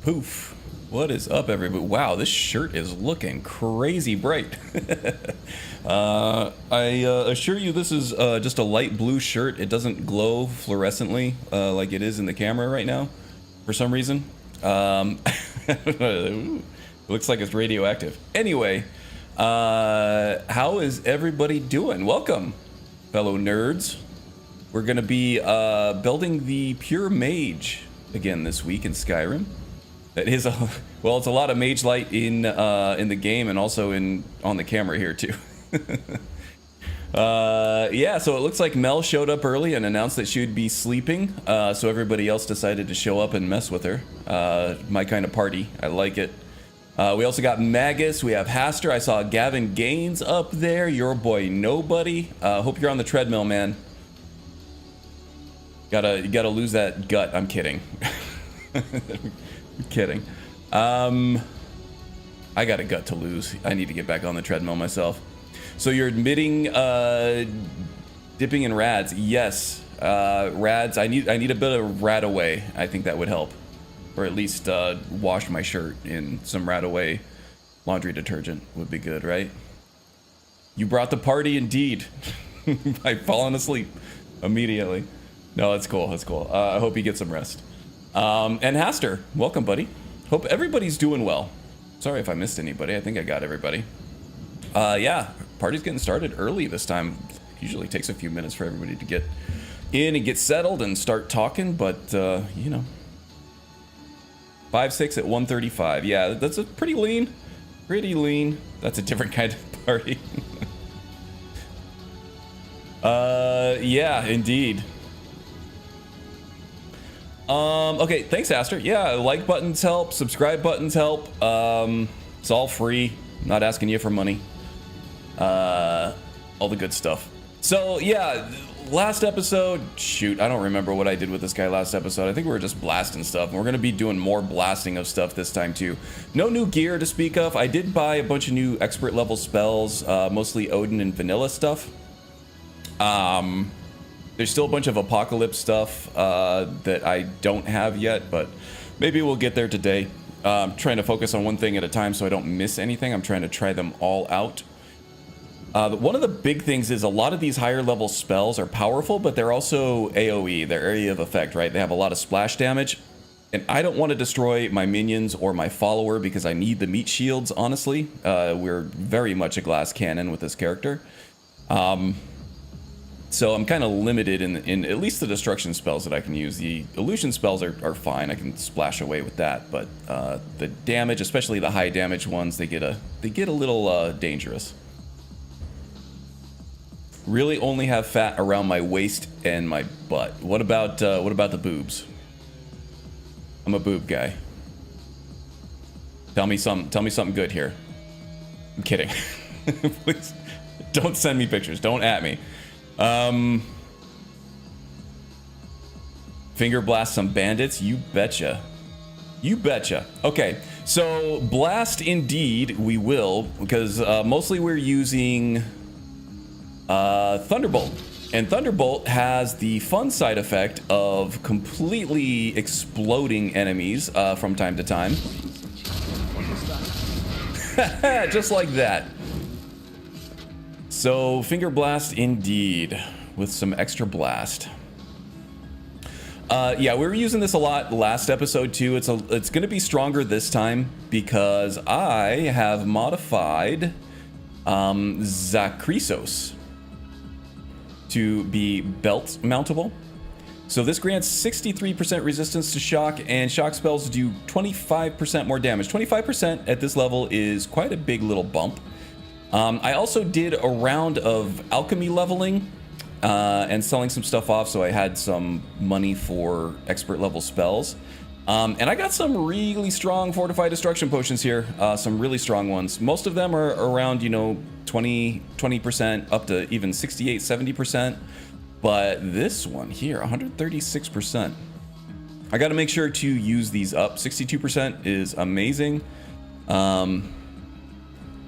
Poof. What is up, everybody? Wow, this shirt is looking crazy bright. I assure you this is just a light blue shirt. It doesn't glow fluorescently like it is in the camera right now for some reason. It looks like it's radioactive. Anyway, how is everybody doing? Welcome, fellow nerds. We're going to be building the pure mage again this week in Skyrim. That is it's a lot of mage light in the game and also on the camera here too. Yeah, so it looks like Mel showed up early and announced that she would be sleeping. So everybody else decided to show up and mess with her. My kind of party. I like it. We also got Magus. We have Haster. I saw Gavin Gaines up there. Your boy Nobody. Hope you're on the treadmill, man. You gotta lose that gut. I'm kidding. I'm kidding. I got a gut to lose. I need to get back on the treadmill myself. So you're admitting dipping in rads? Yes, rads. I need a bit of rad away. I think that would help, or at least wash my shirt in some rad away laundry detergent would be good, right? You brought the party, indeed. I've fallen asleep immediately. No, that's cool. That's cool. I hope you get some rest. And Haster, welcome, buddy. Hope everybody's doing well. Sorry if I missed anybody. I think I got everybody. Yeah, party's getting started early this time. Usually takes a few minutes for everybody to get in and get settled and start talking, but you know, 5-6 at 1:35. Yeah, that's a pretty lean. Pretty lean. That's a different kind of party. Yeah, indeed. Okay, thanks, Aster. Yeah, like buttons help, subscribe buttons help. It's all free. I'm not asking you for money. All the good stuff. So yeah, last episode, shoot, I don't remember what I did with this guy last episode. I think we were just blasting stuff. We're gonna be doing more blasting of stuff this time too. No new gear to speak of. I did buy a bunch of new expert level spells, mostly Odin and vanilla stuff. There's still a bunch of apocalypse stuff that I don't have yet, but maybe we'll get there today. I'm trying to focus on one thing at a time so I don't miss anything. I'm trying to try them all out. One of the big things is a lot of these higher level spells are powerful, but they're also AoE, their area of effect, right? They have a lot of splash damage, and I don't want to destroy my minions or my follower because I need the meat shields, honestly. We're very much a glass cannon with this character. So I'm kind of limited in at least the destruction spells that I can use. The illusion spells are fine. I can splash away with that, but the damage, especially the high damage ones, they get a little dangerous. Really only have fat around my waist and my butt. What about the boobs? I'm a boob guy. Tell me something good here. I'm kidding. Please don't send me pictures. Don't at me. Finger blast some bandits? You betcha. You betcha. Okay, so blast indeed we will, because mostly we're using Thunderbolt. And Thunderbolt has the fun side effect of completely exploding enemies from time to time. Just like that. So, Finger Blast indeed, with some extra blast. Yeah, we were using this a lot last episode too. It's going to be stronger this time because I have modified Zakrisos to be belt mountable. So this grants 63% resistance to shock, and shock spells do 25% more damage. 25% at this level is quite a big little bump. I also did a round of alchemy leveling and selling some stuff off, so I had some money for expert level spells. And I got some really strong fortified destruction potions here, some really strong ones. Most of them are around, 20% up to even 68, 70%. But this one here, 136%. I got to make sure to use these up. 62% is amazing.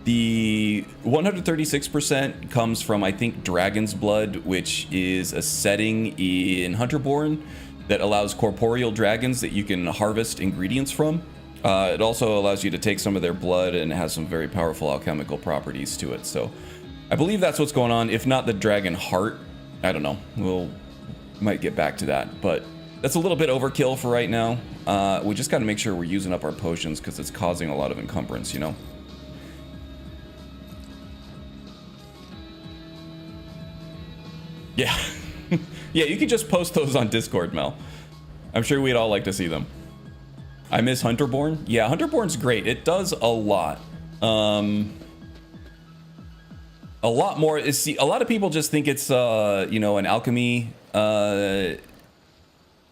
The 136% comes from, I think, Dragon's Blood, which is a setting in Hunterborn that allows corporeal dragons that you can harvest ingredients from. It also allows you to take some of their blood, and it has some very powerful alchemical properties to it. So I believe that's what's going on. If not the dragon heart, I don't know. Might get back to that, but that's a little bit overkill for right now. We just got to make sure we're using up our potions because it's causing a lot of encumbrance, you know? Yeah. Yeah, you can just post those on Discord, Mel. I'm sure we'd all like to see them. I miss Hunterborn. Yeah, Hunterborn's great. It does a lot. A lot more. See, a lot of people just think it's, you know, an alchemy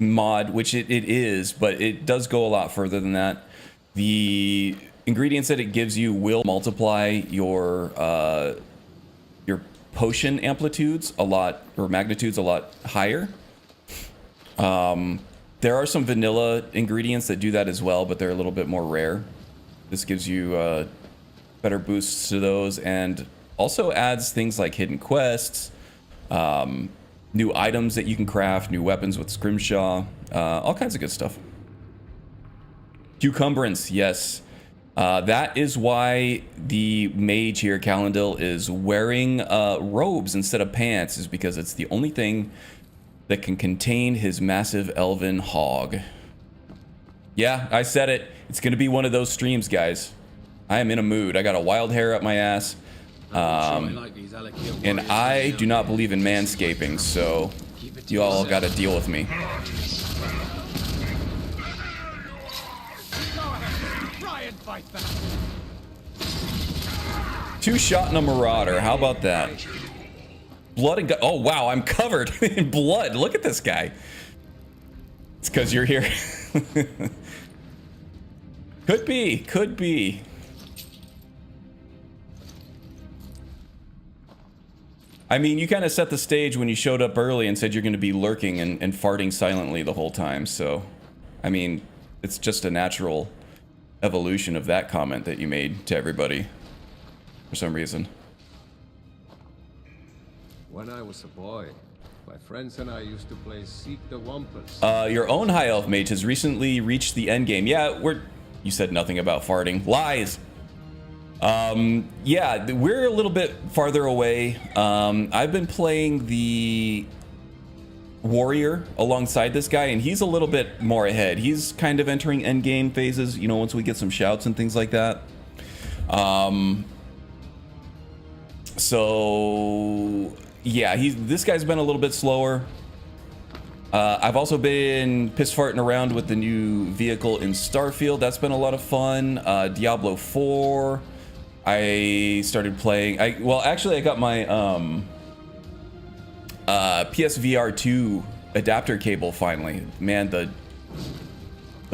mod, which it is, but it does go a lot further than that. The ingredients that it gives you will multiply your potion amplitudes a lot, or magnitudes a lot higher. There are some vanilla ingredients that do that as well, but they're a little bit more rare. This gives you better boosts to those, and also adds things like hidden quests, new items that you can craft, new weapons with Scrimshaw, all kinds of good stuff. Cucumbrance, yes. That is why the mage here, Calendil, is wearing robes instead of pants, is because it's the only thing that can contain his massive elven hog. Yeah, I said it. It's going to be one of those streams, guys. I am in a mood. I got a wild hair up my ass. And I do not believe in manscaping, so you all got to deal with me. Two shot and a marauder. How about that? Blood and oh wow, I'm covered in blood. Look at this guy. It's because you're here. Could be. Could be. I mean, you kind of set the stage when you showed up early and said you're going to be lurking and farting silently the whole time. So, I mean, it's just a natural evolution of that comment that you made to everybody for some reason. When I was a boy, my friends and I used to play Seek the Wampus. Your own High Elf Mage has recently reached the end game. Yeah, you said nothing about farting. Lies. Yeah, we're a little bit farther away. I've been playing the warrior alongside this guy, and he's a little bit more ahead. He's kind of entering end game phases, you know, once we get some shouts and things like that. So yeah, this guy's been a little bit slower. I've also been piss farting around with the new vehicle in Starfield. That's been a lot of fun. Diablo 4. I started playing. Well, actually, I got my PSVR 2 adapter cable finally. Man, the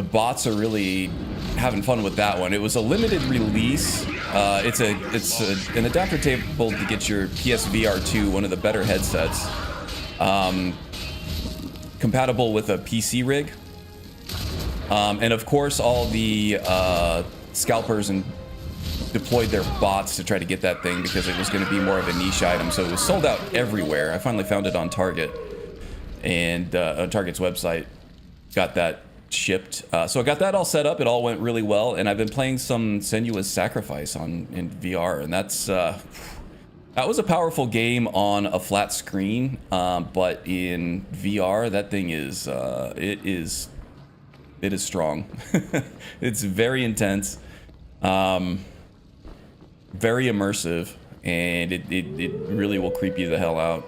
bots are really having fun with that one. It was a limited release. It's an adapter cable to get your PSVR 2, one of the better headsets, compatible with a PC rig. And of course, all the scalpers and deployed their bots to try to get that thing because it was going to be more of a niche item. So it was sold out everywhere. I finally found it on Target, and on Target's website, got that shipped. So I got that all set up. It all went really well, and I've been playing some Senua's Sacrifice in VR, and that was a powerful game on a flat screen, but in VR, that thing is it is strong. It's very intense. Very immersive, and it really will creep you the hell out.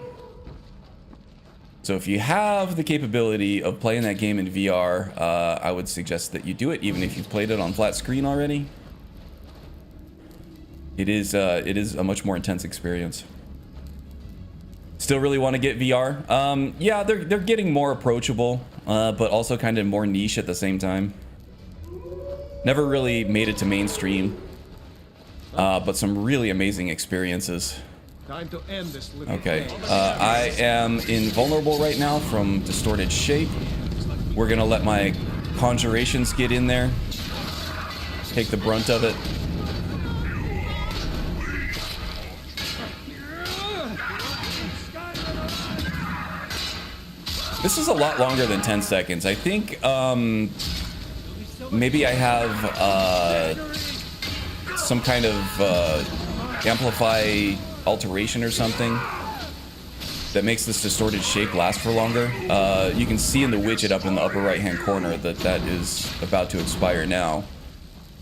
So if you have the capability of playing that game in VR, I would suggest that you do it, even if you've played it on flat screen already. It is a much more intense experience. Still really want to get VR. Yeah, they're getting more approachable, but also kind of more niche at the same time. Never really made it to mainstream. But some really amazing experiences. Time to end this okay, I am invulnerable right now from distorted shape. We're gonna let my conjurations get in there, take the brunt of it. This is a lot longer than 10 seconds. I think maybe I have some kind of amplify alteration or something that makes this distorted shape last for longer. You can see in the widget up in the upper right hand corner that that is about to expire now.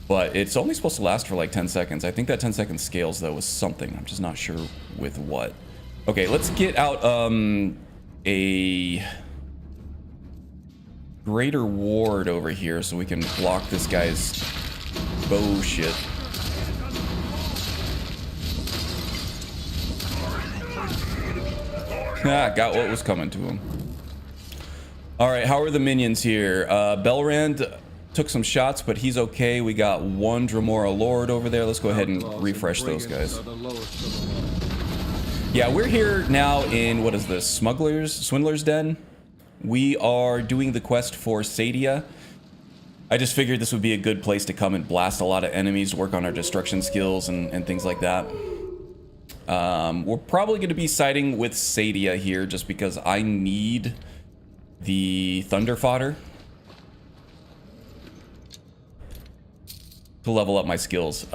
But it's only supposed to last for like 10 seconds. I think that 10 seconds scales though with something. I'm just not sure with what. Okay, let's get out a greater ward over here so we can block this guy's bullshit. Ah, got what was coming to him. Alright, how are the minions here? Belrand took some shots, but he's okay. We got one Dremora Lord over there. Let's go ahead and refresh those guys. Yeah, we're here now in, what is this, Swindler's Den. We are doing the quest for Sadia. I just figured this would be a good place to come and blast a lot of enemies, work on our destruction skills and things like that. We're probably going to be siding with Sadia here just because I need the Thunder Fodder to level up my skills.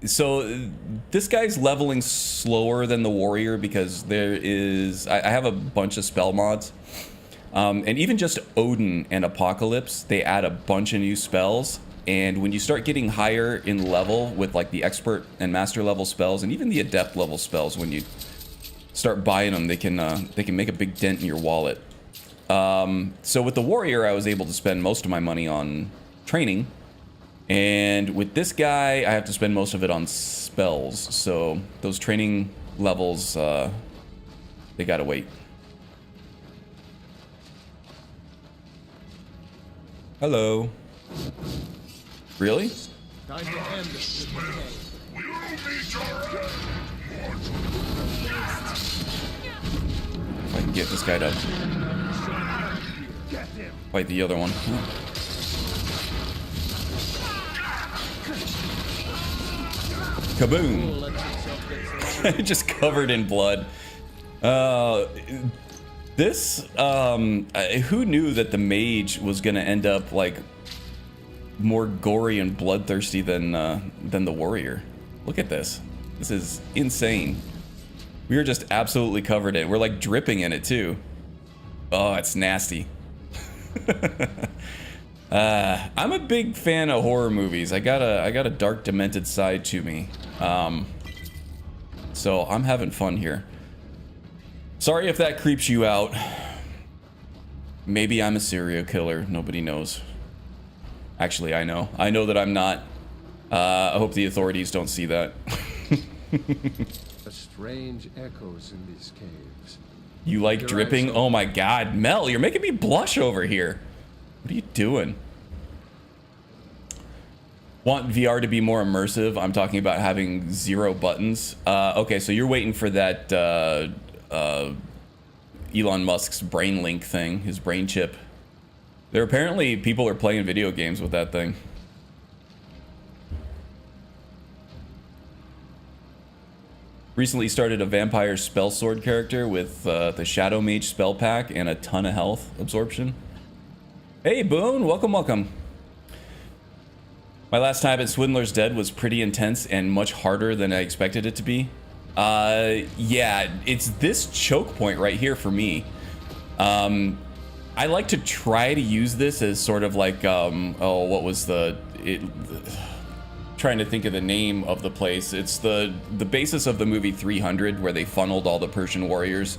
So this guy's leveling slower than the warrior because there is I have a bunch of spell mods, and even just Odin and Apocalypse, they add a bunch of new spells, and when you start getting higher in level with like the expert and master level spells and even the adept level spells, when you start buying them, they can make a big dent in your wallet. So with the warrior, I was able to spend most of my money on training. And with this guy, I have to spend most of it on spells. So those training levels, they gotta wait. Hello. Really? Time to end this decay. If I can get this guy to fight the other one. Kaboom! Just covered in blood. Who knew that the mage was gonna end up like more gory and bloodthirsty than the warrior? Look at this. This is insane. We are just absolutely covered in it. We're like dripping in it too. Oh, it's nasty. I'm a big fan of horror movies. I got a dark, demented side to me. So I'm having fun here. Sorry if that creeps you out. Maybe I'm a serial killer. Nobody knows. Actually, I know. I know that I'm not. I hope the authorities don't see that. Strange echoes in these caves. You like dripping? Oh my god, Mel, you're making me blush over here. What are you doing? Want VR to be more immersive? I'm talking about having 0 buttons. Okay, so you're waiting for that Elon Musk's brain link thing, his brain chip. There apparently people are playing video games with that thing. Recently started a vampire spell sword character with the Shadow Mage spell pack and a ton of health absorption. Hey Boone, welcome, welcome. My last time at Swindler's Dead was pretty intense and much harder than I expected it to be. Yeah, it's this choke point right here for me. I like to try to use this as sort of like, oh, what was trying to think of the name of the place. It's the basis of the movie 300, where they funneled all the Persian warriors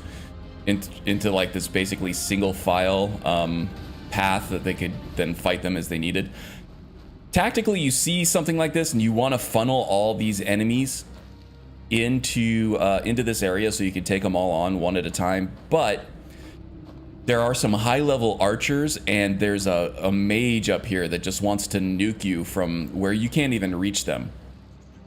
into like this basically single file path that they could then fight them as they needed. Tactically, you see something like this and you want to funnel all these enemies into this area so you can take them all on one at a time, but there are some high-level archers, and there's a mage up here that just wants to nuke you from where you can't even reach them.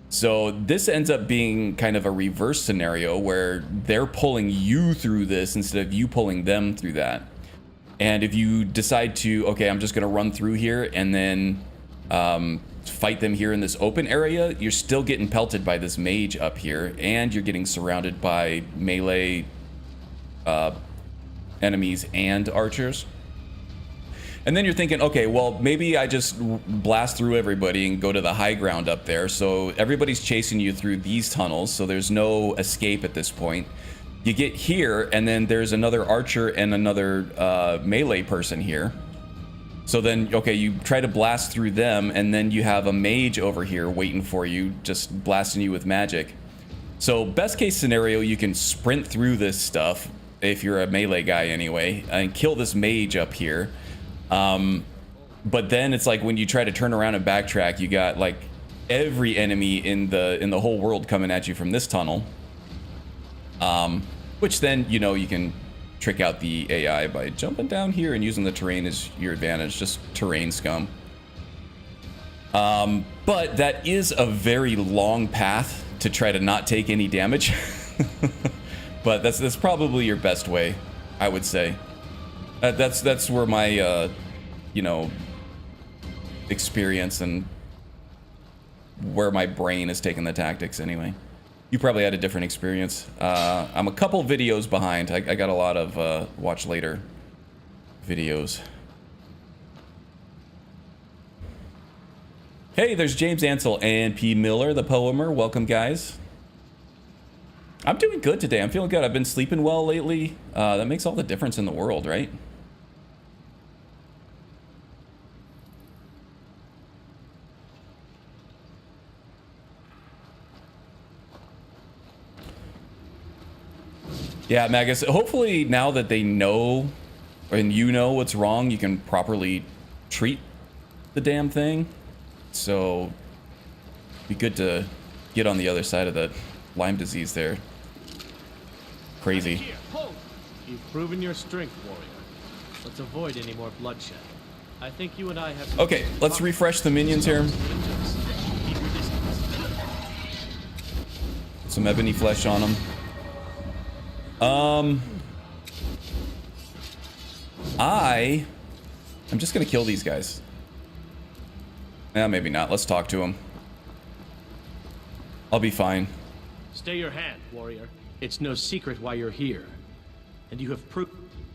So this ends up being kind of a reverse scenario where they're pulling you through this instead of you pulling them through that. And if you decide to, okay, I'm just going to run through here and then fight them here in this open area, you're still getting pelted by this mage up here, and you're getting surrounded by melee enemies and archers. And then you're thinking, okay, well, maybe I just blast through everybody and go to the high ground up there. So everybody's chasing you through these tunnels, so there's no escape at this point. You get here, and then there's another archer and another melee person here. So then, okay, you try to blast through them, and then you have a mage over here waiting for you, just blasting you with magic. So best case scenario, you can sprint through this stuff, if you're a melee guy anyway, and kill this mage up here. But then it's like when you try to turn around and backtrack, you got like every enemy in the whole world coming at you from this tunnel. Which then, you know, you can trick out the AI by jumping down here and using the terrain as your advantage, just terrain scum. But that is a very long path to try to not take any damage. But that's probably your best way, I would say. That's where my you know, experience and where my brain is taking the tactics anyway. You probably had a different experience. I'm a couple videos behind. I got a lot of watch later videos. Hey, there's James Ansel and P. Miller, the poemer. Welcome, guys. I'm doing good today. I'm feeling good. I've been sleeping well lately. That makes all the difference in the world, right? Yeah, Magus, hopefully now that they know, and you know what's wrong, you can properly treat the damn thing. So, be good to get on the other side of the Lyme disease there. Crazy. You've proven your strength, warrior. Let's avoid any more bloodshed. I think you and I have... Okay, let's refresh the minions here. Some ebony flesh on them. I'm just gonna kill these guys. Yeah, maybe not. Let's talk to them. I'll be fine. Stay your hand, warrior. It's no secret why you're here. And you have proved...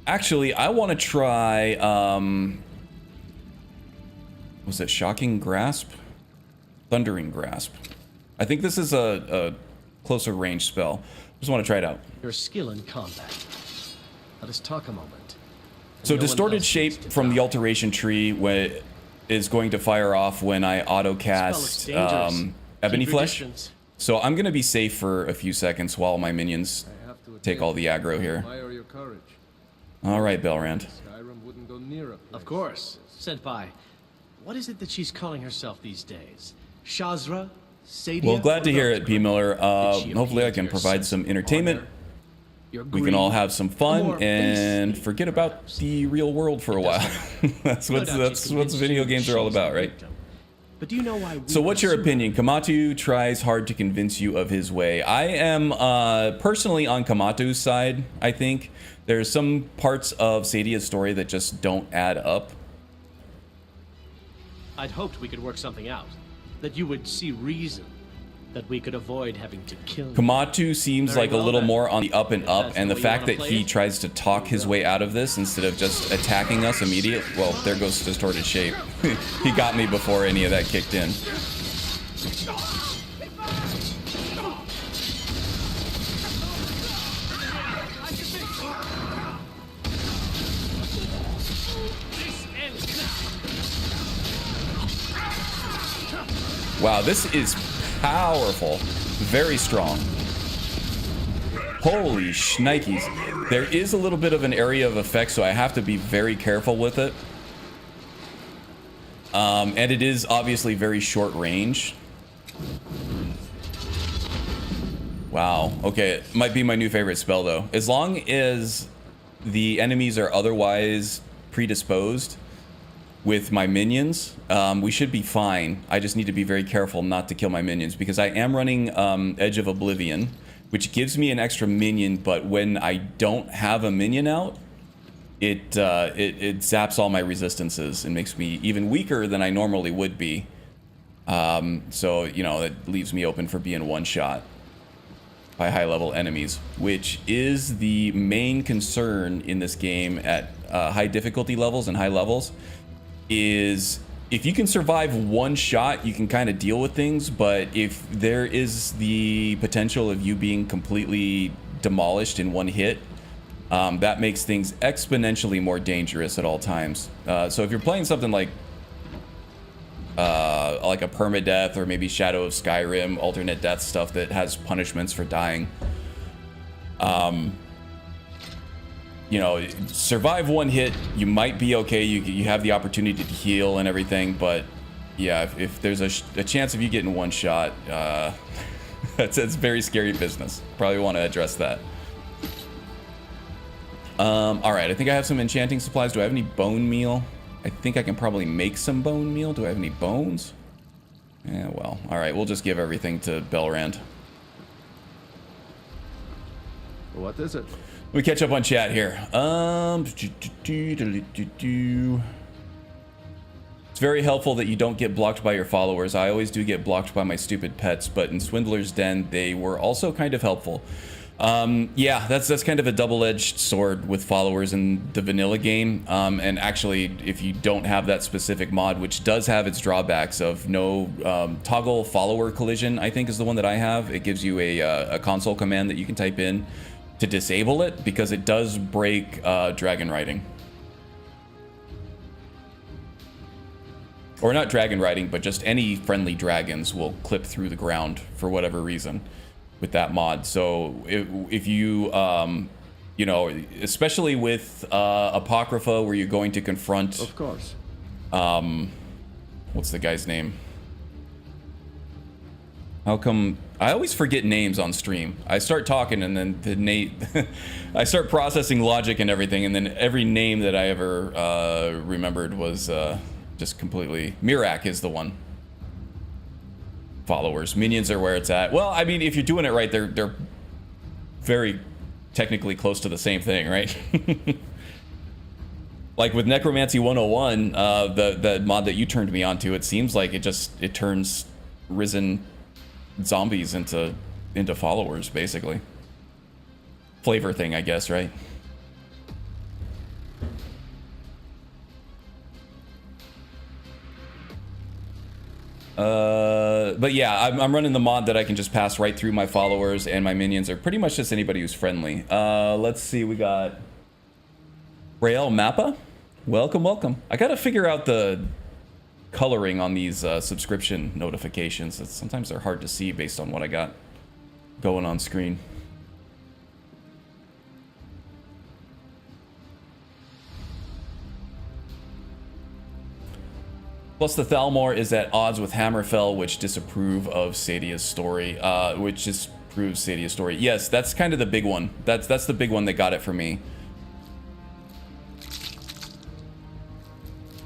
Actually, I want to try, was it Shocking Grasp? Thundering Grasp. I think this is a closer range spell. Just want to try it out. Your skill in combat. Let us talk a moment. So distorted shape from the alteration tree is going to fire off when I auto cast ebony flesh. So I'm gonna be safe for a few seconds while my minions take all the aggro here. All right, Belrand. Skyrim wouldn't go near a place. Of course. Senpai, what is it that she's calling herself these days? Shazra? Sadia? Well, glad to hear it, P. Miller. she Hopefully I appeal to can your provide sense some of entertainment. honor? Your We can all greed? have some A fun more and base forget about values. the real world for a while. that's No what doubt she's convinced video you games are all she's about, the right? victim. But do you know why we So what's your pursue her? opinion? Kamatu tries hard to convince you of his way. I am personally on Kamatu's side, I think. There's some parts of Sadia's story that just don't add up. I'd hoped we could work something out. That you would see reason. That we could avoid having to kill you. Kamatu seems Very like a well little then. more on the up and If up, that's and the the way you fact wanna that play he it. tries to talk his way out of this instead of just attacking us immediate. Well, there goes distorted shape. He got me before any of that kicked in. Wow, this is powerful. Very strong. Holy shnikes. There is a little bit of an area of effect, so I have to be very careful with it. And it is obviously very short range. Wow. Okay, it might be my new favorite spell, though. As long as the enemies are otherwise predisposed with my minions, we should be fine. I just need to be very careful not to kill my minions, because I am running Edge of Oblivion, which gives me an extra minion, but when I don't have a minion out, it zaps all my resistances and makes me even weaker than I normally would be. So, you know, that leaves me open for being one shot. by high level enemies, which is the main concern in this game at high difficulty levels and high levels. Is if you can survive one shot, you can kind of deal with things, but if there is the potential of you being completely demolished in one hit, that makes things exponentially more dangerous at all times. So if you're playing something like a permadeath or maybe Shadow of Skyrim, alternate death stuff that has punishments for dying, you know, survive one hit, you might be okay. You have the opportunity to heal and everything, but yeah, if there's a chance of you getting one shot, it's very scary business. Probably want to address that. All right, I think I have some enchanting supplies. Do I have any bone meal? I think I can probably make some bone meal. Do I have any bones? Yeah, well, all right, we'll just give everything to Belrand. What is it? We catch up on chat here. It's very helpful that you don't get blocked by your followers. I always do get blocked by my stupid pets, but in Swindler's Den, they were also kind of helpful. Yeah, that's kind of a double-edged sword with followers in the vanilla game. And actually, if you don't have that specific mod, which does have its drawbacks of no toggle follower collision, I think is the one that I have. It gives you a console command that you can type in to disable it, because it does break dragon riding. Or not dragon riding, but just any friendly dragons will clip through the ground for whatever reason with that mod. So if you, you know, especially with Apocrypha, where you're going to confront... Of course. What's the guy's name? How come I always forget names on stream? I start talking and then the name I start processing logic and everything, and then every name that I ever remembered was just completely... Mirak is the one. Followers. Minions are where it's at. Well, I mean, if you're doing it right, they're very technically close to the same thing, right? Like with Necromancy 101, the mod that you turned me onto, it seems like it turns risen zombies into followers, basically. Flavor thing, I guess, right? But yeah, I'm running the mod that I can just pass right through my followers, and my minions are pretty much just anybody who's friendly. Let's see, we got Rael Mappa. Welcome, welcome. I gotta figure out the coloring on these subscription notifications. Sometimes they're hard to see based on what I got going on screen. Plus, the Thalmor is at odds with Hammerfell, which disapprove of Sadia's story. Which disproves Sadia's story. Yes, that's kind of the big one. That's the big one that got it for me.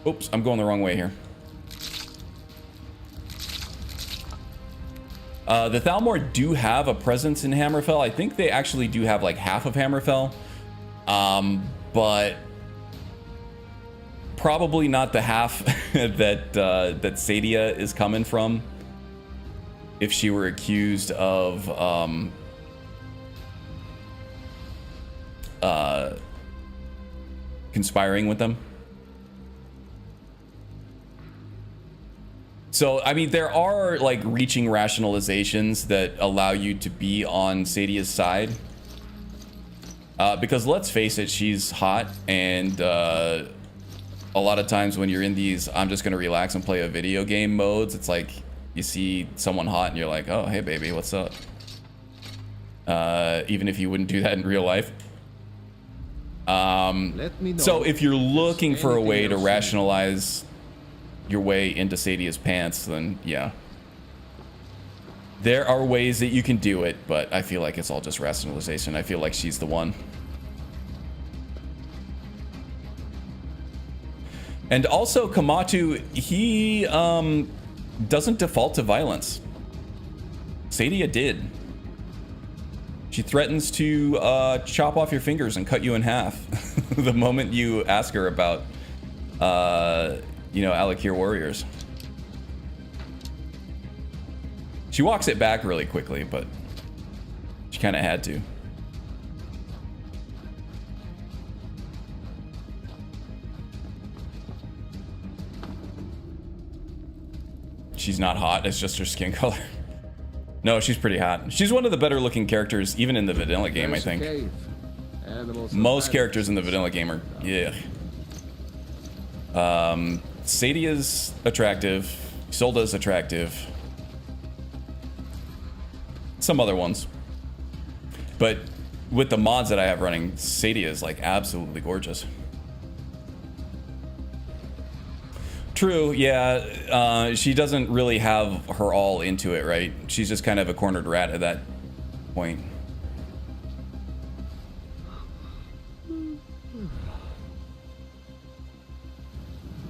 Oops, I'm going the wrong way here. The Thalmor do have a presence in Hammerfell. I think they actually do have like half of Hammerfell. But probably not the half that Sadia is coming from. If she were accused of conspiring with them. So, I mean, there are like reaching rationalizations that allow you to be on Sadia's side. Because let's face it, she's hot, and a lot of times when you're in these I'm just gonna relax and play a video game modes, it's like you see someone hot and you're like, oh, hey baby, what's up? Even if you wouldn't do that in real life. So if you're looking for a way to rationalize your way into Sadia's pants, then yeah. There are ways that you can do it, but I feel like it's all just rationalization. I feel like she's the one. And also, Kamatu, he doesn't default to violence. Sadia did. She threatens to chop off your fingers and cut you in half the moment you ask her about, you know, Alakir warriors. She walks it back really quickly, but she kind of had to. She's not hot, it's just her skin color. No, she's pretty hot. She's one of the better looking characters, even in the vanilla game, I think. Most characters in the vanilla game are, yeah. Sadia's attractive. Isolda's attractive. Some other ones. But with the mods that I have running, Sadia is like absolutely gorgeous. True, yeah. She doesn't really have her all into it, right? She's just kind of a cornered rat at that point.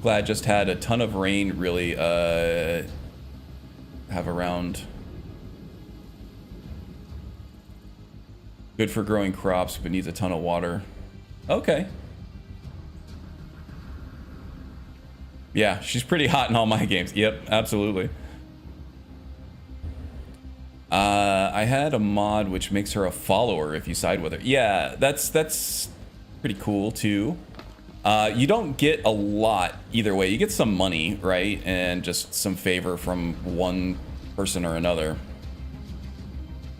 Glad just had a ton of rain really have around. Good for growing crops, but needs a ton of water. Okay. Yeah, she's pretty hot in all my games. Yep, absolutely. I had a mod which makes her a follower if you side with her. Yeah, that's pretty cool too. You don't get a lot either way. You get some money, right? And just some favor from one person or another.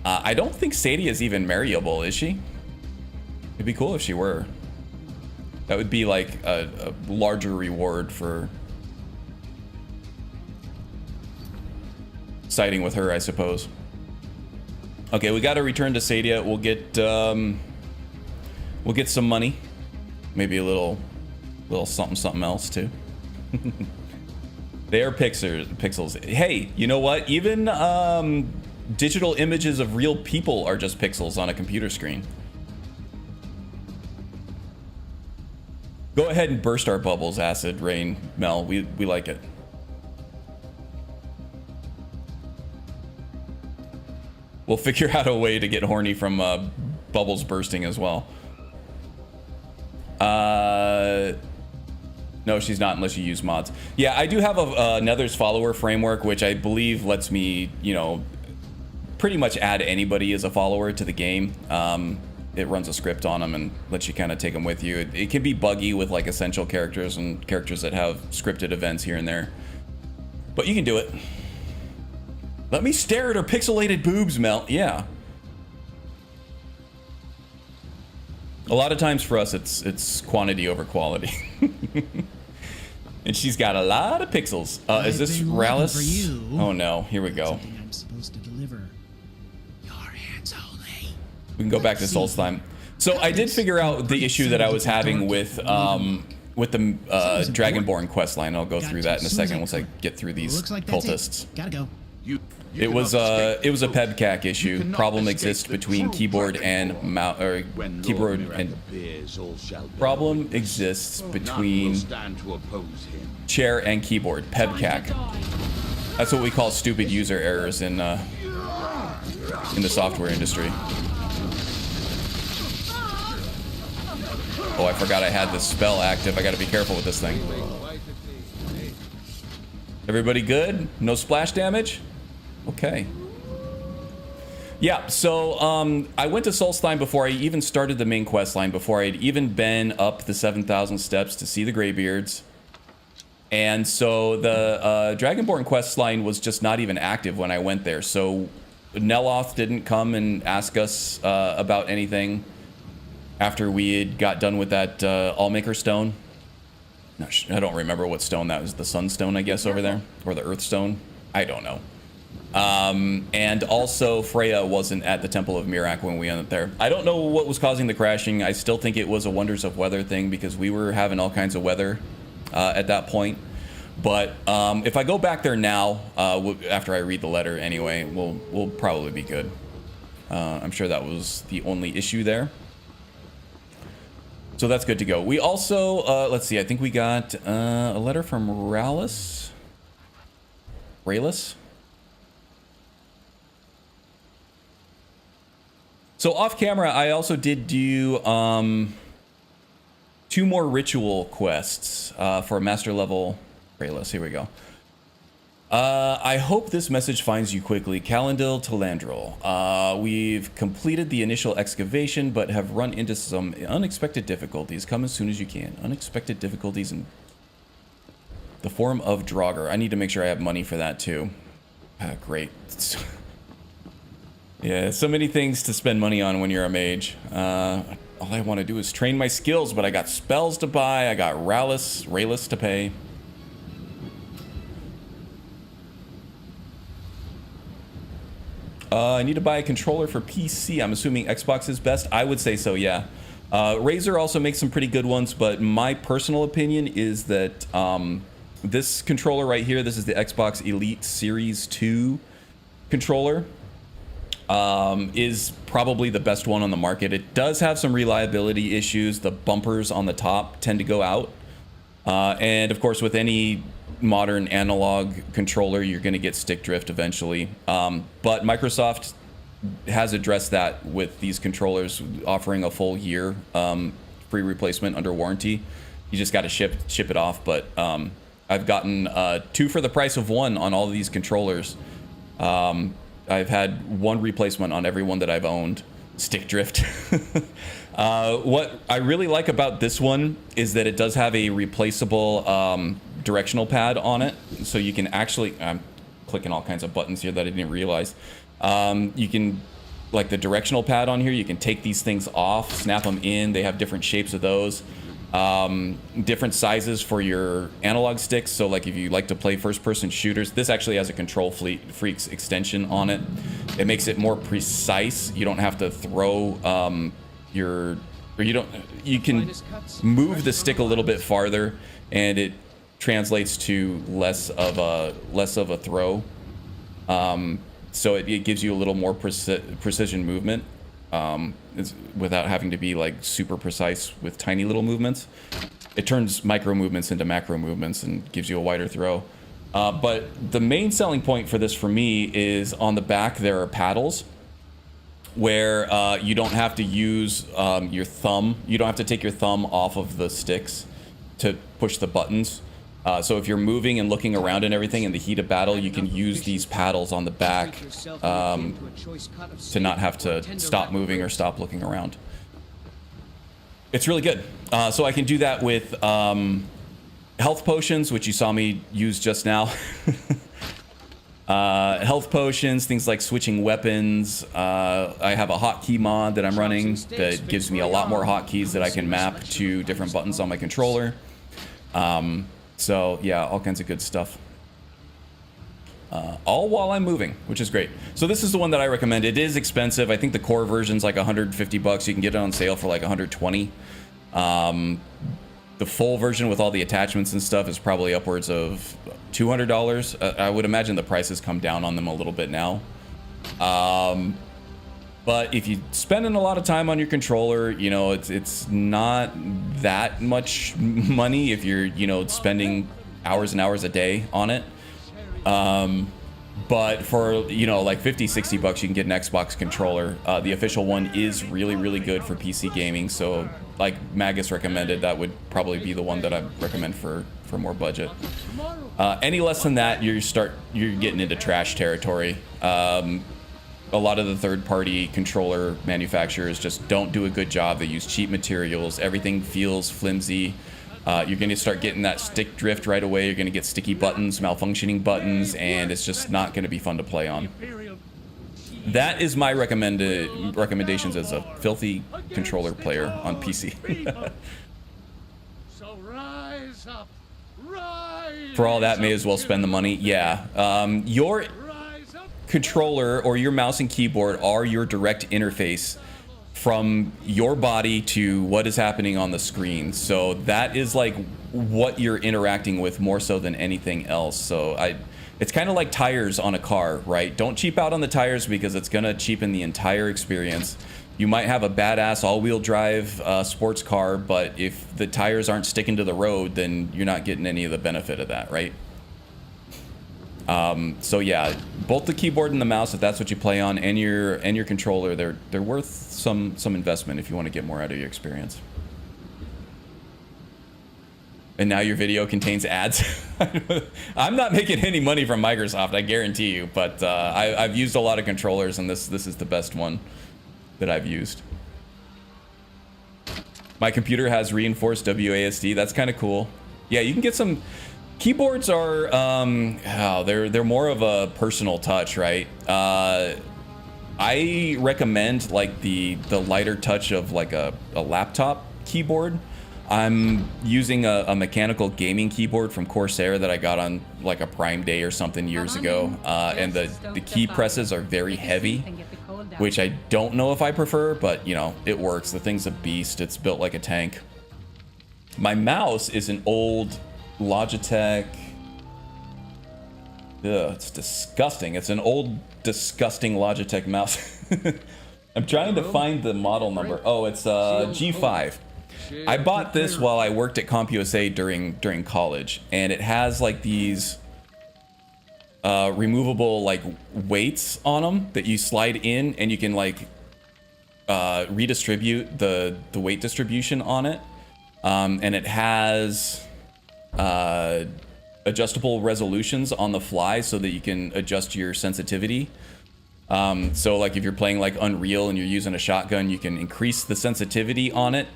I don't think Sadia is even marryable, is she? It'd be cool if she were. That would be like a larger reward for siding with her, I suppose. Okay, we got to return to Sadia. We'll get some money, maybe a little something else too. They are pixels. Hey, you know what? Even digital images of real people are just pixels on a computer screen. Go ahead and burst our bubbles, Acid Rain Mel. We like it. We'll figure out a way to get horny from bubbles bursting as well. No, she's not unless you use mods. Yeah, I do have a Nether's follower framework, which I believe lets me, you know, pretty much add anybody as a follower to the game. It runs a script on them and lets you kind of take them with you. It can be buggy with like essential characters and characters that have scripted events here and there. But you can do it. Let me stare at her pixelated boobs, Mel. Yeah. A lot of times for us, it's quantity over quality. And she's got a lot of pixels. Is this Rallis? Oh no, here we go. I'm supposed to deliver. Your hands only. We can go back to Solstheim. So I did figure out the issue that I was having with the Dragonborn questline. I'll go through that in a second once I get through these cultists. Gotta go. It was a pebcac issue. Problem exists between keyboard and mouse, or keyboard and problem exists between chair and keyboard. Pebcac. That's what we call stupid user errors in the software industry. Oh, I forgot I had this spell active. I got to be careful with this thing. Everybody good? No splash damage? Okay. Yeah, so I went to Solstheim before I even started the main quest line, before I'd even been up the 7,000 steps to see the Greybeards. And so the Dragonborn quest line was just not even active when I went there. So Neloth didn't come and ask us about anything after we had got done with that Allmaker stone. No, I don't remember what stone that was. The Sunstone, I guess, over there? Or the Earthstone? I don't know. And also Freya wasn't at the Temple of Mirak when we went there. I don't know what was causing the crashing. I still think it was a Wonders of Weather thing because we were having all kinds of weather at that point. But if I go back there now, after I read the letter anyway, we'll probably be good. I'm sure that was the only issue there. So that's good to go. We also, let's see, I think we got a letter from Rallis. So off camera, I also did do 2 more ritual quests for Master Level Rayless. Here we go. I hope this message finds you quickly. Calendil Talandril. We've completed the initial excavation, but have run into some unexpected difficulties. Come as soon as you can. Unexpected difficulties in the form of Draugr. I need to make sure I have money for that too. Great. Yeah, so many things to spend money on when you're a mage. All I want to do is train my skills, but I got spells to buy. I got Rayless to pay. I need to buy a controller for PC. I'm assuming Xbox is best. I would say so, yeah. Razer also makes some pretty good ones, but my personal opinion is that this controller right here, this is the Xbox Elite Series 2 controller, is probably the best one on the market. It does have some reliability issues. The bumpers on the top tend to go out. And of course, with any modern analog controller, you're going to get stick drift eventually. But Microsoft has addressed that with these controllers, offering a full year free replacement under warranty. You just got to ship it off. But I've gotten 2 for the price of 1 on all of these controllers. I've had 1 replacement on every one that I've owned. Stick drift. What I really like about this one is that it does have a replaceable directional pad on it, so you can actually, I'm clicking all kinds of buttons here that I didn't realize. You can, like the directional pad on here, you can take these things off, snap them in. They have different shapes of those, different sizes for your analog sticks. So like if you like to play first-person shooters, this actually has a Control Freaks extension on it. It makes it more precise. You don't have to throw you can move the stick a little bit farther, and it translates to less of a throw. So it gives you a little more precision movement, without having to be like super precise with tiny little movements. It turns micro movements into macro movements and gives you a wider throw. But the main selling point for this for me is on the back there are paddles where you don't have to use your thumb. You don't have to take your thumb off of the sticks to push the buttons. So if you're moving and looking around and everything in the heat of battle, you can use these paddles on the back to not have to stop moving or stop looking around. It's really good. So I can do that with health potions, which you saw me use just now. Health potions, things like switching weapons. I have a hotkey mod that I'm running that gives me a lot more hotkeys that I can map to different buttons on my controller. So yeah, all kinds of good stuff. All while I'm moving, which is great. So this is the one that I recommend. It is expensive. I think the core version's like $150. You can get it on sale for like $120. The full version with all the attachments and stuff is probably upwards of $200. I would imagine the prices come down on them a little bit now. But if you're spending a lot of time on your controller, you know, it's not that much money if you're, you know, spending hours and hours a day on it. But for, you know, like 50, 60 bucks, you can get an Xbox controller. The official one is really, really good for PC gaming. So like Magus recommended, that would probably be the one that I recommend for more budget. Any less than that, you're getting into trash territory. A lot of the third-party controller manufacturers just don't do a good job. They use cheap materials. Everything feels flimsy. You're going to start getting that stick drift right away. You're going to get sticky buttons, malfunctioning buttons, and it's just not going to be fun to play on. That is my recommendations as a filthy controller player on PC. So rise up, rise. For all that, may as well spend the money. Yeah. Your controller or your mouse and keyboard are your direct interface from your body to what is happening on the screen. So that is like what you're interacting with more so than anything else. So it's kind of like tires on a car, right? Don't cheap out on the tires because it's gonna cheapen the entire experience. You might have a badass all-wheel drive sports car, but if the tires aren't sticking to the road, then you're not getting any of the benefit of that, right? So yeah, both the keyboard and the mouse, if that's what you play on, and your controller, they're worth some investment if you want to get more out of your experience. And now your video contains ads. I'm not making any money from Microsoft, I guarantee you. But I've used a lot of controllers, and this is the best one that I've used. My computer has reinforced WASD. That's kind of cool. Yeah, you can get some. Keyboards are they're more of a personal touch, right? I recommend like the lighter touch of like a laptop keyboard. I'm using a mechanical gaming keyboard from Corsair that I got on like a Prime Day or something years ago, and the key presses are very heavy, which I don't know if I prefer, but you know, it works. The thing's a beast. It's built like a tank. My mouse is an old Logitech. Ugh, it's disgusting. It's an old, disgusting Logitech mouse. I'm trying to find the model number. Oh, it's G5. I bought this while I worked at CompUSA during college, and it has like these removable like weights on them that you slide in, and you can like redistribute the weight distribution on it, and it has adjustable resolutions on the fly so that you can adjust your sensitivity. So like if you're playing like Unreal and you're using a shotgun, you can increase the sensitivity on it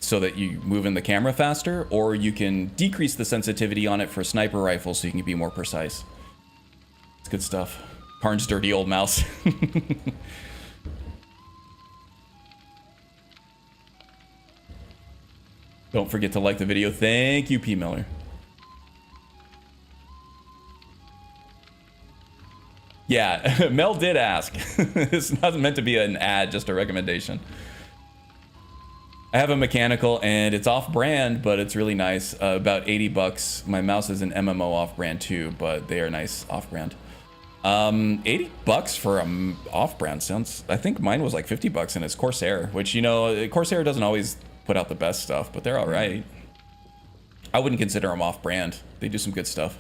so that you move in the camera faster, or you can decrease the sensitivity on it for sniper rifles so you can be more precise. It's good stuff. Karn's dirty old mouse. Don't forget to like the video. Thank you, P. Miller. Yeah, Mel did ask. It's not meant to be an ad, just a recommendation. I have a mechanical and it's off-brand, but it's really nice. About 80 bucks. My mouse is an MMO off-brand too, but they are nice off-brand. 80 bucks for a off-brand sounds. I think mine was like 50 bucks and it's Corsair, which, you know, Corsair doesn't always put out the best stuff, but they're all right. I wouldn't consider them off-brand. They do some good stuff.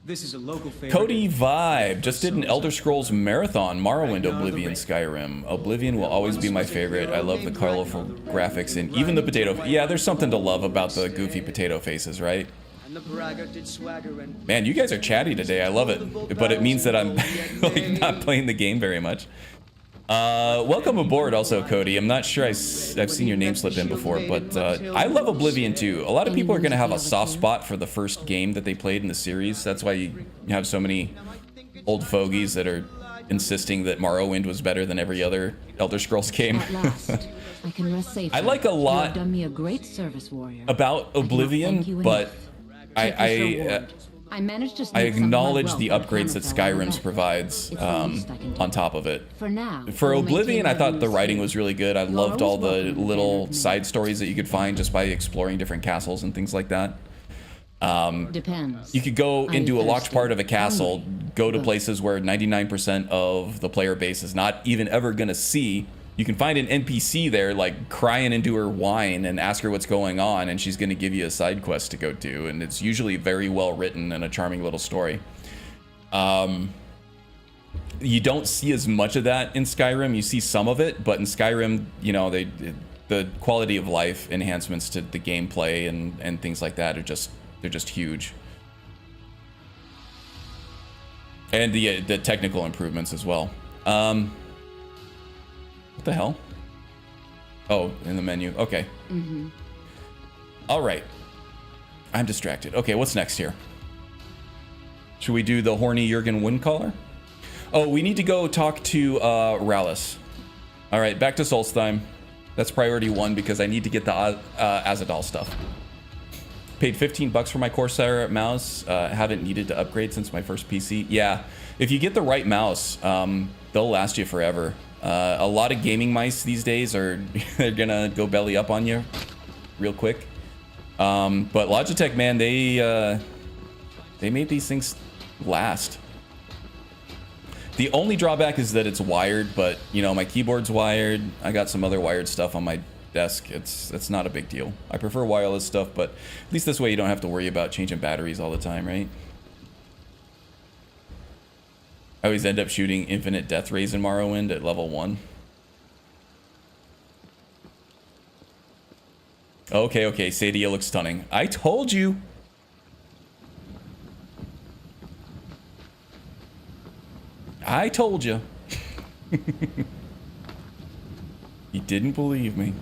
This is a local favorite. Cody Vibe just did an Elder Scrolls marathon, Morrowind, Oblivion, Skyrim. Oblivion will always be my favorite. I love the colorful graphics and even the potato. Yeah, there's something to love about the goofy potato faces, right? Man, you guys are chatty today. I love it, but it means that I'm like not playing the game very much. Welcome aboard also, Cody. I'm not sure I've seen your name slip in before, but I love Oblivion too. A lot of people are going to have a soft spot for the first game that they played in the series. That's why you have so many old fogies that are insisting that Morrowind was better than every other Elder Scrolls game. At last, I can rest safely. I like a lot You have done me a great service, warrior. about Oblivion, but I managed to I acknowledge the upgrades that Skyrim's provides on top of it. For now, For Oblivion, I thought the writing was really good. I loved all the little side stories that you could find just by exploring different castles and things like that. Depends. You could go into a locked part of a castle, go to places where 99% of the player base is not even ever going to see. You can find an NPC there, like, crying into her wine and ask her what's going on, and she's going to give you a side quest to go do, and it's usually very well written and a charming little story. You don't see as much of that in Skyrim. You see some of it, but in Skyrim, you know, the quality of life enhancements to the gameplay and things like that are they're just huge. And the technical improvements as well. What the hell? Oh, in the menu. Okay. Mm-hmm. All right. I'm distracted. Okay, what's next here? Should we do the horny Jurgen Windcaller? Oh, we need to go talk to Rallis. All right, back to Solstheim. That's priority 1 because I need to get the Azadal stuff. Paid 15 bucks for my Corsair mouse. Haven't needed to upgrade since my first PC. Yeah, if you get the right mouse, they'll last you forever. A lot of gaming mice these days they're gonna go belly up on you real quick. But Logitech, man, they made these things last. The only drawback is that it's wired, but you know, my keyboard's wired. I got some other wired stuff on my desk. It's not a big deal. I prefer wireless stuff, but at least this way you don't have to worry about changing batteries all the time, right? I always end up shooting infinite death rays in Morrowind at level 1. Okay, okay. Sadia looks stunning. I told you. I told you. You didn't believe me.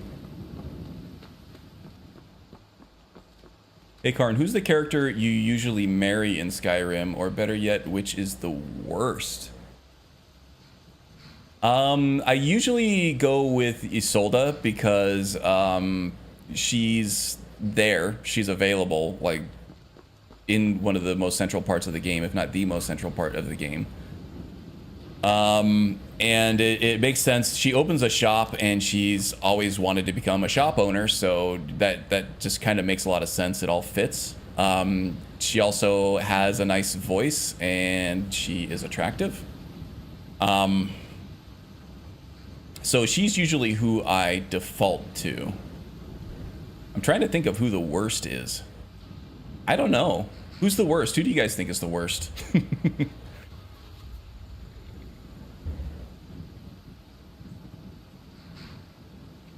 Hey, Karn, who's the character you usually marry in Skyrim? Or better yet, which is the worst? I usually go with Isolde because she's there. She's available, like, in one of the most central parts of the game, if not the most central part of the game. And it makes sense. She opens a shop and she's always wanted to become a shop owner, so that just kind of makes a lot of sense. It all fits. She also has a nice voice and she is attractive. So she's usually who I default to. I'm trying to think of who the worst is. I don't know. Who's the worst? Who do you guys think is the worst?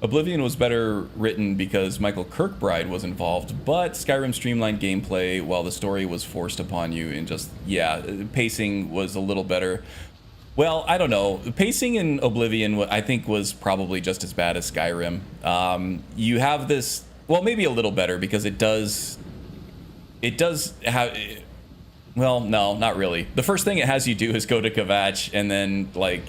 Oblivion was better written because Michael Kirkbride was involved, but Skyrim streamlined gameplay while the story was forced upon you, and just, yeah, pacing was a little better. Well, I don't know. Pacing in Oblivion, I think, was probably just as bad as Skyrim. You have this, well, maybe a little better because it does have, well, no, not really. The first thing it has you do is go to Kvatch, and then, like,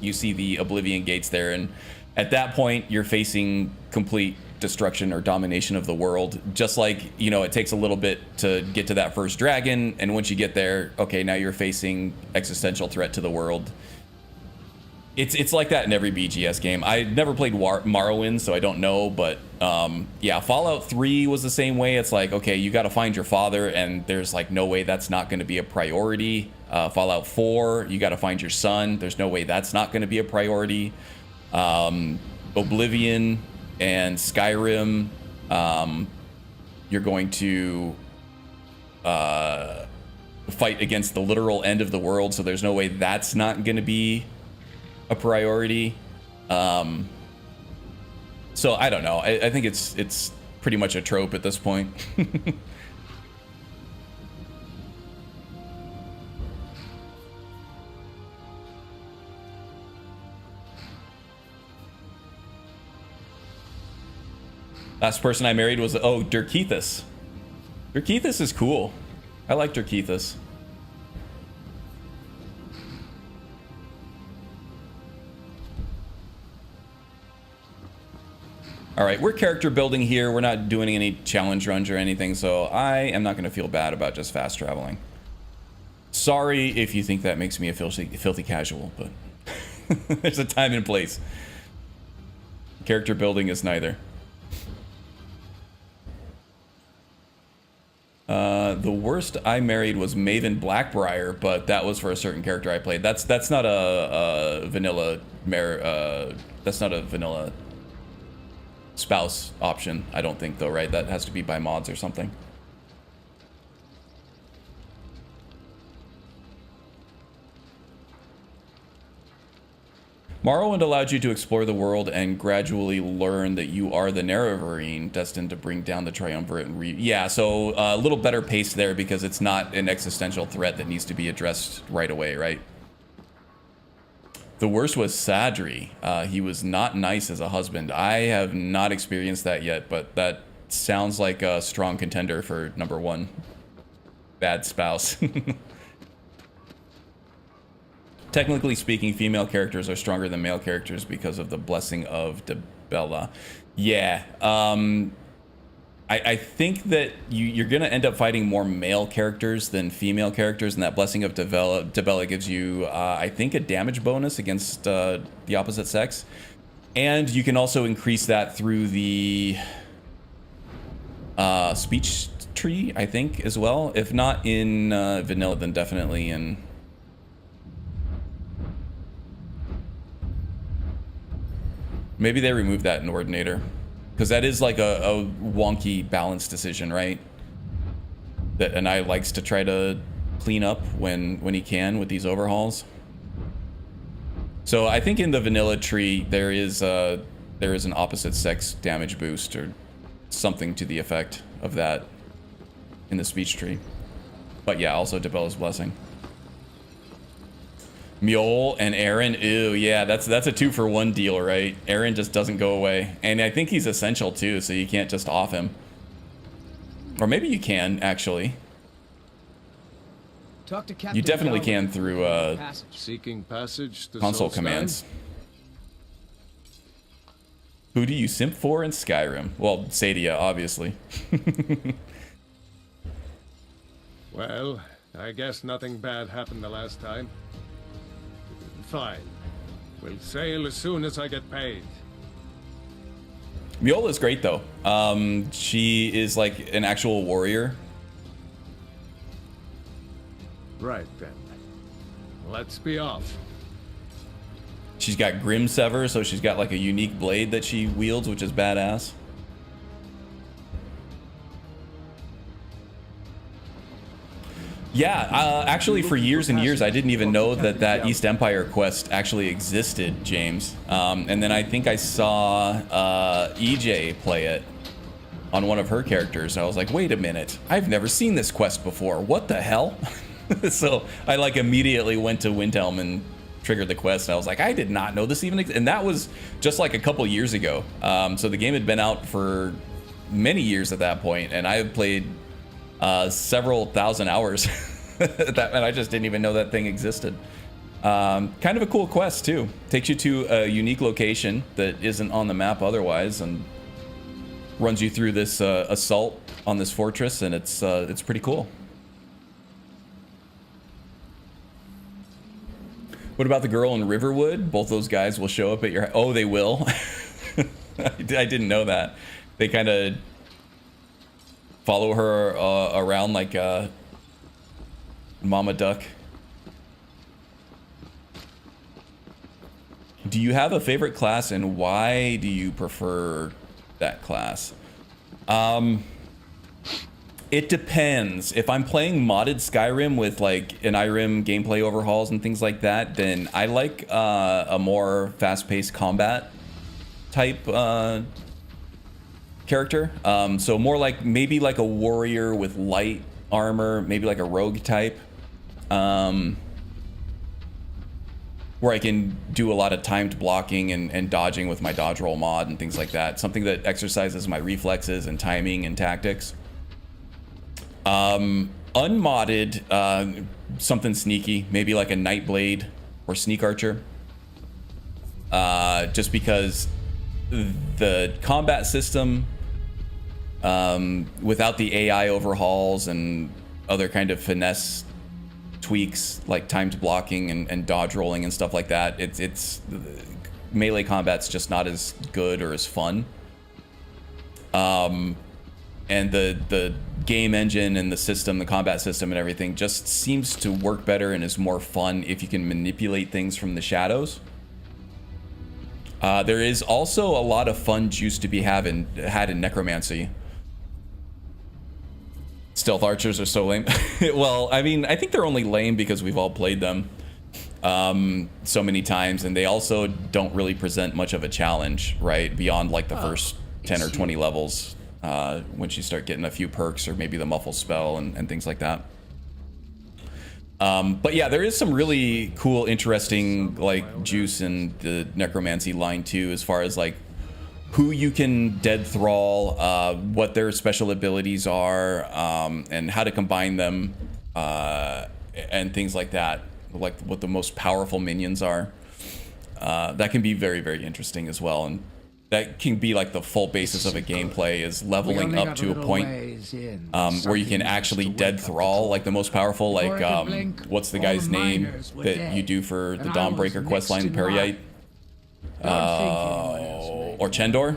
you see the Oblivion gates there, and at that point, you're facing complete destruction or domination of the world. Just like, you know, it takes a little bit to get to that first dragon, and once you get there, okay, now you're facing existential threat to the world. It's like that in every BGS game. I never played Morrowind, so I don't know, but yeah, Fallout 3 was the same way. It's like, okay, you got to find your father, and there's like no way that's not going to be a priority. Fallout 4, you got to find your son. There's no way that's not going to be a priority. Oblivion and Skyrim, you're going to fight against the literal end of the world, so there's no way that's not going to be a priority. So I don't know. I think it's pretty much a trope at this point. Last person I married was, oh, Dirkethus. Dirkethus is cool. I like Dirkethus. All right, we're character building here. We're not doing any challenge runs or anything, so I am not going to feel bad about just fast traveling. Sorry if you think that makes me a filthy casual, but there's a time and place. Character building is neither. The worst I married was Maven Blackbriar, but that was for a certain character I played. That's not a vanilla that's not a vanilla spouse option, I don't think, though, right? That has to be by mods or something. Morrowind allowed you to explore the world and gradually learn that you are the Nerevarine, destined to bring down the Triumvirate and yeah, so a little better pace there because it's not an existential threat that needs to be addressed right away, right? The worst was Sadri. He was not nice as a husband. I have not experienced that yet, but that sounds like a strong contender for number one. Bad spouse. Technically speaking, female characters are stronger than male characters because of the blessing of Dibella. Yeah, I think that you're going to end up fighting more male characters than female characters, and that blessing of Dibella gives you, I think, a damage bonus against the opposite sex. And you can also increase that through the speech tree, I think, as well. If not in vanilla, then definitely in... Maybe they removed that in Ordinator. Because that is like a wonky balance decision, right? That Anai likes to try to clean up when he can with these overhauls. So I think in the vanilla tree there is an opposite sex damage boost or something to the effect of that in the speech tree. But yeah, also Dibella's Blessing. Mule and Aaron, ew, yeah, that's a 2-for-1 deal, right? Aaron just doesn't go away. And I think he's essential too, so you can't just off him. Or maybe you can, actually. Talk to Captain You definitely Delphine. can through Seeking passage to console Solstheim? commands. Who do you simp for in Skyrim? Well, Sadia, obviously. Well, I guess nothing bad happened the last time. Fine. We'll sail as soon as I get paid. Miola's great though. She is like an actual warrior. Right then. Let's be off. She's got Grim Sever, so she's got like a unique blade that she wields, which is badass. Yeah, actually for years and years I didn't even know that East Empire quest actually existed, James. And then I think I saw EJ play it on one of her characters. And I was like, wait a minute, I've never seen this quest before. What the hell? So I like immediately went to Windhelm and triggered the quest. And I was like, I did not know this even existed. And that was just like a couple years ago. So the game had been out for many years at that point, and I had played several thousand hours that, and I just didn't even know that thing existed. Kind of a cool quest too. Takes you to a unique location that isn't on the map otherwise, and runs you through this assault on this fortress, and it's pretty cool. What about the girl in Riverwood? Both those guys will show up at your... Oh, they will? I didn't know that. They kind of follow her around like Mama Duck. Do you have a favorite class, and why do you prefer that class? It depends. If I'm playing modded Skyrim with like an IRIM gameplay overhauls and things like that, then I like a more fast-paced combat type character. So more like maybe like a warrior with light armor, maybe like a rogue type, where I can do a lot of timed blocking and dodging with my dodge roll mod and things like that. Something that exercises my reflexes and timing and tactics. Unmodded, something sneaky, maybe like a Nightblade or Sneak Archer. Just because the combat system, without the AI overhauls and other kind of finesse tweaks like timed blocking and dodge rolling and stuff like that, it's melee combat's just not as good or as fun. And the game engine and the system, the combat system and everything just seems to work better and is more fun if you can manipulate things from the shadows. There is also a lot of fun juice to be had in necromancy. Stealth archers are so lame. Well, I mean, I think they're only lame because we've all played them so many times, and they also don't really present much of a challenge, right? Beyond like the first 10 or 20 levels. Once you start getting a few perks or maybe the muffle spell and things like that. But yeah, there is some really cool, interesting like juice in the necromancy line too, as far as like who you can dead thrall, what their special abilities are, and how to combine them, and things like that, like what the most powerful minions are. That can be very, very interesting as well, and that can be like the full basis of a gameplay, is leveling up to a point where you can actually dead thrall like the most powerful, like what's the guy's name that you do for the Dawnbreaker questline, Periite, or Chendor.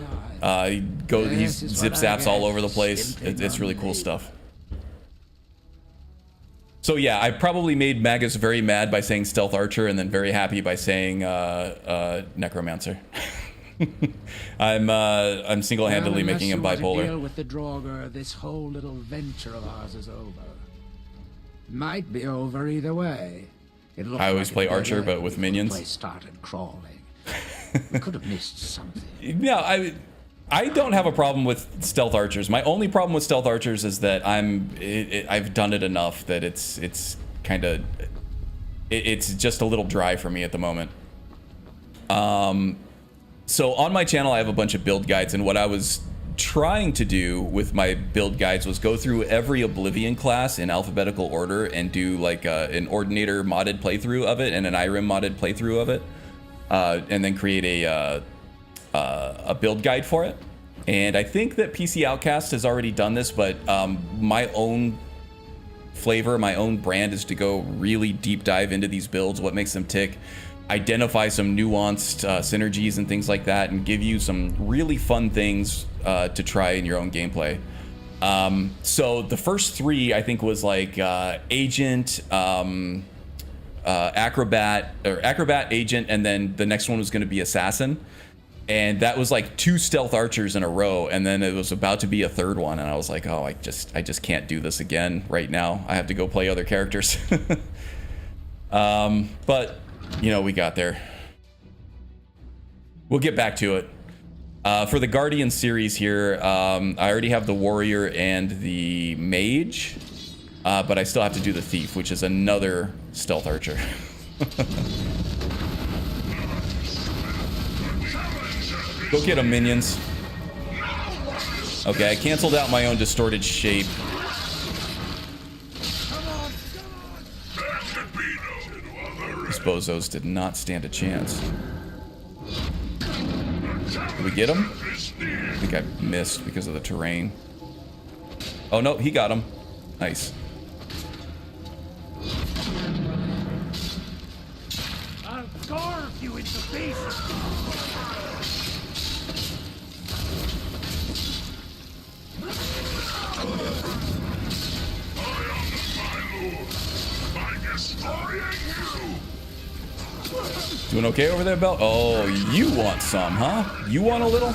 He zip zaps all over the place. It's really cool stuff. So yeah, I probably made Magus very mad by saying Stealth Archer, and then very happy by saying Necromancer. I'm single-handedly making him bipolar. Deal with the Draugr, this whole little venture of ours is over. Might be over either way. I always play Archer, but with minions. The place started crawling. We could have missed something. No, I don't have a problem with stealth archers. My only problem with stealth archers is that I've done it enough that it's kind of it's just a little dry for me at the moment. So on my channel, I have a bunch of build guides, and what I was trying to do with my build guides was go through every Oblivion class in alphabetical order and do like an Ordinator modded playthrough of it and an Irem modded playthrough of it, and then create a build guide for it. And I think that PC Outcast has already done this, but my own flavor, my own brand is to go really deep dive into these builds, what makes them tick, identify some nuanced synergies and things like that, and give you some really fun things to try in your own gameplay. So the first three I think was like agent, acrobat, agent, and then the next one was going to be assassin. And that was like 2 stealth archers in a row, and then it was about to be a third one, and I was like, oh, I just can't do this again right now. I have to go play other characters. But you know, we got there. We'll get back to it. For the Guardian series here, I already have the Warrior and the Mage, but I still have to do the Thief, which is another stealth archer. Go get them, minions. Okay, I canceled out my own distorted shape. These bozos did not stand a chance. Did we get him? I think I missed because of the terrain. Oh no, he got him. Nice. I'll carve you into pieces. Doing okay over there, Bell? Oh, you want some, huh? You want a little?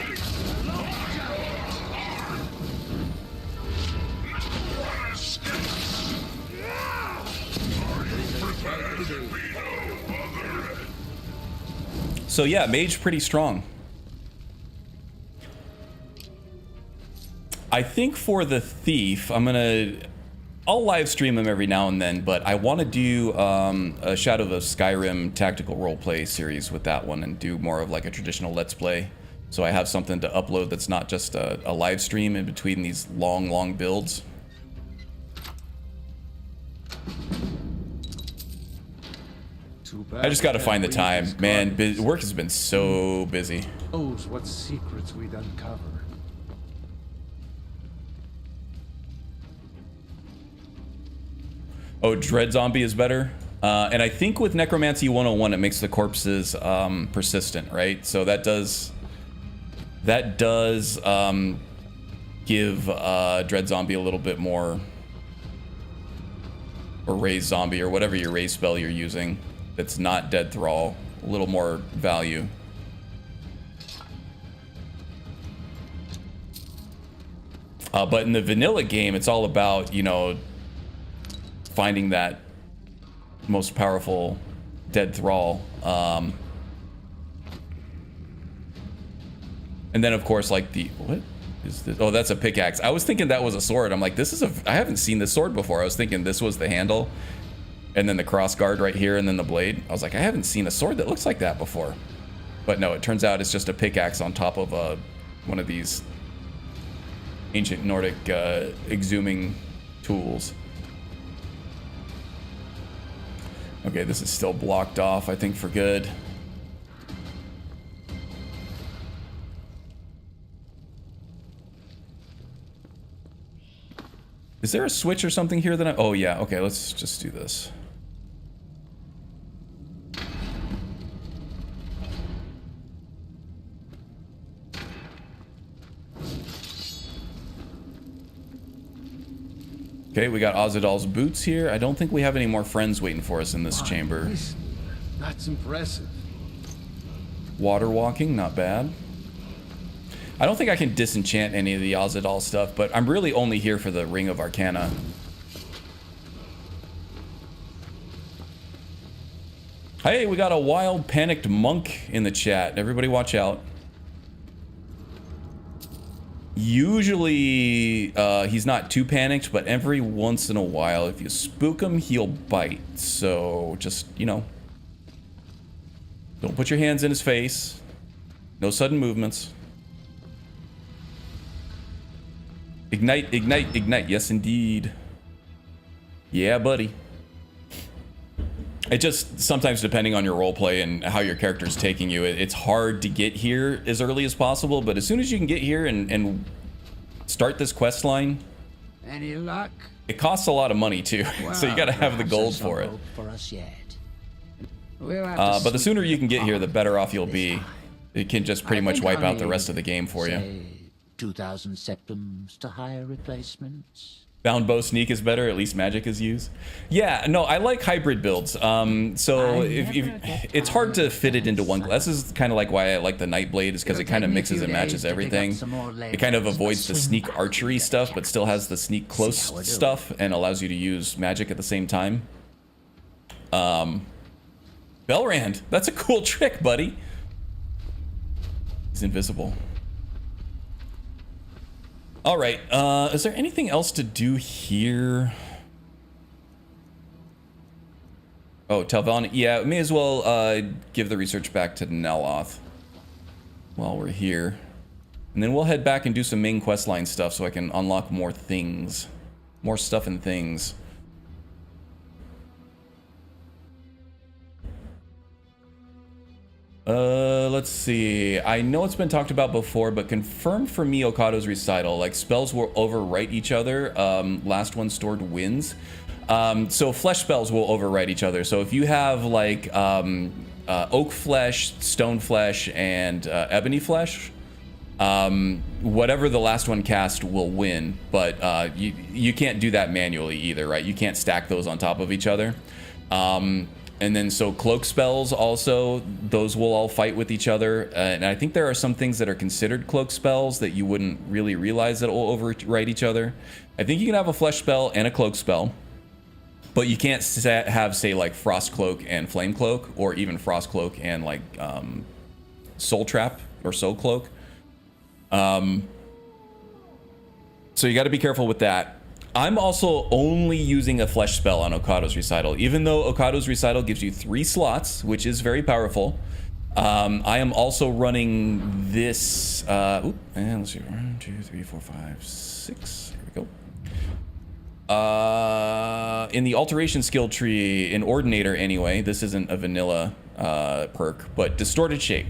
So yeah, Mage pretty strong. I think for the Thief, I'll live stream him every now and then, but I want to do a Shadow of Skyrim tactical roleplay series with that one and do more of like a traditional Let's Play. So I have something to upload that's not just a live stream in between these long builds. I just got to find the time. Man, work has been so busy. Knows what secrets we'd uncover. Oh, Dread Zombie is better. And I think with Necromancy 101, it makes the corpses persistent, right? So that does give Dread Zombie a little bit more, or Raise Zombie, or whatever your raise spell you're using that's not Dead Thrall, a little more value. But in the vanilla game, it's all about, you know, finding that most powerful Dead Thrall. And then, of course, like what is this? Oh, that's a pickaxe. I was thinking that was a sword. I'm like, I haven't seen this sword before. I was thinking this was the handle, and then the cross guard right here, and then the blade. I was like, I haven't seen a sword that looks like that before. But no, it turns out it's just a pickaxe on top of one of these ancient Nordic exhuming tools. Okay, this is still blocked off, I think, for good. Is there a switch or something here that oh yeah, okay, let's just do this. Okay, we got Ozadal's boots here. I don't think we have any more friends waiting for us in this chamber. That's impressive. Water walking, not bad. I don't think I can disenchant any of the Ozadal stuff, but I'm really only here for the Ring of Arcana. Hey, we got a wild panicked monk in the chat. Everybody watch out. Usually, he's not too panicked, but every once in a while, if you spook him, he'll bite. So just, you know, don't put your hands in his face. No sudden movements. Ignite, ignite, ignite. Yes, indeed. Yeah, buddy. It just, sometimes depending on your roleplay and how your character's taking you, it's hard to get here as early as possible, but as soon as you can get here and start this quest line, Any luck? it costs a lot of money too, so you gotta have the gold for it. For us yet. We'll have to But the see sooner you can get here, the better off you'll be. It can just pretty I much think wipe I'll out the need, rest of the game for you. say, 2,000 septums to hire replacements. Bound bow sneak is better, at least magic is used. Yeah, no, I like hybrid builds. So it's hard to fit it into one class. This is kind of like why I like the Nightblade, is because it kind of mixes and matches everything. It kind of avoids the sneak archery stuff, but still has the sneak close stuff and allows you to use magic at the same time. Belrand, that's a cool trick, buddy. He's invisible. All right, is there anything else to do here? Oh, Delphine, yeah, may as well give the research back to Neloth while we're here. And then we'll head back and do some main questline stuff so I can unlock more things. More stuff and things. Let's see. I know it's been talked about before, but confirm for me Okado's recital. Like, spells will overwrite each other. Last one stored wins. So flesh spells will overwrite each other. So if you have like oak flesh, stone flesh, and ebony flesh, whatever the last one cast will win. But you can't do that manually either, right? You can't stack those on top of each other. And then so cloak spells also, those will all fight with each other. And I think there are some things that are considered cloak spells that you wouldn't really realize that will overwrite each other. I think you can have a flesh spell and a cloak spell, but you can't have, say, like frost cloak and flame cloak, or even frost cloak and like soul trap or soul cloak. So you got to be careful with that. I'm also only using a flesh spell on Okado's recital, even though Okado's recital gives you 3 slots, which is very powerful. I am also running this. And let's see, 1, 2, 3, 4, 5, 6. Here we go. In the alteration skill tree, in Ordinator anyway, this isn't a vanilla perk, but distorted shape.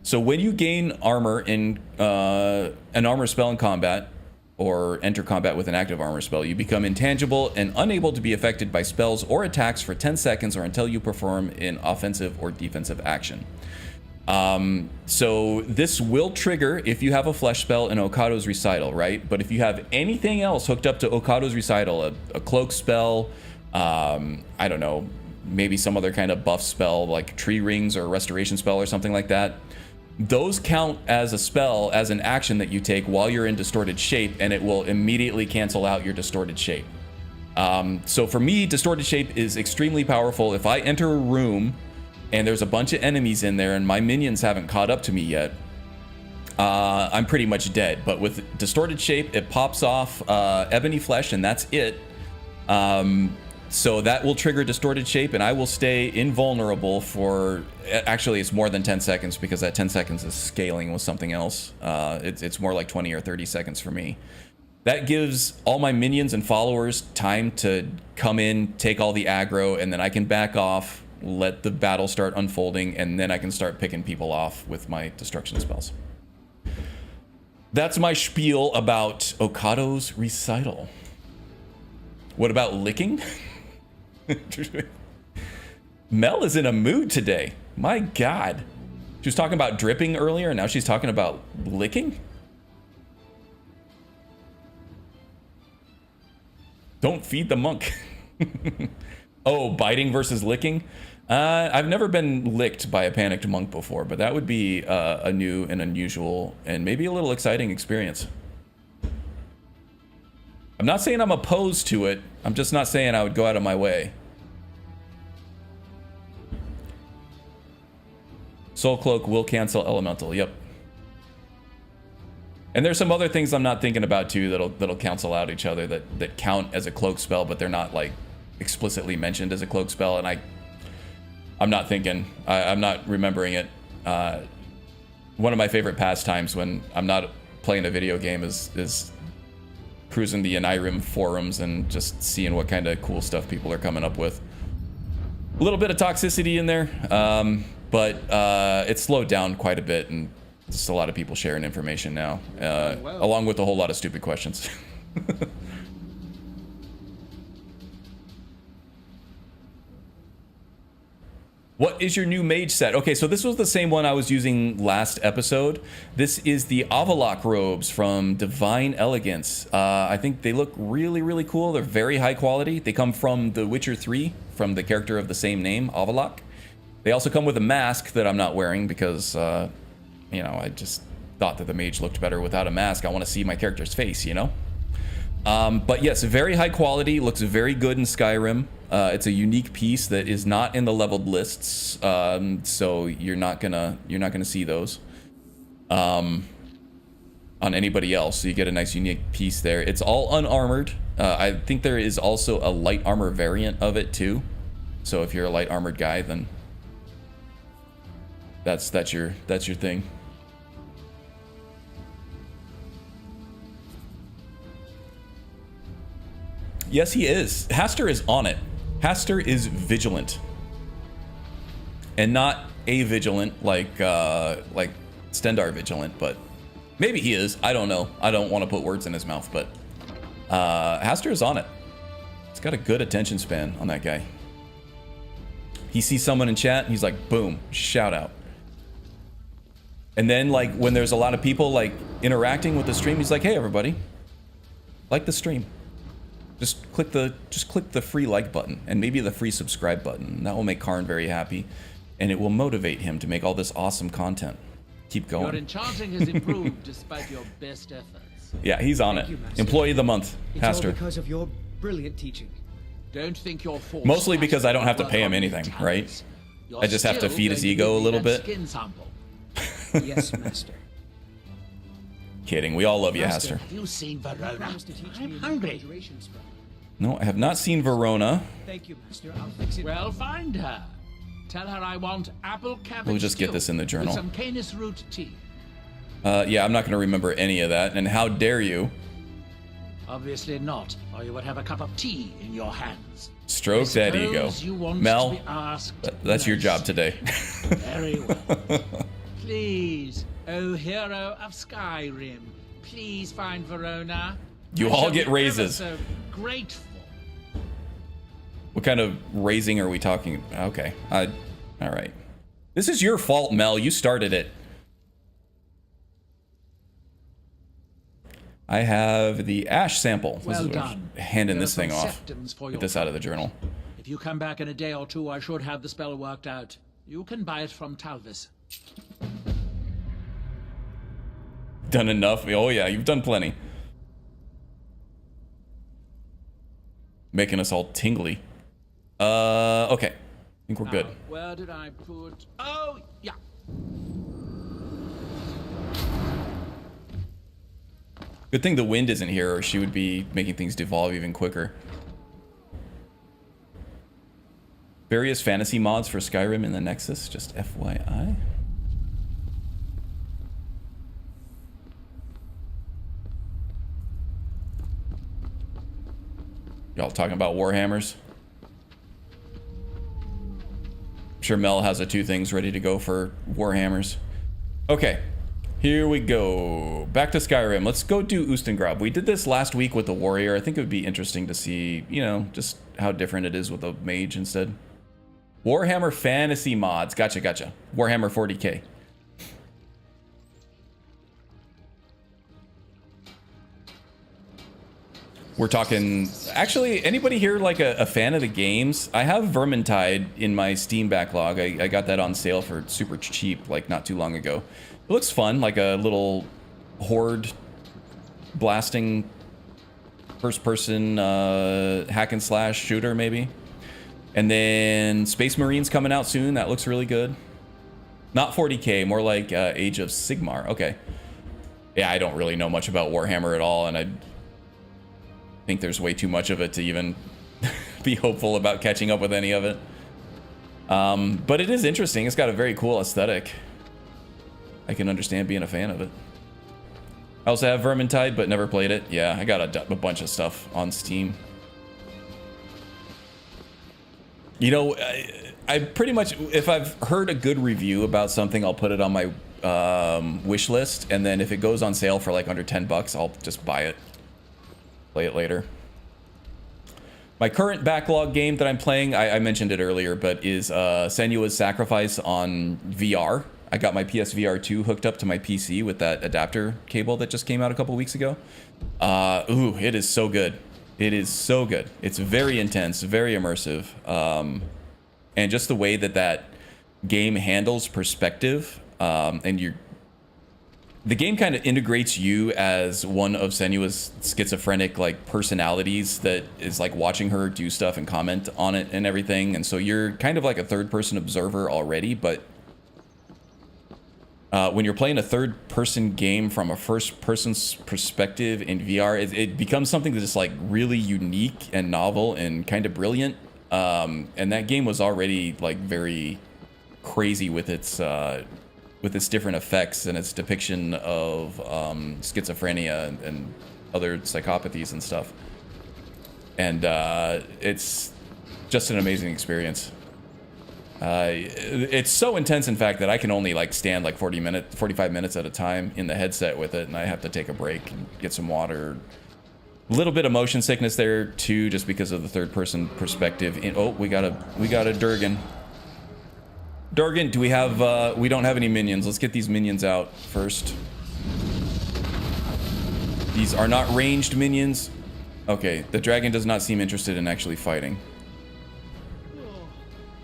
So when you gain armor in an armor spell in combat, or enter combat with an active armor spell, you become intangible and unable to be affected by spells or attacks for 10 seconds or until you perform an offensive or defensive action. So this will trigger if you have a flesh spell in Okado's recital, right? But if you have anything else hooked up to Okado's recital, a cloak spell, I don't know, maybe some other kind of buff spell like tree rings or restoration spell or something like that, those count as a spell, as an action that you take while you're in distorted shape, and it will immediately cancel out your distorted shape. So for me, distorted shape is extremely powerful. If I enter a room and there's a bunch of enemies in there and my minions haven't caught up to me yet, I'm pretty much dead. But with distorted shape, it pops off ebony flesh, and that's it. So that will trigger distorted shape, and I will stay invulnerable for, actually it's more than 10 seconds, because that 10 seconds is scaling with something else. It's more like 20 or 30 seconds for me. That gives all my minions and followers time to come in, take all the aggro, and then I can back off, let the battle start unfolding, and then I can start picking people off with my destruction spells. That's my spiel about Okado's recital. What about licking? Mel is in a mood today. My God. She was talking about dripping earlier, and now she's talking about licking? Don't feed the monk. Oh, biting versus licking? I've never been licked by a panicked monk before, but that would be a new and unusual and maybe a little exciting experience. I'm not saying I'm opposed to it. I'm just not saying I would go out of my way. Soul Cloak will cancel Elemental. Yep. And there's some other things I'm not thinking about too that'll cancel out each other that count as a cloak spell, but they're not like explicitly mentioned as a cloak spell, and I'm not thinking, I'm not remembering it. One of my favorite pastimes when I'm not playing a video game is cruising the Skyrim forums and just seeing what kind of cool stuff people are coming up with. A little bit of toxicity in there, but it's slowed down quite a bit, and just a lot of people sharing information now, along with a whole lot of stupid questions. What is your new mage set? Okay, so this was the same one I was using last episode. This is the Avallac'h robes from Divine Elegance. I think they look really, really cool. They're very high quality. They come from The Witcher 3, from the character of the same name, Avallac'h. They also come with a mask that I'm not wearing because, you know, I just thought that the mage looked better without a mask. I want to see my character's face, you know? But yes, very high quality, looks very good in Skyrim. It's a unique piece that is not in the leveled lists, so you're not gonna see those on anybody else. So you get a nice unique piece there. It's all unarmored. I think there is also a light armor variant of it too. So if you're a light armored guy, then that's your thing. Yes, he is. Haster is on it. Haster is vigilant, and not a vigilant like Stendar vigilant, but maybe he is. I don't know. I don't want to put words in his mouth, but Haster is on it. He's got a good attention span on that guy. He sees someone in chat, and he's like, boom, shout out. And then, like, when there's a lot of people like interacting with the stream, he's like, hey everybody, like the stream. Just click the free like button and maybe the free subscribe button. That will make Karn very happy, and it will motivate him to make all this awesome content. Keep going. Your enchanting has improved despite your best efforts. Yeah, he's on it. you, Master. Employee of the month, It's all Haster. because of your brilliant teaching. Don't think you're forced. Mostly because I don't have to pay him anything, right? I just have to feed his ego a little bit. Skin sample. Yes, Master. Kidding. We all love you, Master. Haster. Have you seen Verona? Promise to teach me I'm a hungry. conjuration spell. No, I have not seen Verona. Thank you, Master. I'll fix it. Well, find her. Tell her I want apple cabbage. We'll just get stew this in the journal. With some canis root tea. Yeah, I'm not going to remember any of that. And how dare you? Obviously not, or you would have a cup of tea in your hands. Stroke that ego. You want Mel, to be asked that's your job next. today. Very well. Please, O hero of Skyrim, please find Verona. You I all shall get be raises. ever so grateful. What kind of raising are we talking? Okay. All right. This is your fault, Mel. You started it. I have the ash sample. Well done. Handing There this are some thing off. septums for Get your this out of the journal. If you come back in a day or two, I should have the spell worked out. You can buy it from Talvis. Done enough? Oh yeah, you've done plenty. Making us all tingly. Okay. I think we're good. Now, where did I put... Oh, yeah. Good thing the wind isn't here, or she would be making things devolve even quicker. Various fantasy mods for Skyrim in the Nexus, just FYI. Y'all talking about Warhammers? I'm sure Mel has the two things ready to go for Warhammers. Okay, here we go. Back to Skyrim. Let's go do Ustengrab. We did this last week with the warrior. I think it would be interesting to see, you know, just how different it is with a mage instead. Warhammer fantasy mods. Gotcha, gotcha. Warhammer 40k. We're talking... Actually, anybody here like a fan of the games? I have Vermintide in my Steam backlog. I got that on sale for super cheap, like not too long ago. It looks fun, like a little horde blasting first-person hack and slash shooter, maybe. And then Space Marines coming out soon. That looks really good. Not 40k, more like Age of Sigmar. Okay. yeah, I don't really know much about Warhammer at all, and I think there's way too much of it to even be hopeful about catching up with any of it. But it is interesting. It's got a very cool aesthetic. I can understand being a fan of it. I also have Vermintide, but never played it. Yeah, I got a bunch of stuff on Steam. You know, I pretty much, if I've heard a good review about something, I'll put it on my wish list, and then if it goes on sale for like under $10, I'll just buy it, play it later. My current backlog game that I'm playing, I mentioned it earlier, but is Senua's Sacrifice on VR. I got my PSVR 2 hooked up to my PC with that adapter cable that just came out a couple weeks ago. Ooh, it is so good. It is so good. It's very intense, very immersive. And just the way that that game handles perspective, and the game kind of integrates you as one of Senua's schizophrenic like personalities that is like watching her do stuff and comment on it and everything. And so you're kind of like a third-person observer already, but when you're playing a third-person game from a first-person's perspective in VR, it becomes something that's like really unique and novel and kind of brilliant. And that game was already like very crazy with its different effects and its depiction of schizophrenia and other psychopathies and stuff. And it's just an amazing experience. It's so intense, in fact, that I can only like stand like 45 minutes at a time in the headset with it, and I have to take a break and get some water. A little bit of motion sickness there too, just because of the third-person perspective. Oh, we got a Durgan. Durgan, do we have? We don't have any minions. Let's get these minions out first. These are not ranged minions. Okay, the dragon does not seem interested in actually fighting.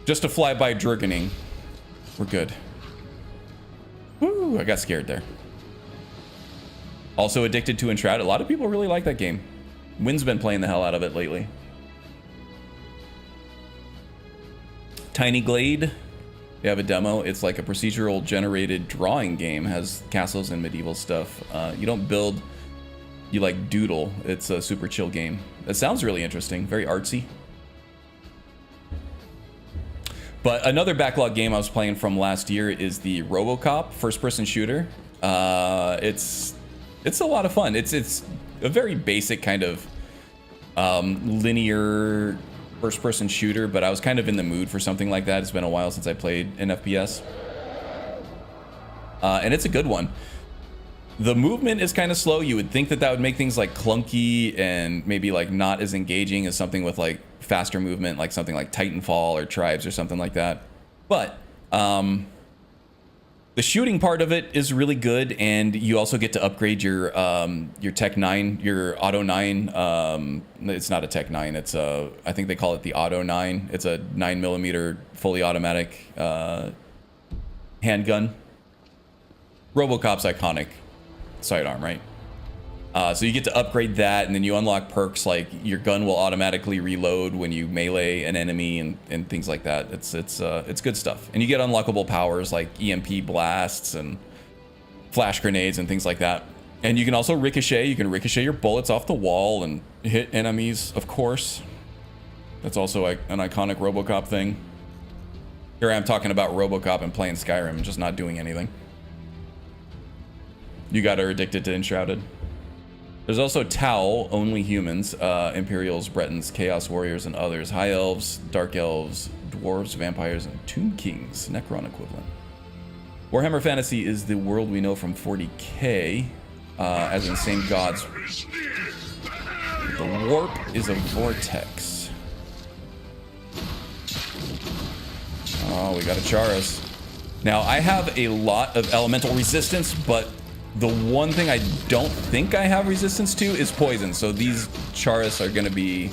Just a flyby Durganing. We're good. Woo, I got scared there. Also addicted to Enshroud. A lot of people really like that game. Wynn's been playing the hell out of it lately. Tiny Glade. We have a demo. It's like a procedural generated drawing game. Has castles and medieval stuff. You don't build, you like doodle. It's a super chill game. It sounds really interesting. Very artsy. But another backlog game I was playing from last year is the RoboCop first-person shooter. It's a lot of fun. It's a very basic kind of linear first-person shooter, but I was kind of in the mood for something like that. It's been a while since I played an FPS. And it's a good one. The movement is kind of slow. You would think that that would make things like clunky and maybe like not as engaging as something with like faster movement, like something like Titanfall or Tribes or something like that. But the shooting part of it is really good, and you also get to upgrade your Tech 9, your Auto 9. It's not a Tech 9. It's a, I think they call it the Auto 9. It's a 9mm fully automatic handgun. RoboCop's iconic sidearm, right? So you get to upgrade that, and then you unlock perks like your gun will automatically reload when you melee an enemy and things like that. It's good stuff. And you get unlockable powers like EMP blasts and flash grenades and things like that. And you can also ricochet. You can ricochet your bullets off the wall and hit enemies, of course. That's also an iconic RoboCop thing. Here I am talking about RoboCop and playing Skyrim and just not doing anything. You got her addicted to Enshrouded. There's also Tau, Only Humans, Imperials, Bretons, Chaos Warriors, and others. High Elves, Dark Elves, Dwarves, Vampires, and Tomb Kings, Necron equivalent. Warhammer Fantasy is the world we know from 40k, as in same gods. The warp is a vortex. Oh, we got a Charis. Now, I have a lot of elemental resistance, but the one thing I don't think I have resistance to is poison, so these Charis are going to be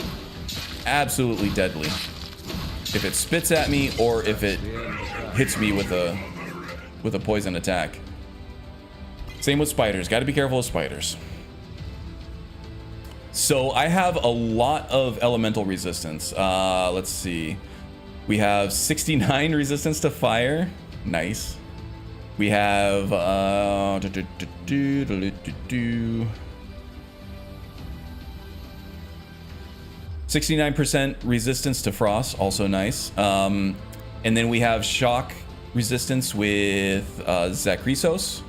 absolutely deadly if it spits at me or if it hits me with a poison attack. Same with spiders. Got to be careful with spiders. So I have a lot of elemental resistance. Let's see. We have 69 resistance to fire. Nice. We have 69% resistance to frost, also nice. And then we have shock resistance with Zakrisos,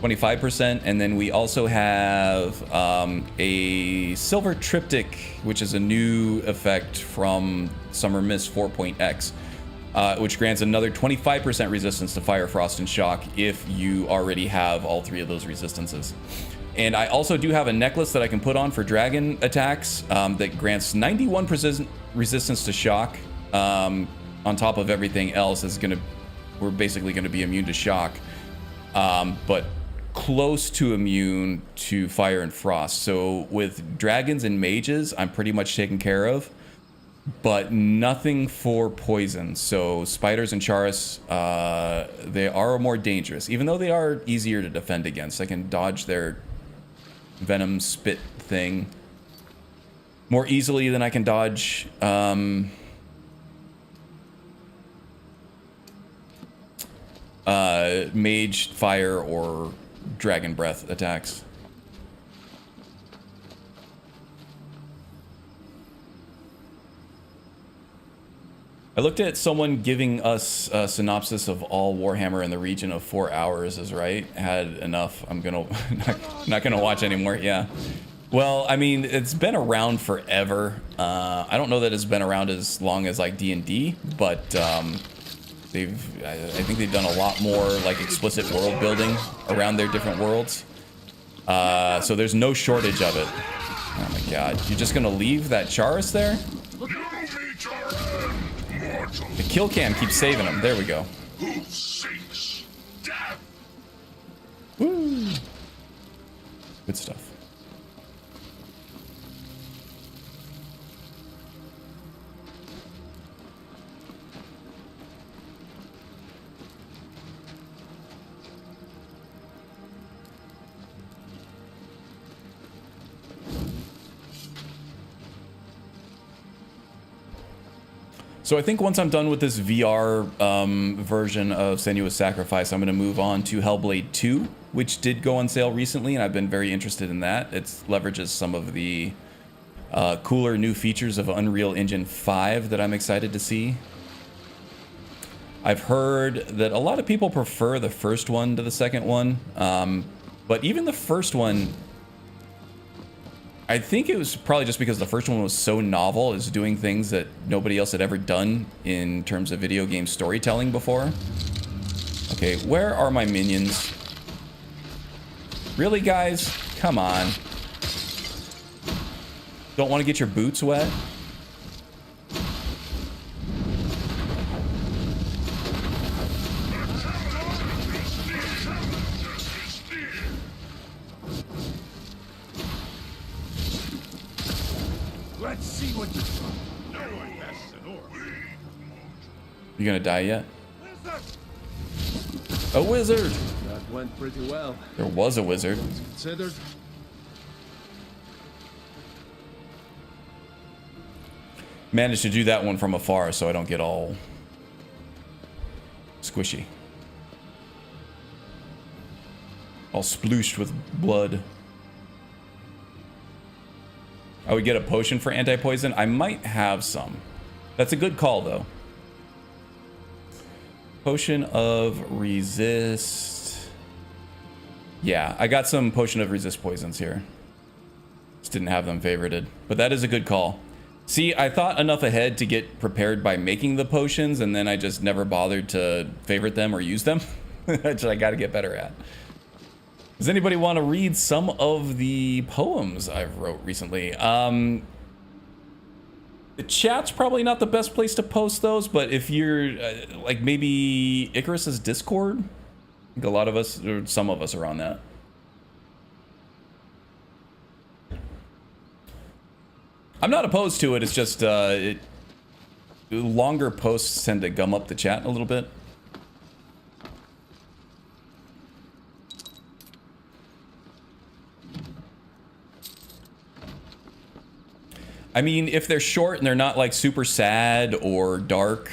25%. And then we also have a silver triptych, which is a new effect from Summer Mist 4.x, which grants another 25% resistance to fire, frost, and shock if you already have all three of those resistances. And I also do have a necklace that I can put on for dragon attacks that grants 91% resistance to shock. On top of everything else, we're basically gonna be immune to shock, but close to immune to fire and frost. So with dragons and mages, I'm pretty much taken care of, but nothing for poison. So spiders and Charis, they are more dangerous, even though they are easier to defend against. I can dodge their venom spit thing more easily than I can dodge mage, fire, or dragon breath attacks. I looked at someone giving us a synopsis of all Warhammer in the region of 4 hours is right. Had enough. I'm gonna not gonna watch anymore. Yeah. Well, I mean, it's been around forever. I don't know that it's been around as long as like D&D, but I think they've done a lot more like explicit world building around their different worlds. So there's no shortage of it. Oh my god, you're just gonna leave that Charis there? The kill cam keeps saving him. There we go. Woo. Good stuff. So I think once I'm done with this VR version of Senua's Sacrifice, I'm going to move on to Hellblade 2, which did go on sale recently, and I've been very interested in that. It leverages some of the cooler new features of Unreal Engine 5 that I'm excited to see. I've heard that a lot of people prefer the first one to the second one, but even the first one, I think it was probably just because the first one was so novel, is doing things that nobody else had ever done in terms of video game storytelling before. Okay, where are my minions? Really, guys? Come on. Don't want to get your boots wet? Let's see what you You gonna die yet? A wizard! That went pretty well. There was a wizard. Considered. Managed to do that one from afar so I don't get all squishy. All splooshed with blood. I would get a potion for anti-poison. I might have some. That's a good call, though. Potion of resist. Yeah, I got some potion of resist poisons here. Just didn't have them favorited. But that is a good call. See, I thought enough ahead to get prepared by making the potions, and then I just never bothered to favorite them or use them. Which I gotta get better at. Does anybody want to read some of the poems I've wrote recently? The chat's probably not the best place to post those, but if you're like maybe Icarus's Discord, I think a lot of us, or some of us, are on that. I'm not opposed to it. It's just longer posts tend to gum up the chat a little bit. I mean, if they're short and they're not like super sad or dark,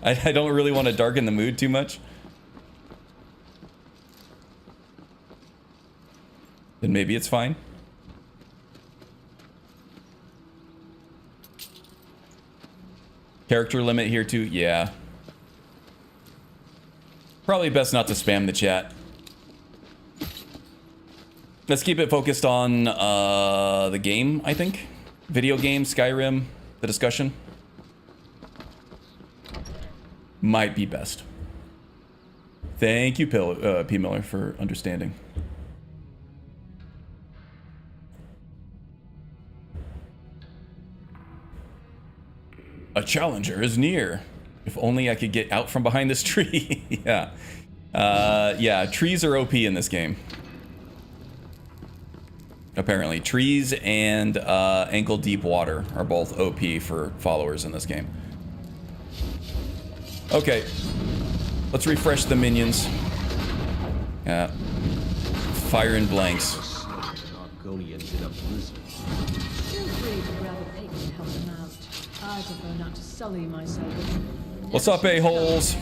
I don't really want to darken the mood too much. then maybe it's fine. Character limit here too? Yeah. Probably best not to spam the chat. Let's keep it focused on the game, I think. Video game, Skyrim, the discussion. Might be best. Thank you, P. Miller, for understanding. A challenger is near. If only I could get out from behind this tree. Yeah. Yeah, trees are OP in this game. Apparently. Trees and ankle-deep water are both OP for followers in this game. Okay. Let's refresh the minions. Yeah. Fire in blanks. Argonians in a blizzard. Feel free to grab a pick and help them out. I prefer not to sully myself with... What's up, a-holes?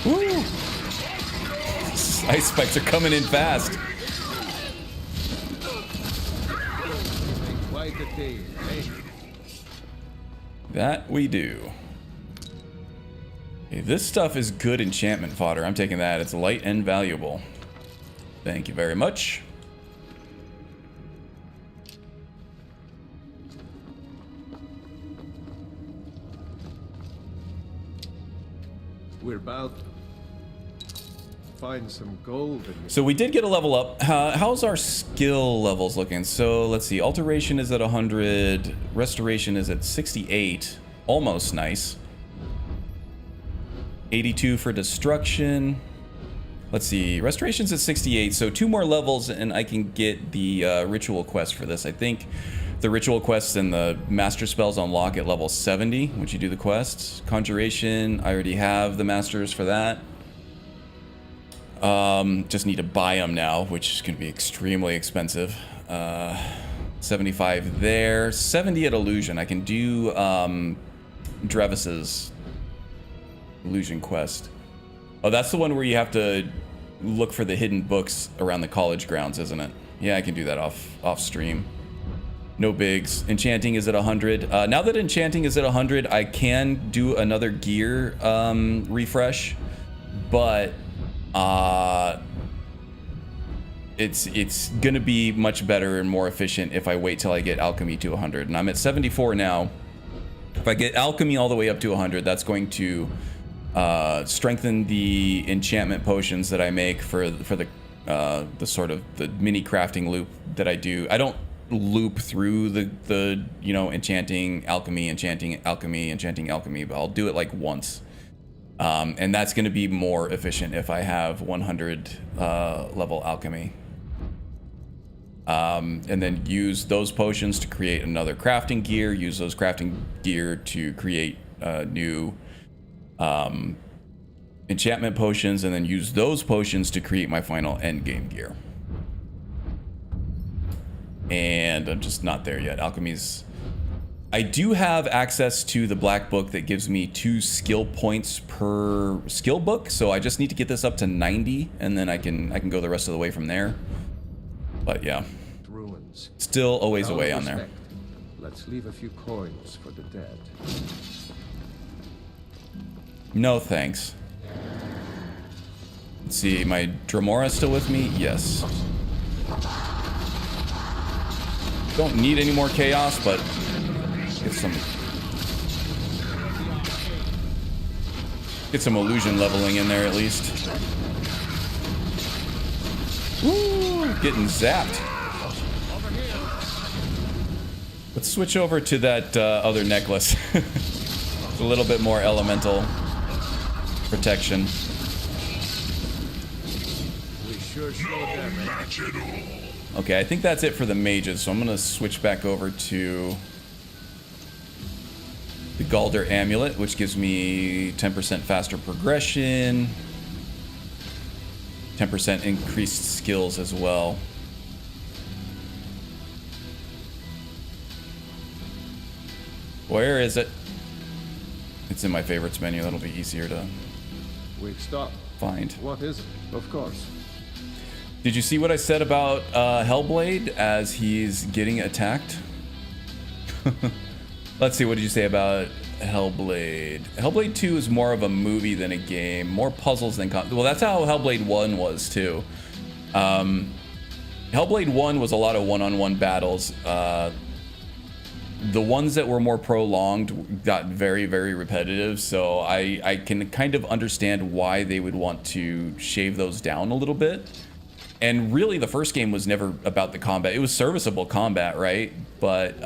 Woo! Ice spikes are coming in fast. Quite a day, eh? That we do. Okay, this stuff is good enchantment fodder. I'm taking that. It's light and valuable. Thank you very much. We're about to find some gold in So we did get a level up. How's our skill levels looking? So let's see. Alteration is at 100. Restoration is at 68. Almost nice. 82 for destruction. Let's see. Restoration's at 68. So 2 more levels and I can get the ritual quest for this. I think the ritual quests and the master spells unlock at level 70 once you do the quests. Conjuration, I already have the masters for that. Just need to buy them now, which is going to be extremely expensive. 75 there. 70 at illusion. I can do Drevis's illusion quest. Oh, that's the one where you have to look for the hidden books around the college grounds, isn't it? Yeah, I can do that off stream. No bigs. Enchanting is at 100. Now that enchanting is at 100, I can do another gear refresh, but it's gonna be much better and more efficient if I wait till I get alchemy to 100. And I'm at 74 now. If I get alchemy all the way up to 100, that's going to strengthen the enchantment potions that I make for the sort of the mini crafting loop that I do. I don't loop through the you know, enchanting alchemy, but I'll do it like once. And that's going to be more efficient if I have 100 level alchemy. And then use those potions to create another crafting gear, use those crafting gear to create new enchantment potions, and then use those potions to create my final end game gear. And I'm just not there yet. Alchemy's... I do have access to the black book that gives me 2 skill points per skill book, so I just need to get this up to 90, and then I can go the rest of the way from there. But yeah, ruins. Still always Without away on there. respect, let's leave a few coins for the dead. No thanks. Let's see, my Dremora still with me? Yes. Don't need any more chaos, but get some illusion leveling in there at least. Woo! Getting zapped. Let's switch over to that other necklace. It's a little bit more elemental protection. We sure showed them. Okay, I think that's it for the mages, so I'm gonna switch back over to the Galder Amulet, which gives me 10% faster progression, 10% increased skills as well. Where is it? It's in my favorites menu. That'll be easier to We've stopped. find. What is it? Of course. Did you see what I said about Hellblade as he's getting attacked? Let's see, what did you say about Hellblade? Hellblade 2 is more of a movie than a game. More puzzles than... well, that's how Hellblade 1 was, too. Hellblade 1 was a lot of one-on-one battles. The ones that were more prolonged got very, very repetitive, so I can kind of understand why they would want to shave those down a little bit. And really, the first game was never about the combat. It was serviceable combat, right? But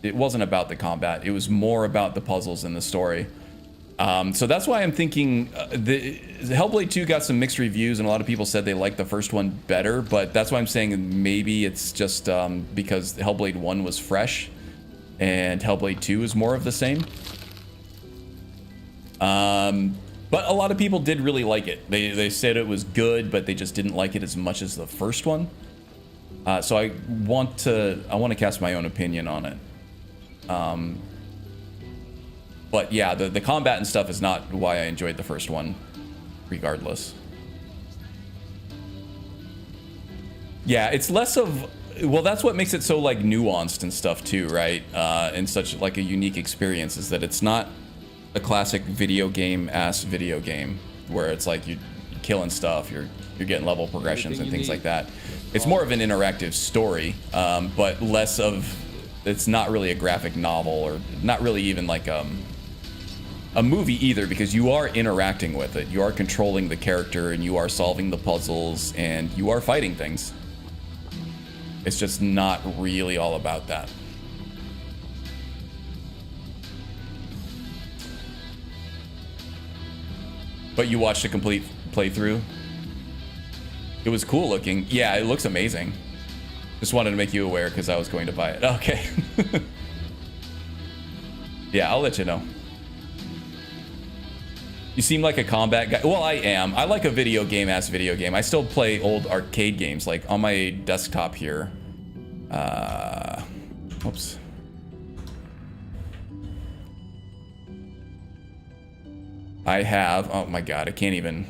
it wasn't about the combat. It was more about the puzzles and the story. So that's why I'm thinking the Hellblade 2 got some mixed reviews, and a lot of people said they liked the first one better. But that's why I'm saying maybe it's just because Hellblade 1 was fresh, and Hellblade 2 is more of the same. But a lot of people did really like it. They said it was good, but they just didn't like it as much as the first one. So I want to cast my own opinion on it. But yeah, the combat and stuff is not why I enjoyed the first one, regardless. Yeah, it's less of... well, that's what makes it so, like, nuanced and stuff, too, right? And such, like, a unique experience, is that it's not a classic video game-ass video game, where it's like you're killing stuff, you're getting level progressions and things like that. It's more of an interactive story, but less of... it's not really a graphic novel, or not really even, like, a movie either, because you are interacting with it. You are controlling the character, and you are solving the puzzles, and you are fighting things. It's just not really all about that. But you watched a complete playthrough? It was cool looking. Yeah, it looks amazing. Just wanted to make you aware because I was going to buy it. Okay. Yeah, I'll let you know. You seem like a combat guy. Well, I am. I like a video game-ass video game. I still play old arcade games, like on my desktop here. Oops. I have... oh my god, I can't even...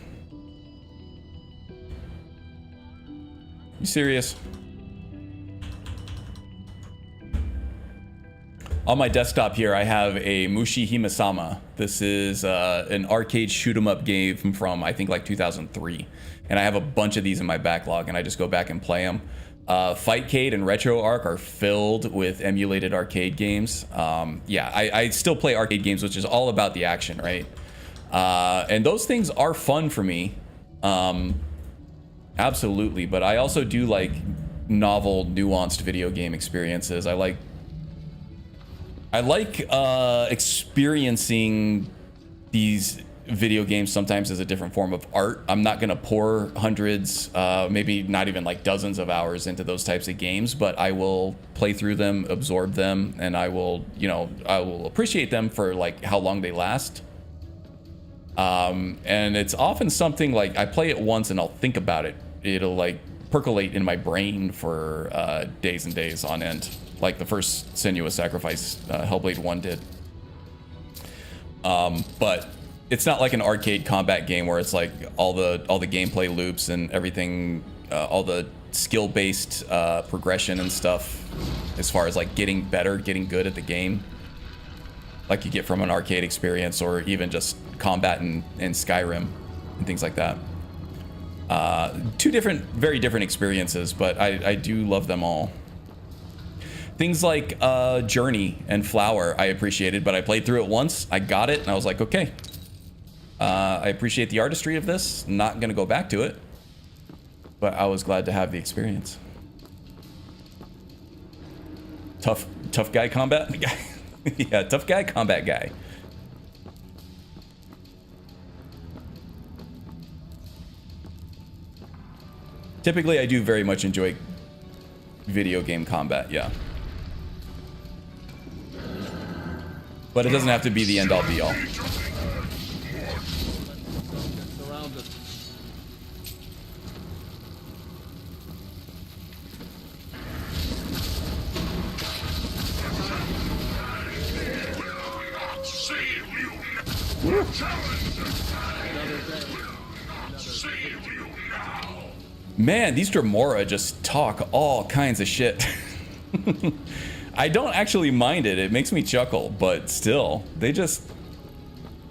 You serious? On my desktop here, I have a Mushi Himasama. This is an arcade shoot-'em-up game from, I think, like 2003. And I have a bunch of these in my backlog, and I just go back and play them. Fightcade and RetroArch are filled with emulated arcade games. Yeah, I still play arcade games, which is all about the action, right? And those things are fun for me. Absolutely, but I also do like novel, nuanced video game experiences. I like experiencing these video games sometimes as a different form of art. I'm not gonna pour hundreds, maybe not even like dozens of hours into those types of games, but I will play through them, absorb them, and I will, you know, I will appreciate them for like how long they last. And it's often something like I play it once and I'll think about it. It'll like percolate in my brain for days and days on end, like the first Senua's Sacrifice Hellblade 1 did. But it's not like an arcade combat game where it's like all the gameplay loops and everything, all the skill-based progression and stuff, as far as like getting better, getting good at the game, like you get from an arcade experience, or even just combat in Skyrim and things like that. Two different, very different experiences, but I do love them all. Things like Journey and Flower I appreciated, but I played through it once, I got it, and I was like, okay. I appreciate the artistry of this, not gonna go back to it, but I was glad to have the experience. Tough guy combat guy. Yeah, tough guy combat guy. Typically, I do very much enjoy video game combat, yeah. But it doesn't have to be the end-all be-all. Man, these Dremora just talk all kinds of shit. I don't actually mind it. It makes me chuckle, but still, they just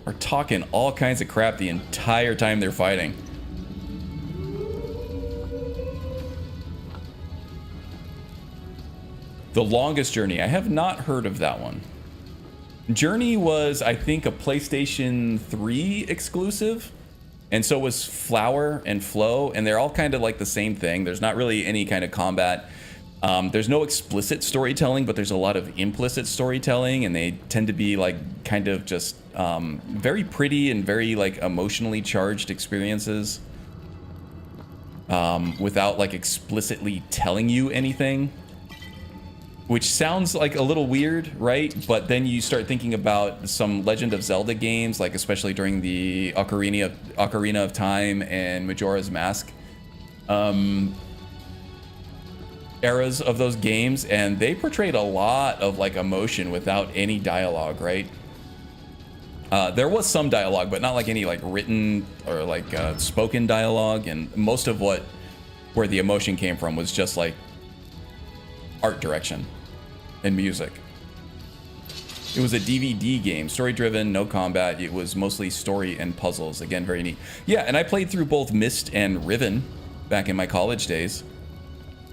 are talking all kinds of crap the entire time they're fighting. The Longest Journey. I have not heard of that one. Journey was, I think, a PlayStation 3 exclusive. And so was Flower and Flow, and they're all kind of like the same thing. There's not really any kind of combat. There's no explicit storytelling, but there's a lot of implicit storytelling, and they tend to be like kind of just very pretty and very like emotionally charged experiences without like explicitly telling you anything. Which sounds like a little weird, right? But then you start thinking about some Legend of Zelda games, like especially during the Ocarina of Time and Majora's Mask eras of those games, and they portrayed a lot of like emotion without any dialogue, right? There was some dialogue, but not like any like written or like spoken dialogue, and most of where the emotion came from was just like art direction and music. It was a DVD game, story-driven, no combat. It was mostly story and puzzles. Again, very neat. Yeah, and I played through both Myst and Riven back in my college days.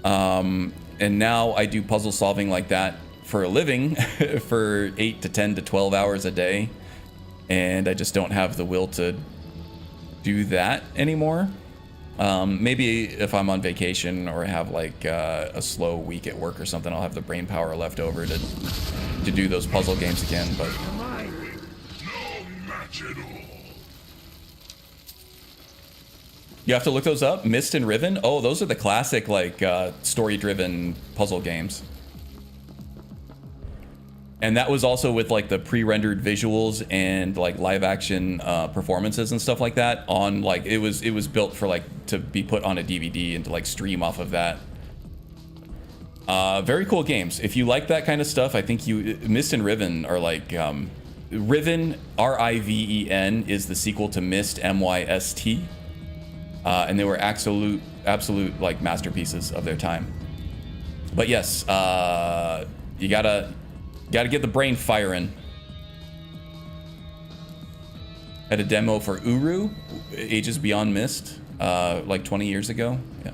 And now I do puzzle solving like that for a living for 8 to 10 to 12 hours a day. And I just don't have the will to do that anymore. Maybe if I'm on vacation or have like a slow week at work or something, I'll have the brain power left over to do those puzzle games again. But you have to look those up. Myst and Riven. Oh, those are the classic like story-driven puzzle games. And that was also with like the pre-rendered visuals and like live action performances and stuff like that on like it was built for like to be put on a DVD and to like stream off of that. Very cool games. If you like that kind of stuff, I think Myst and Riven are like Riven, R-I-V-E-N, is the sequel to Myst, M-Y-S-T, and they were absolute like masterpieces of their time. But yes, you gotta get the brain firing. Had a demo for Uru, Ages Beyond Myst, like 20 years ago. Yeah.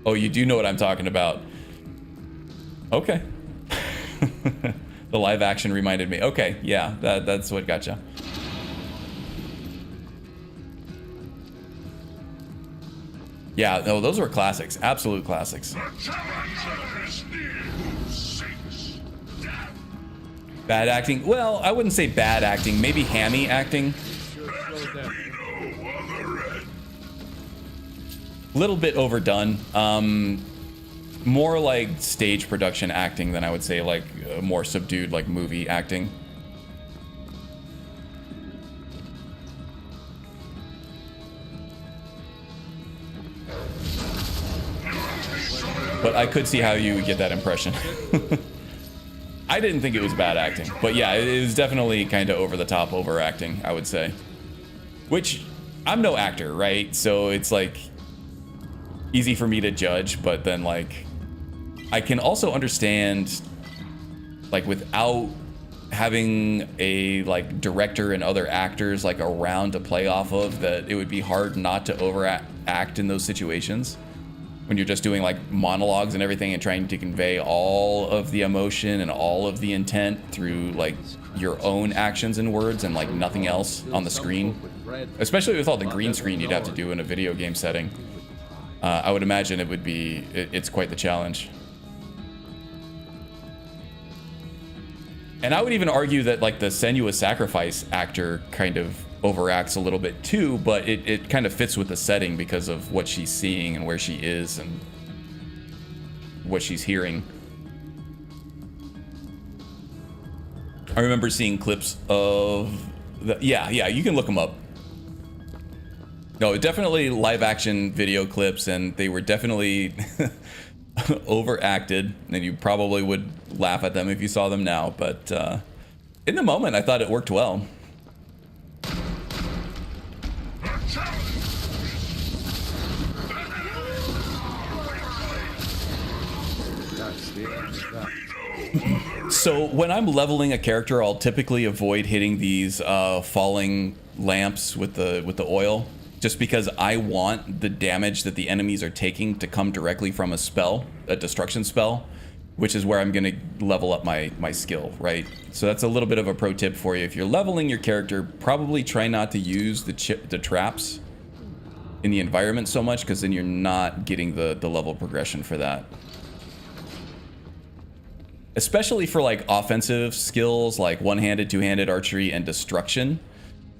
Oh, you do know what I'm talking about. Okay. The live action reminded me. Okay, yeah, that's what gotcha. Yeah, no, those were classics. Absolute classics. Bad acting? Well, I wouldn't say bad acting. Maybe hammy acting. A little bit overdone. More like stage production acting than I would say like more subdued like movie acting. But I could see how you would get that impression. I didn't think it was bad acting, but yeah, it was definitely kind of over the top overacting, I would say. Which, I'm no actor, right? So it's like easy for me to judge, but then like I can also understand like without having a like director and other actors like around to play off of, that it would be hard not to overact in those situations. When you're just doing like monologues and everything and trying to convey all of the emotion and all of the intent through like your own actions and words and like nothing else on the screen. Especially with all the green screen you'd have to do in a video game setting. I would imagine it would be, it's quite the challenge. And I would even argue that like the Senua's Sacrifice actor kind of overacts a little bit too, but it kind of fits with the setting because of what she's seeing and where she is and what she's hearing. I remember seeing clips of yeah, you can look them up. No, definitely live action video clips, and they were definitely overacted, and you probably would laugh at them if you saw them now, but in the moment I thought it worked well. So when I'm leveling a character, I'll typically avoid hitting these falling lamps with the oil, just because I want the damage that the enemies are taking to come directly from a spell, a destruction spell, which is where I'm going to level up my skill, right? So that's a little bit of a pro tip for you. If you're leveling your character, probably try not to use the traps in the environment so much, because then you're not getting the level progression for that. Especially for like offensive skills like one-handed, two-handed archery, and destruction,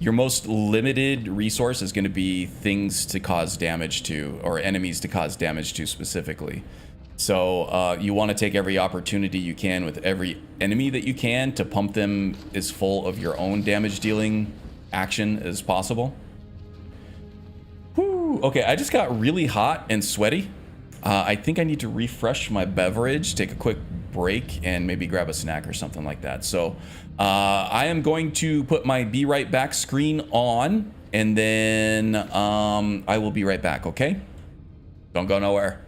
your most limited resource is going to be things to cause damage to, or enemies to cause damage to specifically. So you want to take every opportunity you can with every enemy that you can to pump them as full of your own damage dealing action as possible. Whew. Okay, I just got really hot and sweaty. I think I need to refresh my beverage, take a quick break, and maybe grab a snack or something like that. So I am going to put my be right back screen on, and then I will be right back, okay? Don't go nowhere.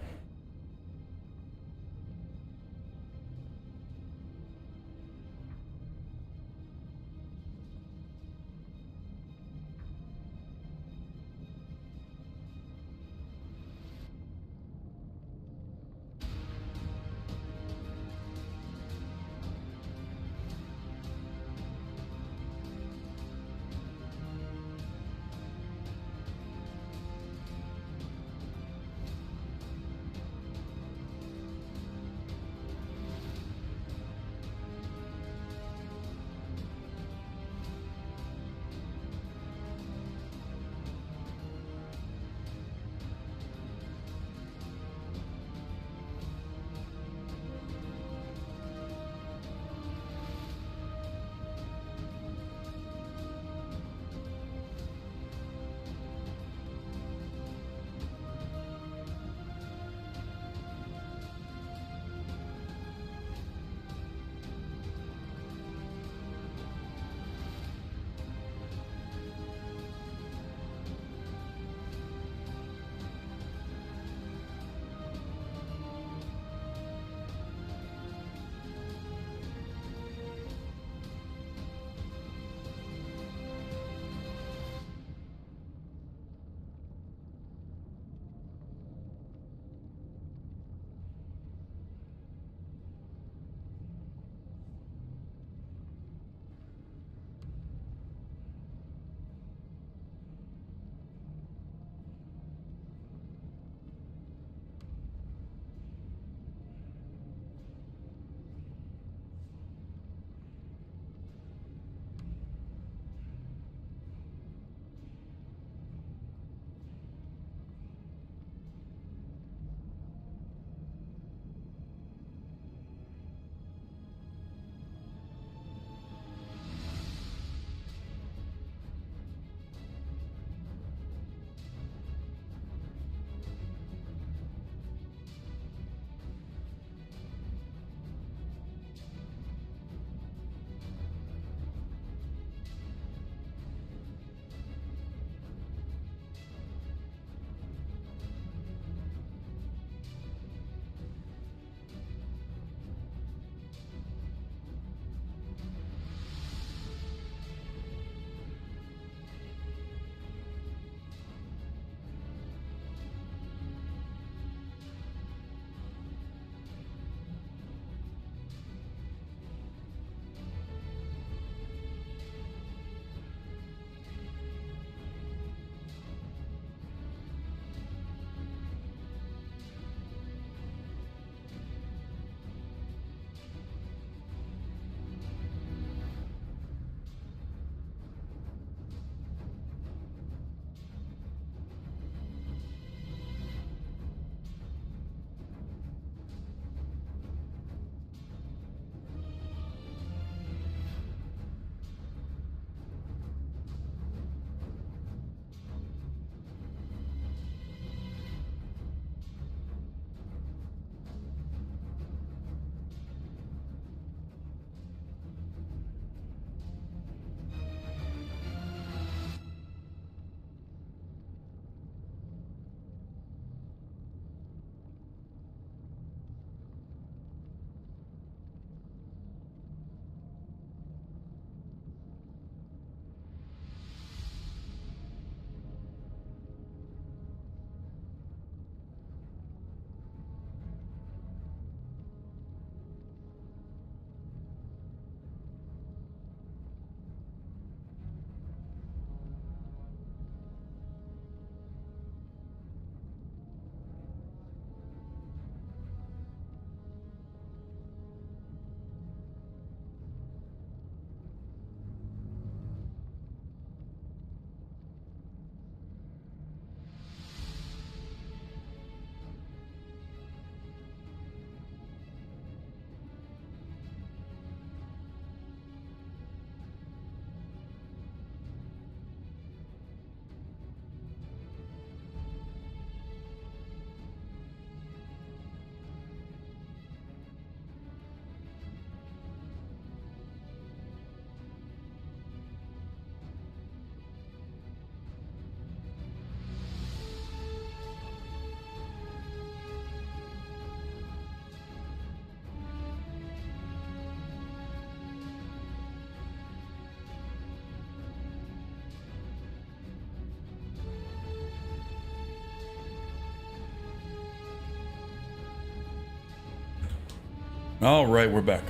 All right, we're back.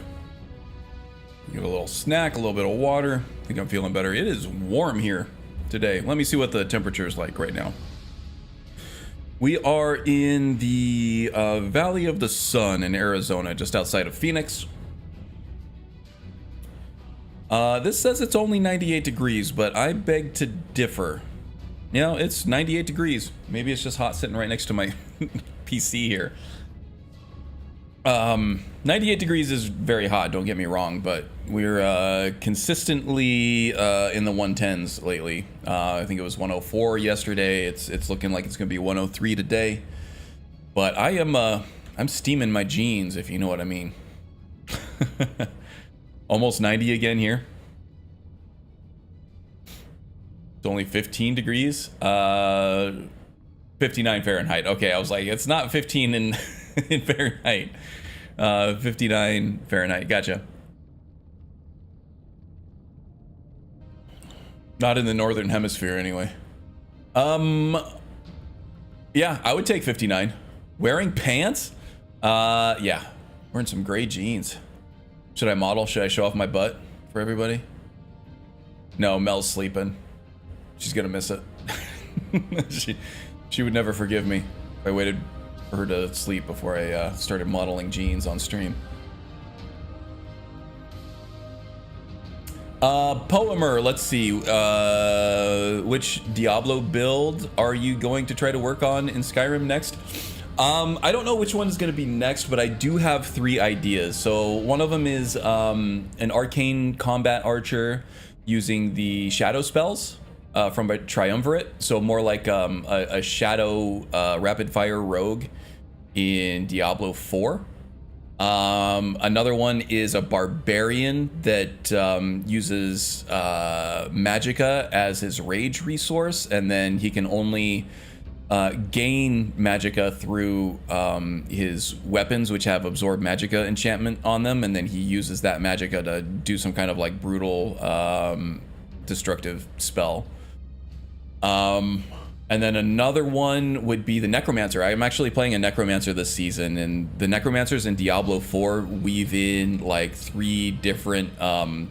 Get a little snack, a little bit of water. I think I'm feeling better. It is warm here today. Let me see what the temperature is like right now. We are in the Valley of the Sun in Arizona, just outside of Phoenix. This says it's only 98 degrees, but I beg to differ. You know, it's 98 degrees. Maybe it's just hot sitting right next to my PC here. 98 degrees is very hot, don't get me wrong, but we're consistently in the 110s lately. I think it was 104 yesterday. It's looking like it's gonna be 103 today. But I'm steaming my jeans, if you know what I mean. Almost 90 again here. It's only 15 degrees. 59 Fahrenheit. Okay, I was like, it's not 15 in in Fahrenheit. 59 Fahrenheit. Gotcha. Not in the northern hemisphere anyway. Yeah, I would take 59. Wearing pants? Yeah. Wearing some gray jeans. Should I model? Should I show off my butt for everybody? No, Mel's sleeping. She's gonna miss it. She would never forgive me if I waited for her to sleep before I started modeling jeans on stream. Poemer, let's see. Which Diablo build are you going to try to work on in Skyrim next? I don't know which one is going to be next, but I do have 3 ideas. So one of them is an arcane combat archer using the shadow spells from a triumvirate. So more like a shadow rapid fire rogue in Diablo 4. Another one is a barbarian that uses magicka as his rage resource, and then he can only gain magicka through his weapons, which have absorb magicka enchantment on them, and then he uses that magicka to do some kind of like brutal destructive spell. And then another one would be the Necromancer. I'm actually playing a Necromancer this season, and the Necromancers in Diablo 4 weave in like 3 different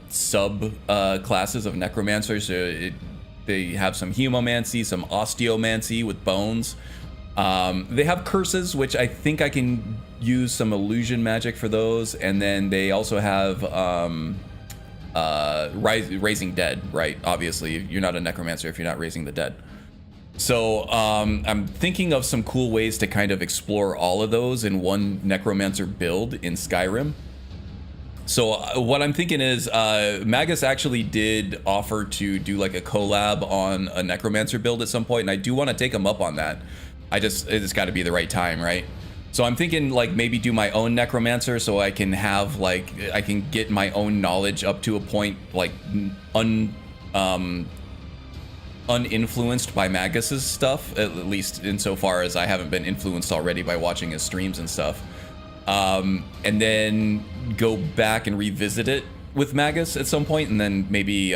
sub classes of Necromancers. So they have some Humomancy, some Osteomancy with bones. They have curses, which I think I can use some illusion magic for those, and then they also have raising dead, right? Obviously, you're not a Necromancer if you're not raising the dead. So I'm thinking of some cool ways to kind of explore all of those in one Necromancer build in Skyrim. So what I'm thinking is Magus actually did offer to do like a collab on a Necromancer build at some point, and I do want to take him up on that. It's got to be the right time, right? So I'm thinking like maybe do my own Necromancer so I can have like I can get my own knowledge up to a point like uninfluenced by Magus's stuff, at least insofar as I haven't been influenced already by watching his streams and stuff. And then go back and revisit it with Magus at some point, and then maybe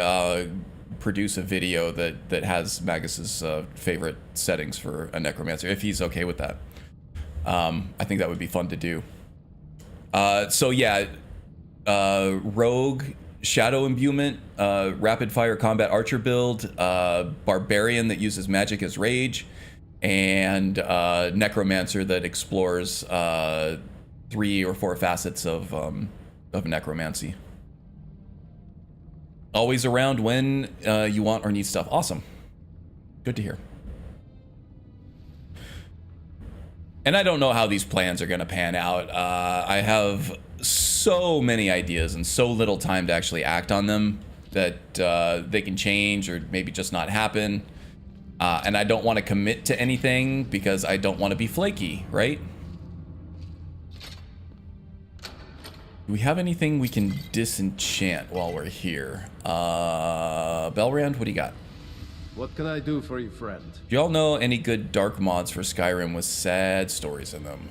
produce a video that has Magus's favorite settings for a Necromancer, if he's okay with that. I think that would be fun to do. So yeah, Rogue, Shadow Imbuement, Rapid Fire Combat Archer build, Barbarian that uses magic as rage, and Necromancer that explores 3 or 4 facets of necromancy. Always around when you want or need stuff. Awesome. Good to hear. And I don't know how these plans are going to pan out. I have so many ideas and so little time to actually act on them that they can change or maybe just not happen. And I don't want to commit to anything because I don't want to be flaky, right? Do we have anything we can disenchant while we're here? Belrand, what do you got? What can I do for you, friend? Do y'all know any good dark mods for Skyrim with sad stories in them?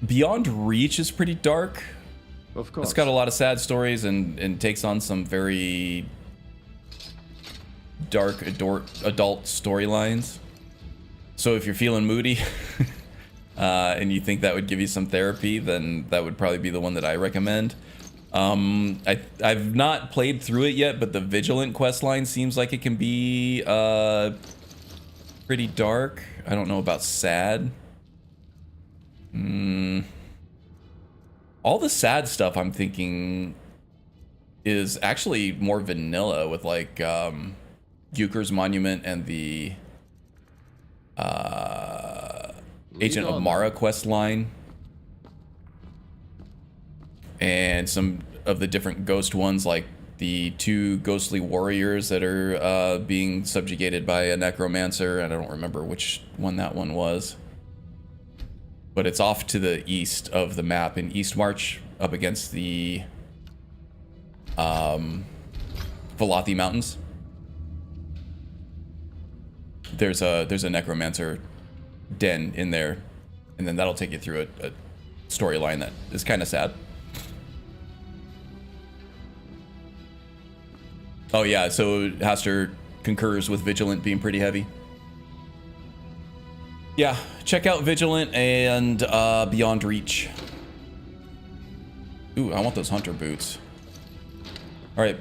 Beyond Reach is pretty dark. Of course. It's got a lot of sad stories and takes on some very dark adult storylines. So if you're feeling moody and you think that would give you some therapy, then that would probably be the one that I recommend. I've not played through it yet, but the Vigilant questline seems like it can be pretty dark. I don't know about sad. All the sad stuff I'm thinking is actually more vanilla, with like Euchre's Monument and the Agent of Mara quest line, and some of the different ghost ones, like the 2 ghostly warriors that are being subjugated by a necromancer. I don't remember which one that one was, but it's off to the east of the map in Eastmarch, up against the Velothi Mountains. There's a necromancer den in there, and then that'll take you through a storyline that is kind of sad. Oh yeah, so Haster concurs with Vigilant being pretty heavy. Yeah, check out Vigilant and Beyond Reach. Ooh, I want those hunter boots. All right,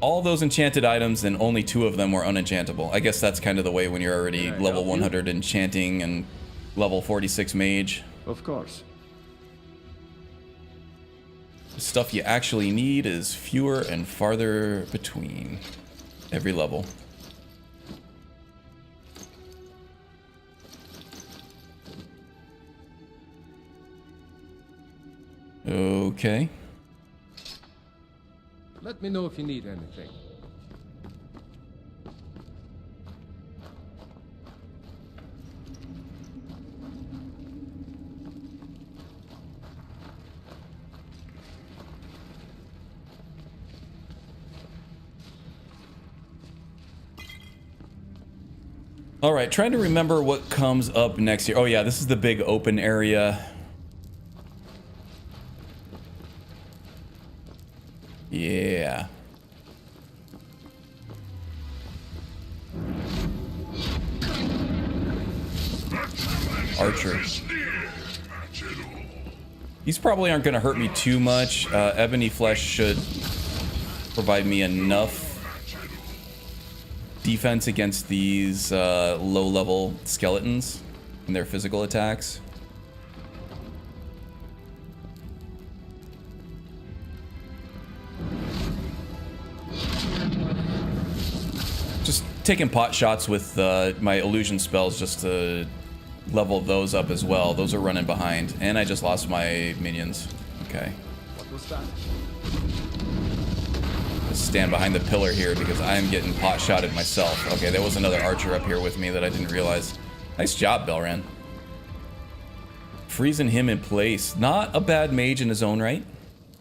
all those enchanted items, and only 2 of them were unenchantable. I guess that's kind of the way when you're already level 100 enchanting and level 46 mage. Of course. The stuff you actually need is fewer and farther between every level. Okay. Let me know if you need anything. All right, trying to remember what comes up next here. Oh yeah, this is the big open area. Yeah. Archer. These probably aren't going to hurt me too much. Ebony Flesh should provide me enough defense against these low-level skeletons and their physical attacks. Just taking pot shots with my illusion spells just to level those up as well. Those are running behind, and I just lost my minions. Okay. What was that? Just stand behind the pillar here because I am getting pot shotted myself. Okay, there was another archer up here with me that I didn't realize. Nice job, Belran. Freezing him in place. Not a bad mage in his own right.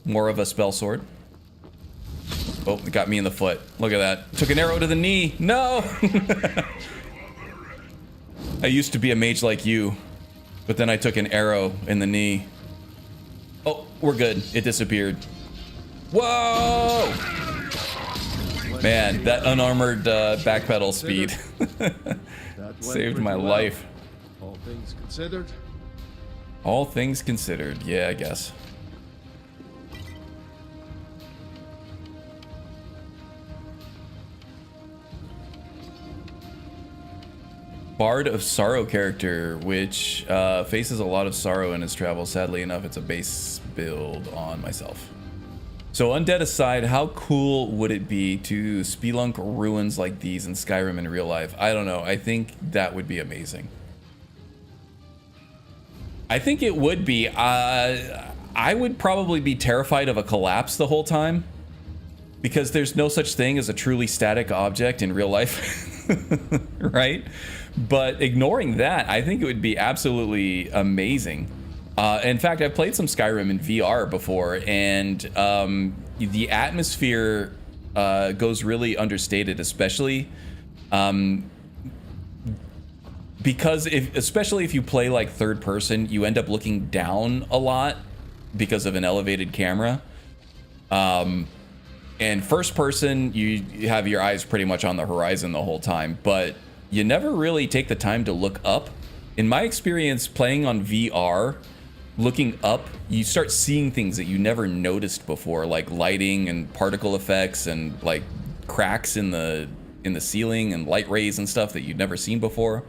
More of a spell sword. Oh, it got me in the foot. Look at that. Took an arrow to the knee. No! I used to be a mage like you, but then I took an arrow in the knee. Oh, we're good. It disappeared. Whoa! Man, that unarmored backpedal speed saved my life. All things considered. All things considered, yeah, I guess. Bard of Sorrow character, which faces a lot of sorrow in his travels. Sadly enough, it's a base build on myself. So undead aside, how cool would it be to spelunk ruins like these in Skyrim in real life? I don't know. I think that would be amazing. I think it would be. I would probably be terrified of a collapse the whole time, because there's no such thing as a truly static object in real life, right? But ignoring that, I think it would be absolutely amazing. In fact, I've played some Skyrim in VR before, and the atmosphere goes really understated, especially because especially if you play like third person, you end up looking down a lot because of an elevated camera. And first person, you have your eyes pretty much on the horizon the whole time. But you never really take the time to look up. In my experience playing on VR, looking up, you start seeing things that you never noticed before, like lighting and particle effects and like cracks in the ceiling and light rays and stuff that you'd never seen before.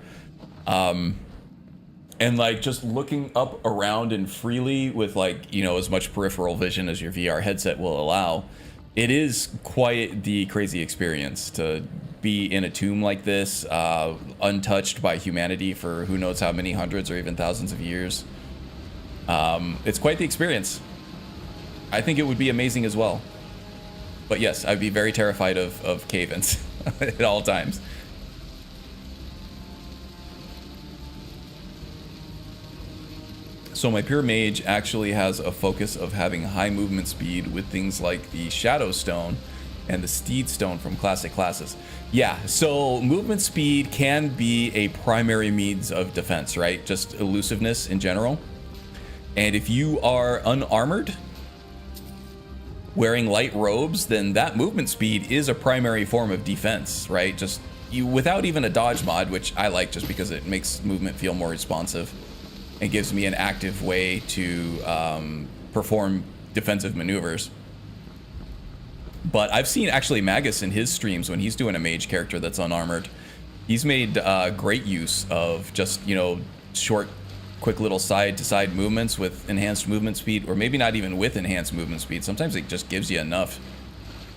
And like just looking up around and freely with like, you know, as much peripheral vision as your VR headset will allow, it is quite the crazy experience to be in a tomb like this, untouched by humanity for who knows how many hundreds or even thousands of years. It's quite the experience. I think it would be amazing as well. But yes, I'd be very terrified of cave-ins at all times. So my pure mage actually has a focus of having high movement speed with things like the Shadow Stone and the Steed Stone from classic classes. Yeah, so movement speed can be a primary means of defense, right? Just elusiveness in general. And if you are unarmored, wearing light robes, then that movement speed is a primary form of defense, right? Just you without even a dodge mod, which I like just because it makes movement feel more responsive and gives me an active way to perform defensive maneuvers. But I've seen actually Magus in his streams when he's doing a mage character that's unarmored. He's made great use of just, you know, short, quick little side-to-side movements with enhanced movement speed, or maybe not even with enhanced movement speed. Sometimes it just gives you enough.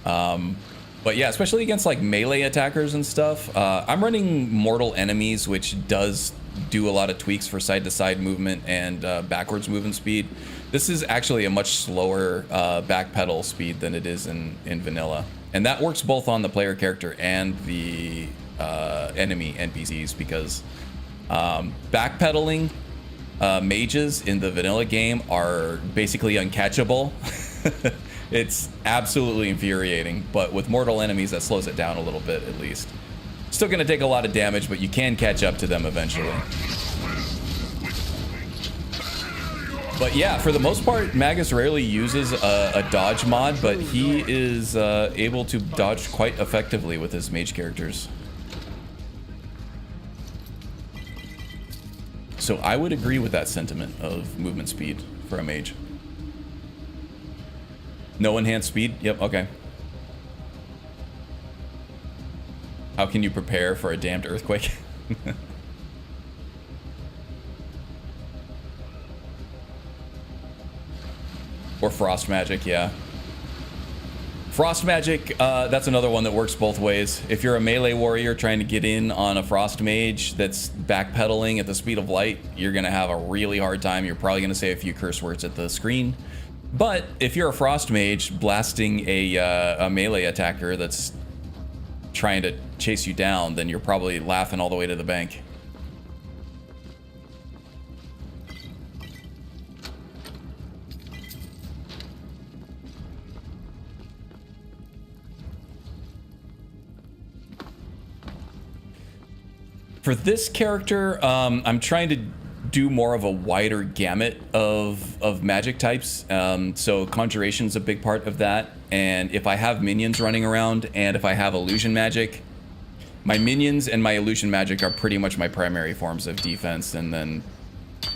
But yeah, especially against like melee attackers and stuff. I'm running Mortal Enemies, which does do a lot of tweaks for side-to-side movement and backwards movement speed. This is actually a much slower backpedal speed than it is in vanilla. And that works both on the player character and the enemy NPCs, because backpedaling mages in the vanilla game are basically uncatchable. It's absolutely infuriating, but with Mortal Enemies that slows it down a little bit at least. Still gonna take a lot of damage, but you can catch up to them eventually. But yeah, for the most part, Magus rarely uses a dodge mod, but he is able to dodge quite effectively with his mage characters. So I would agree with that sentiment of movement speed for a mage. No enhanced speed? Yep, okay. How can you prepare for a damned earthquake? Or frost magic, yeah. Frost magic, that's another one that works both ways. If you're a melee warrior trying to get in on a frost mage that's backpedaling at the speed of light, you're gonna have a really hard time. You're probably gonna say a few curse words at the screen. But if you're a frost mage blasting a melee attacker that's trying to chase you down, then you're probably laughing all the way to the bank. For this character, I'm trying to do more of a wider gamut of magic types. So conjuration's a big part of that. And if I have minions running around and if I have illusion magic, my minions and my illusion magic are pretty much my primary forms of defense. And then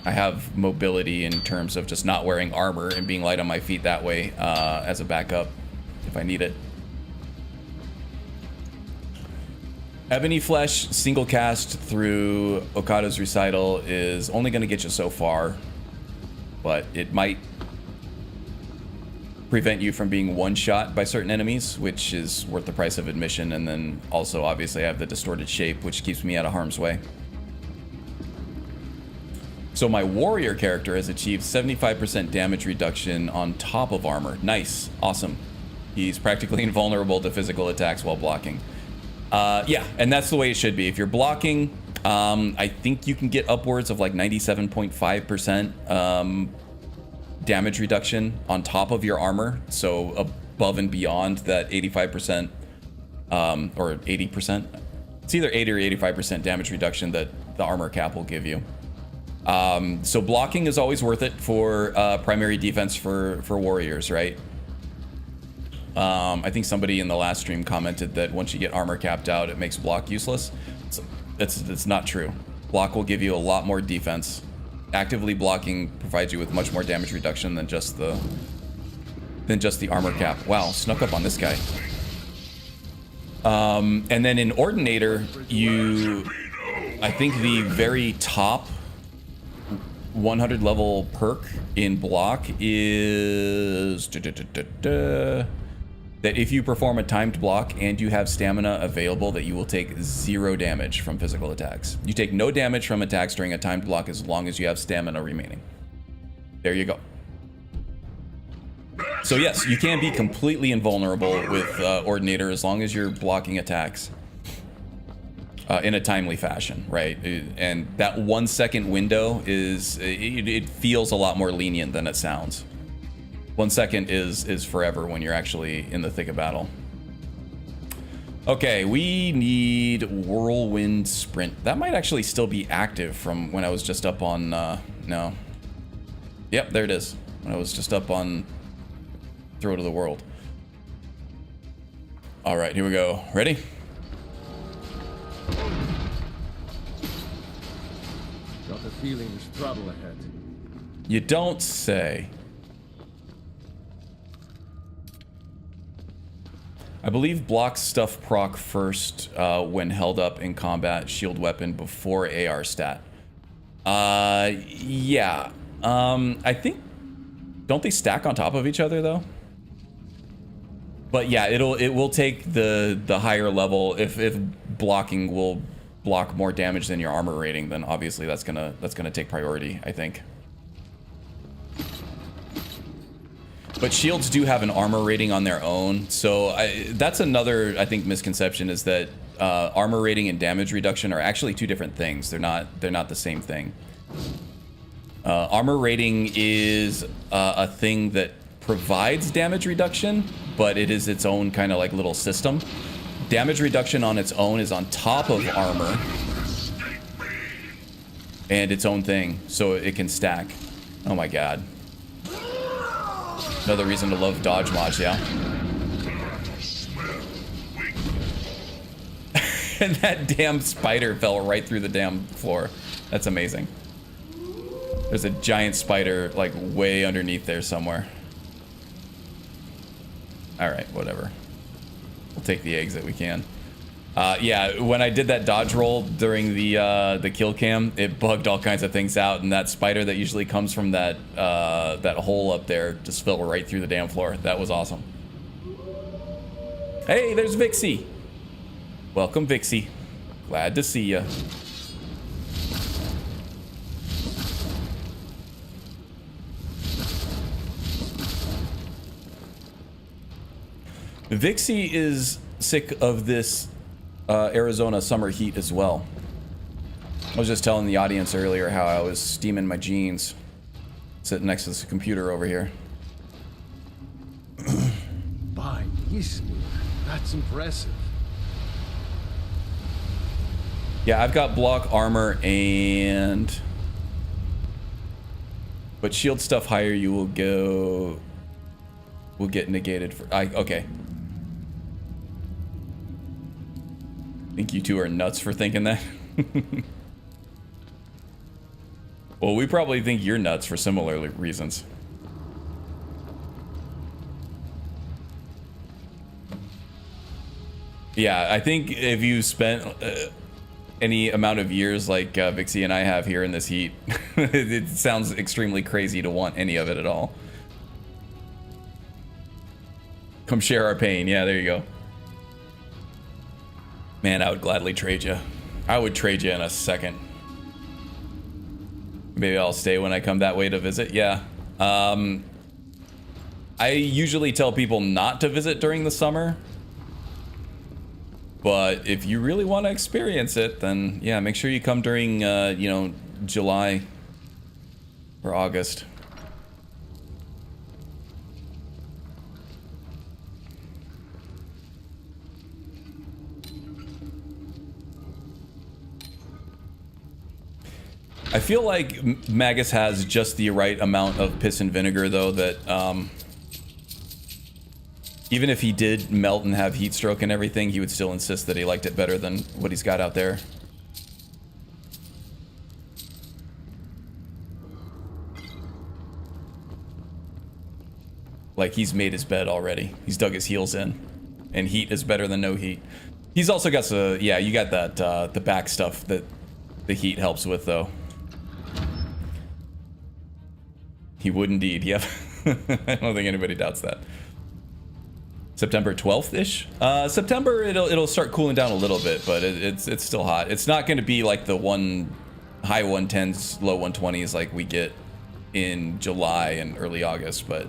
I have mobility in terms of just not wearing armor and being light on my feet that way as a backup if I need it. Ebony Flesh single cast through Okada's recital is only going to get you so far, but it might prevent you from being one-shot by certain enemies, which is worth the price of admission. And then also, obviously, I have the distorted shape, which keeps me out of harm's way. So my warrior character has achieved 75% damage reduction on top of armor. Nice, awesome. He's practically invulnerable to physical attacks while blocking. Yeah, and that's the way it should be. If you're blocking, I think you can get upwards of like 97.5% damage reduction on top of your armor. So above and beyond that 85% or 80%. It's either 80 or 85% damage reduction that the armor cap will give you. So blocking is always worth it for primary defense for warriors, right? I think somebody in the last stream commented that once you get armor capped out, it makes block useless. So It's not true. Block will give you a lot more defense. Actively blocking provides you with much more damage reduction than just the armor cap. Wow, snuck up on this guy. And then in Ordinator, I think the very top 100 level perk in block is that if you perform a timed block and you have stamina available, that you will take 0 damage from physical attacks. You take no damage from attacks during a timed block as long as you have stamina remaining. There you go. So yes, you can be completely invulnerable with Ordinator as long as you're blocking attacks in a timely fashion, right? And that 1 second window it feels a lot more lenient than it sounds. 1 second is forever when you're actually in the thick of battle. Okay, we need Whirlwind Sprint. That might actually still be active from when I was just up on, no. Yep, there it is. When I was just up on Throat of the World. All right, here we go. Ready? Got the feeling there's trouble ahead. You don't say. I believe block stuff proc first when held up in combat, shield weapon before AR stat. Yeah. I think, don't they stack on top of each other though? But yeah, it will take the higher level. If blocking will block more damage than your armor rating, then obviously that's gonna take priority, I think. But shields do have an armor rating on their own, so that's another, I think, misconception, is that armor rating and damage reduction are actually two different things. They're not the same thing. Armor rating is a thing that provides damage reduction, but it is its own kind of like little system. Damage reduction on its own is on top of armor and its own thing, so it can stack. Oh my god. Another reason to love dodge mods, yeah. And that damn spider fell right through the damn floor. That's amazing. There's a giant spider like way underneath there somewhere. All right, whatever. We'll take the eggs that we can. Yeah, when I did that dodge roll during the kill cam, it bugged all kinds of things out, and that spider that usually comes from that that hole up there just fell right through the damn floor. That was awesome. Hey, there's Vixie. Welcome, Vixie. Glad to see ya. Vixie is sick of this Arizona summer heat as well. I was just telling the audience earlier how I was steaming my jeans sitting next to this computer over here. By Isnir, that's impressive. Yeah, I've got block armor and... But shield stuff higher you will go... will get negated for... okay. I think you two are nuts for thinking that. Well, we probably think you're nuts for similar reasons. Yeah, I think if you spent any amount of years like Vixie and I have here in this heat, it sounds extremely crazy to want any of it at all. Come share our pain. Yeah, there you go. Man, I would gladly trade you. I would trade you in a second. Maybe I'll stay when I come that way to visit. Yeah. I usually tell people not to visit during the summer. But if you really want to experience it, then yeah, make sure you come during, you know, July or August. I feel like Magus has just the right amount of piss and vinegar, though, that even if he did melt and have heat stroke and everything, he would still insist that he liked it better than what he's got out there. Like, he's made his bed already. He's dug his heels in. And heat is better than no heat. He's also got the, yeah, you got that, the back stuff that the heat helps with, though. He would indeed, yep. I don't think anybody doubts that. September 12th-ish? September, it'll start cooling down a little bit, but it's still hot. It's not going to be like the high 110s, low 120s like we get in July and early August, but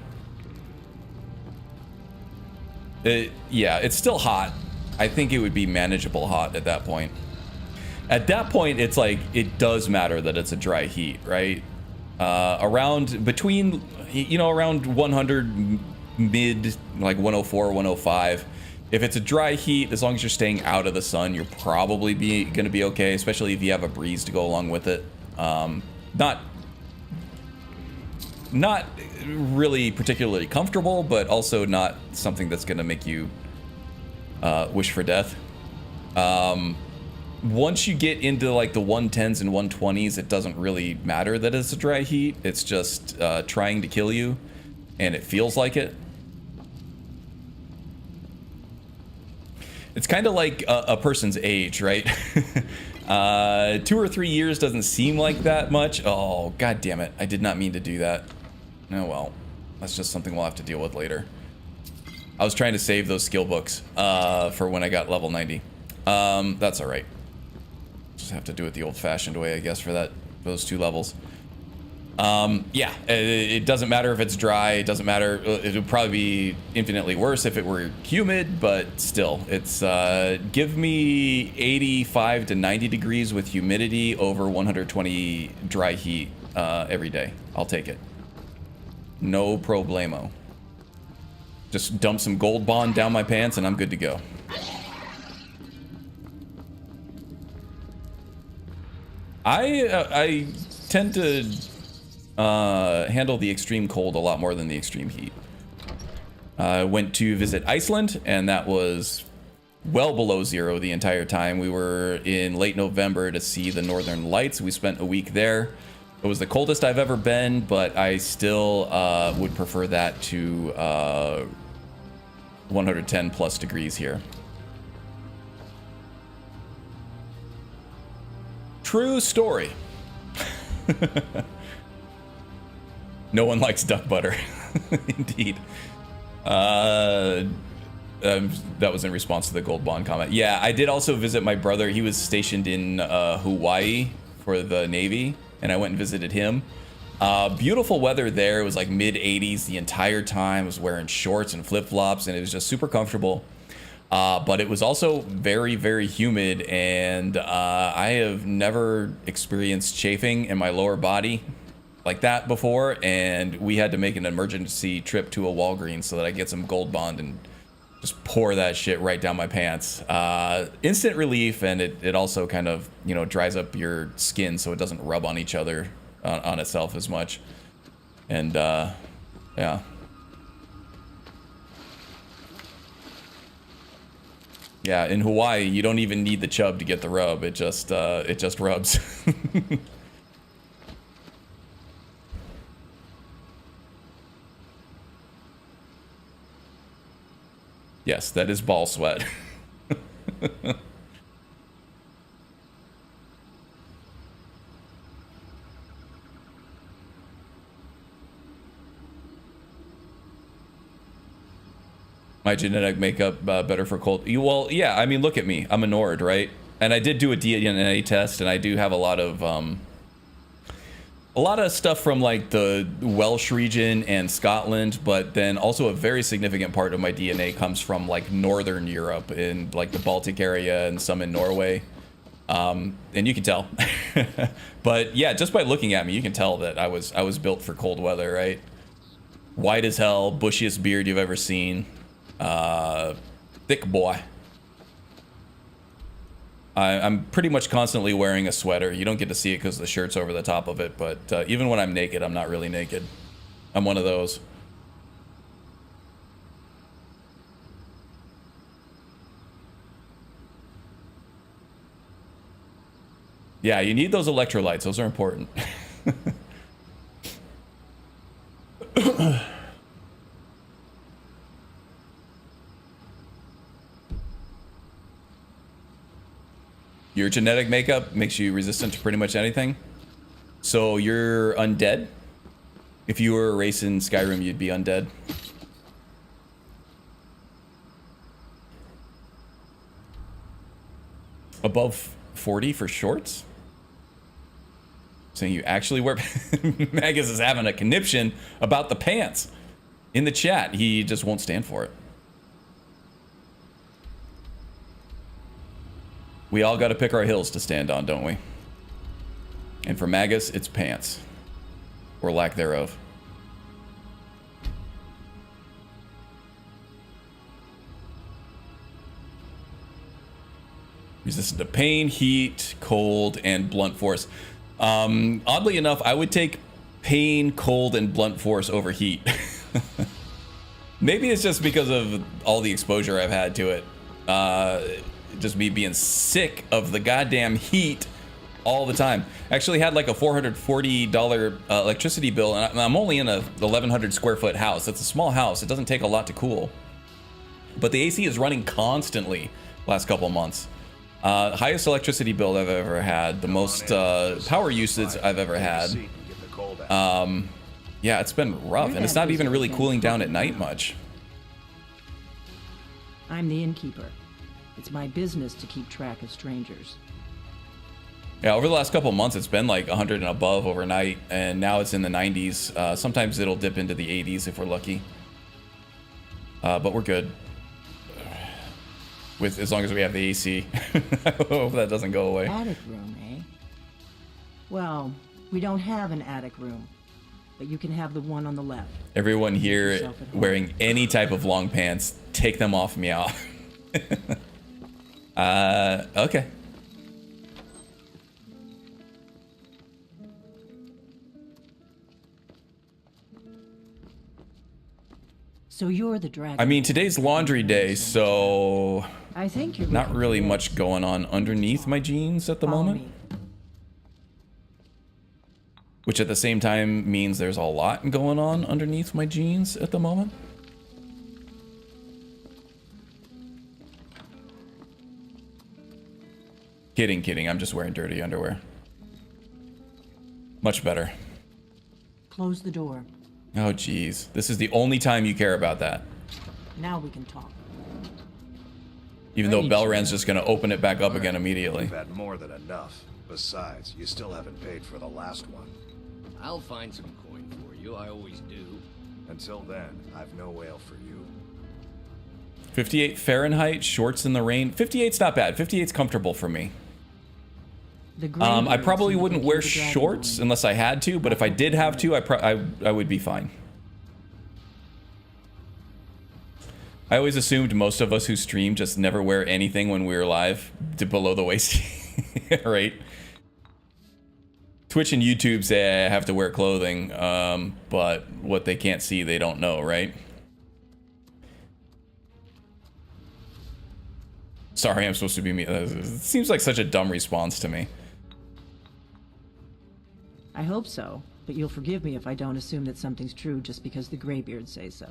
yeah, it's still hot. I think it would be manageable hot at that point. At that point, it's like, it does matter that it's a dry heat, right? Around 100 mid, like 104, 105. If it's a dry heat, as long as you're staying out of the sun, you're probably going to be okay, especially if you have a breeze to go along with it. Not really particularly comfortable, but also not something that's going to make you wish for death. Once you get into like the 110s and 120s, it doesn't really matter that it's a dry heat. It's just trying to kill you, and it feels like it. It's kind of like a person's age, right? 2 or 3 years doesn't seem like that much. Oh, god damn it. I did not mean to do that. Oh well. That's just something we'll have to deal with later. I was trying to save those skill books for when I got level 90. That's alright. Just have to do it the old-fashioned way, I guess, for those 2 levels. Yeah, it doesn't matter if it's dry. It doesn't matter. It would probably be infinitely worse if it were humid, but still, it's give me 85 to 90 degrees with humidity over 120 dry heat every day. I'll take it. No problemo. Just dump some gold bond down my pants and I'm good to go. I tend to handle the extreme cold a lot more than the extreme heat. I went to visit Iceland, and that was well below 0 the entire time. We were in late November to see the Northern Lights. We spent a week there. It was the coldest I've ever been, but I still would prefer that to 110 plus degrees here. True story. No one likes duck butter. Indeed. That was in response to the gold bond comment. Yeah, I did also visit my brother. He was stationed in Hawaii for the Navy, and I went and visited him. Beautiful weather there. It was like mid 80s the entire time. I was wearing shorts and flip-flops, and it was just super comfortable. But it was also very, very humid, and I have never experienced chafing in my lower body like that before, and we had to make an emergency trip to a Walgreens so that I get some gold bond and just pour that shit right down my pants. Instant relief, and it also kind of, you know, dries up your skin so it doesn't rub on each other on itself as much. And yeah. Yeah, in Hawaii, you don't even need the chub to get the rub. It just rubs. Yes, that is ball sweat. My genetic makeup better for cold. Well, yeah, I mean, look at me. I'm a Nord, right? And I did do a DNA test, and I do have a lot of stuff from like the Welsh region and Scotland, but then also a very significant part of my DNA comes from like Northern Europe, in like the Baltic area and some in Norway. And you can tell. But yeah, just by looking at me, you can tell that I was built for cold weather, right? White as hell, bushiest beard you've ever seen. Thick boy. I'm pretty much constantly wearing a sweater. You don't get to see it because the shirt's over the top of it, but even when I'm naked, I'm not really naked. I'm one of those. Yeah, you need those electrolytes. Those are important. Your genetic makeup makes you resistant to pretty much anything. So you're undead. If you were a race in Skyrim, you'd be undead. Above 40 for shorts? Saying you actually wear... Magus is having a conniption about the pants in the chat. He just won't stand for it. We all got to pick our hills to stand on, don't we? And for Magus, it's pants. Or lack thereof. Resistant to pain, heat, cold, and blunt force. Oddly enough, I would take pain, cold, and blunt force over heat. Maybe it's just because of all the exposure I've had to it. Just me being sick of the goddamn heat all the time. Actually had like a $440 electricity bill, and I'm only in a 1,100 square foot house. It's a small house. It doesn't take a lot to cool. But the AC is running constantly last couple months. Highest electricity bill I've ever had. The most power usage I've ever had. Yeah, it's been rough, and it's not even really cooling down at night much. I'm the innkeeper. It's my business to keep track of strangers. Yeah, over the last couple months, it's been like 100 and above overnight, and now it's in the 90s. Sometimes it'll dip into the 80s if we're lucky. But we're good. As long as we have the AC. I hope that doesn't go away. Attic room, eh? Well, we don't have an attic room, but you can have the one on the left. Everyone here wearing any type of long pants, take them off, meow. Okay. So you're the dragon. I mean, today's laundry day, so I think you're not really much going on underneath my jeans at the moment. Which at the same time means there's a lot going on underneath my jeans at the moment. Kidding, kidding. I'm just wearing dirty underwear. Much better. Close the door. Oh, geez. This is the only time you care about that. Now we can talk. Even though Belran's just going to open it back up again immediately. You've had more than enough. Besides, you still haven't paid for the last one. I'll find some coin for you. I always do. Until then, I've no ale for you. 58 Fahrenheit, shorts in the rain. 58's not bad. 58's comfortable for me. I probably wouldn't wear shorts unless I had to, but if I did have to, I would be fine. I always assumed most of us who stream just never wear anything when we're live to below the waist. Right? Twitch and YouTube say I have to wear clothing, but what they can't see, they don't know, right? Sorry, I'm supposed to be me. It seems like such a dumb response to me. I hope so, but you'll forgive me if I don't assume that something's true just because the Greybeards say so.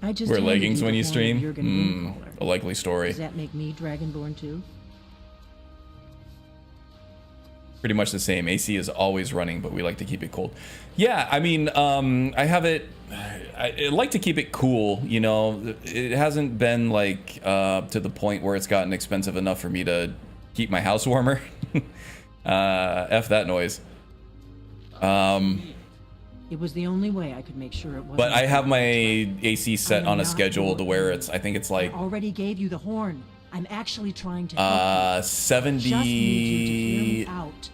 I just wear leggings when you stream? A likely story. Does that make me Dragonborn too? Pretty much the same. AC is always running, but we like to keep it cold. Yeah, I mean, I have it... I like to keep it cool, you know. It hasn't been like to the point where it's gotten expensive enough for me to keep my house warmer. F that noise. It was the only way I could make sure it wasn't. But I have my AC set on a schedule to where it's, I think it's like... I already gave you the horn. I'm actually trying to help you. 70... Just need you to hear me out.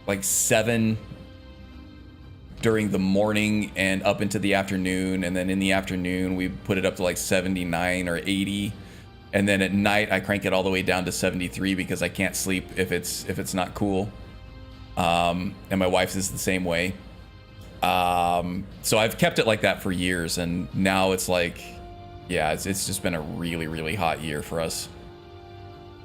Like 7 during the morning and up into the afternoon, and then in the afternoon we put it up to like 79 or 80, and then at night I crank it all the way down to 73 because I can't sleep if it's not cool. And my wife's is the same way. So I've kept it like that for years, and now it's like, yeah, it's just been a really, really hot year for us.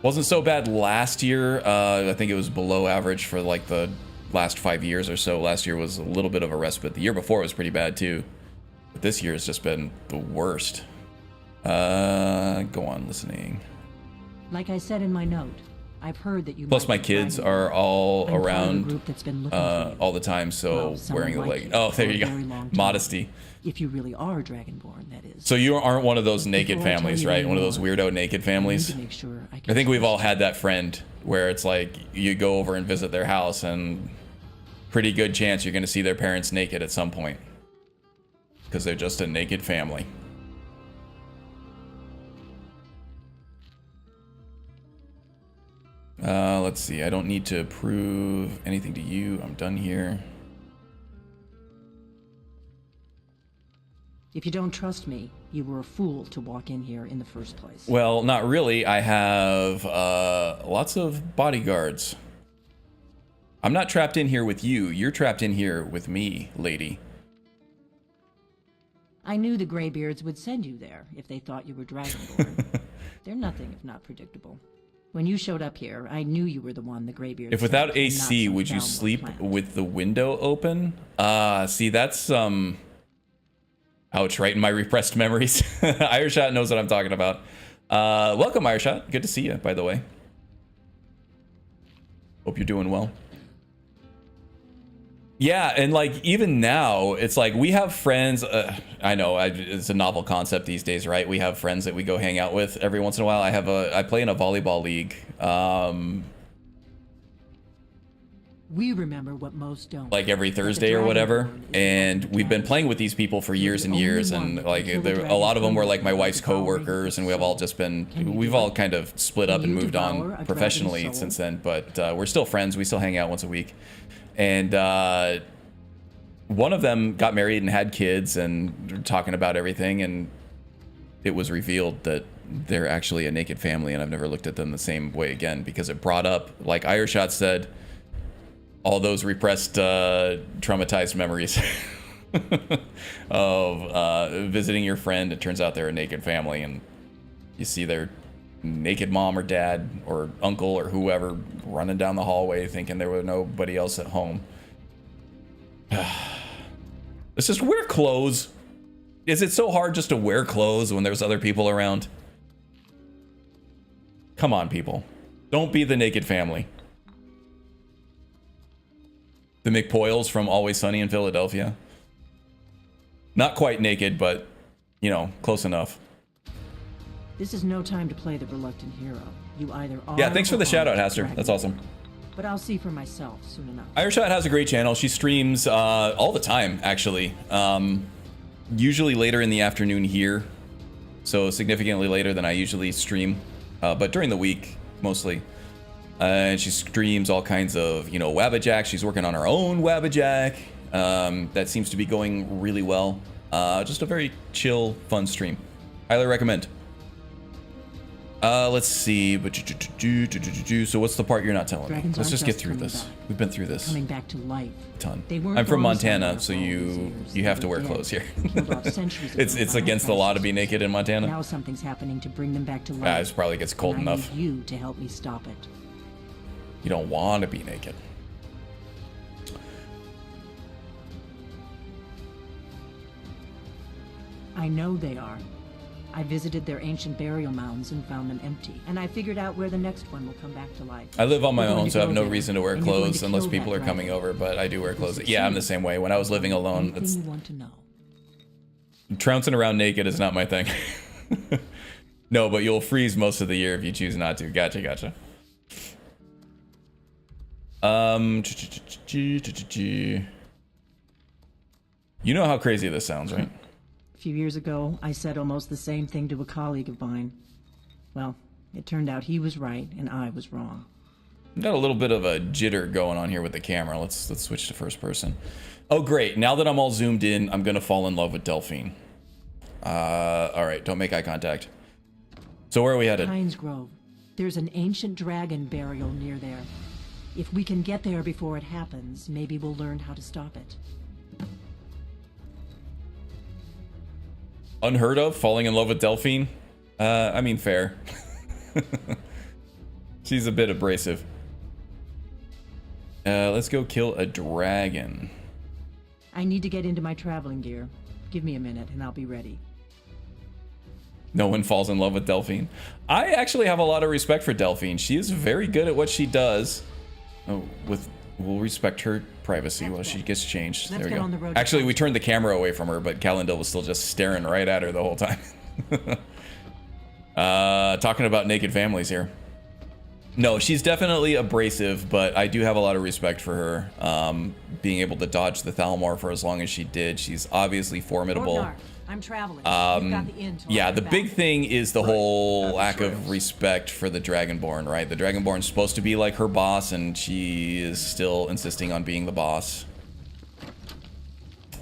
Wasn't so bad last year. I think it was below average for like the last 5 years or so. Last year was a little bit of a respite. The year before was pretty bad too. But this year has just been the worst. Go on listening. Like I said in my note, I've heard that you. Plus, my kids are all around all the time, so wearing the leg. Oh, there you go. Modesty. If you really are Dragonborn, that is. So you aren't one of those naked families, right? One of those weirdo naked families. I think we've all had that friend where it's like you go over and visit their house, and pretty good chance you're going to see their parents naked at some point because they're just a naked family. Let's see. I don't need to prove anything to you. I'm done here. If you don't trust me, you were a fool to walk in here in the first place. Well, not really. I have lots of bodyguards. I'm not trapped in here with you. You're trapped in here with me, lady. I knew the Greybeards would send you there if they thought you were Dragonborn. They're nothing if not predictable. When you showed up here, I knew you were the one the Greybeards. If without AC, would you sleep with the window open? See, that's ouch, right in my repressed memories. Ireshot knows what I'm talking about. Welcome, Ireshot. Good to see you, by the way. Hope you're doing well. Yeah, and like even now, it's like we have friends. I know it's a novel concept these days, right? We have friends that we go hang out with every once in a while. I play in a volleyball league. We remember what most don't. Like every Thursday or whatever, and we've been playing with these people for years and years, and like a lot of them were like my wife's co-workers, and we've all kind of split up and moved on professionally since then, but we're still friends. We still hang out once a week. And one of them got married and had kids and were talking about everything, and it was revealed that they're actually a naked family, and I've never looked at them the same way again because it brought up, like Ireshot said, all those repressed, traumatized memories of visiting your friend. It turns out they're a naked family, and you see their naked mom or dad or uncle or whoever running down the hallway thinking there was nobody else at home. Let's just wear clothes. Is it so hard just to wear clothes when there's other people around? Come on, people. Don't be the naked family. The McPoyles from Always Sunny in Philadelphia. Not quite naked, but, you know, close enough. This is no time to play the reluctant hero. You either are. Yeah, thanks for the shout out, Haster. That's awesome. But I'll see for myself soon enough. Ireshot has a great channel. She streams all the time, actually. Usually later in the afternoon here, so significantly later than I usually stream. But during the week, mostly. And she streams all kinds of, you know, Wabbajack. She's working on her own Wabbajack. That seems to be going really well. Just a very chill, fun stream. Highly recommend. Let's see. So what's the part you're not telling me? Let's just get through this. We've been through this. Coming back to life. A ton. I'm from Montana, so you have to wear clothes here. It's against the law to be naked in Montana. Now something's happening to bring them back to life. It probably gets cold enough. I need you to help me stop it. You don't want to be naked. I know they are. I visited their ancient burial mounds and found them empty, and I figured out where the next one will come back to life. I live on my own, so I have no reason to wear clothes unless people are coming over, but I do wear clothes. Yeah, I'm the same way. When I was living alone, it's... you want to know? Trouncing around naked is not my thing. No, but you'll freeze most of the year if you choose not to. Gotcha. You know how crazy this sounds, right? A few years ago, I said almost the same thing to a colleague of mine. Well, it turned out he was right and I was wrong. Got a little bit of a jitter going on here with the camera. Let's switch to first person. Oh, great. Now that I'm all zoomed in, I'm going to fall in love with Delphine. All right, don't make eye contact. So where are we headed? Pines Grove. There's an ancient dragon burial near there. If we can get there before it happens, maybe we'll learn how to stop it. Unheard of, falling in love with Delphine? I mean, fair. She's a bit abrasive. Let's go kill a dragon. I need to get into my traveling gear. Give me a minute and I'll be ready. No one falls in love with Delphine. I actually have a lot of respect for Delphine. She is very good at what she does. Oh, we'll respect her privacy while she gets changed. There we go. Actually, we turned the camera away from her, but Calendil was still just staring right at her the whole time. Talking about naked families here. No, she's definitely abrasive, but I do have a lot of respect for her. Being able to dodge the Thalmor for as long as she did. She's obviously formidable. I'm traveling. You've got the inn till Yeah, I the get big back. thing is the whole lack of respect for the Dragonborn, right? The Dragonborn's supposed to be like her boss, and she is still insisting on being the boss.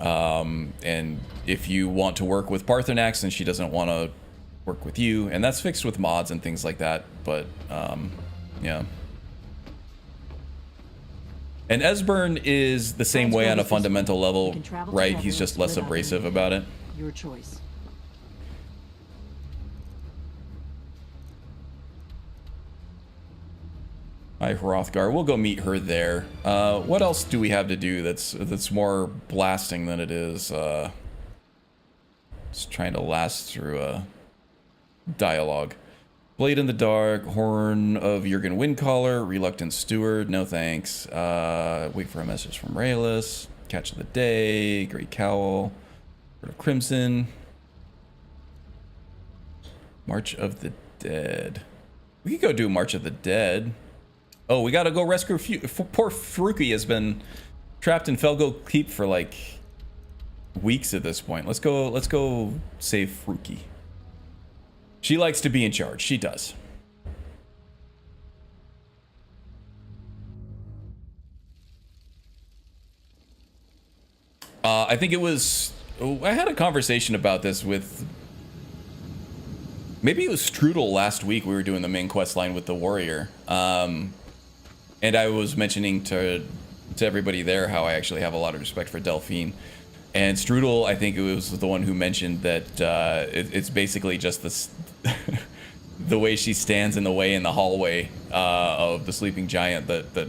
And if you want to work with Parthenax, then she doesn't want to work with you, and that's fixed with mods and things like that, but, yeah. And Esbern is the same way on a fundamental level, right? He's just less abrasive about it. Your choice. Hi, Hrothgar. We'll go meet her there. What else do we have to do that's more blasting than it is just trying to last through a dialogue? Blade in the Dark, Horn of Jurgen Windcaller, Reluctant Steward, no thanks. Wait for a message from Raelus, Catch of the Day, Great Cowl, Word of Crimson, March of the Dead. We could go do March of the Dead. Oh, we gotta go rescue poor Fruki has been trapped in Felgo Keep for like weeks at this point. Let's go save Fruki. She likes to be in charge. She does. I think it was... I had a conversation about this with... Maybe it was Strudel last week. We were doing the main quest line with the warrior. And I was mentioning to everybody there how I actually have a lot of respect for Delphine. And Strudel, I think it was the one who mentioned that it's basically just this... the way she stands in the way in the hallway of the sleeping giant that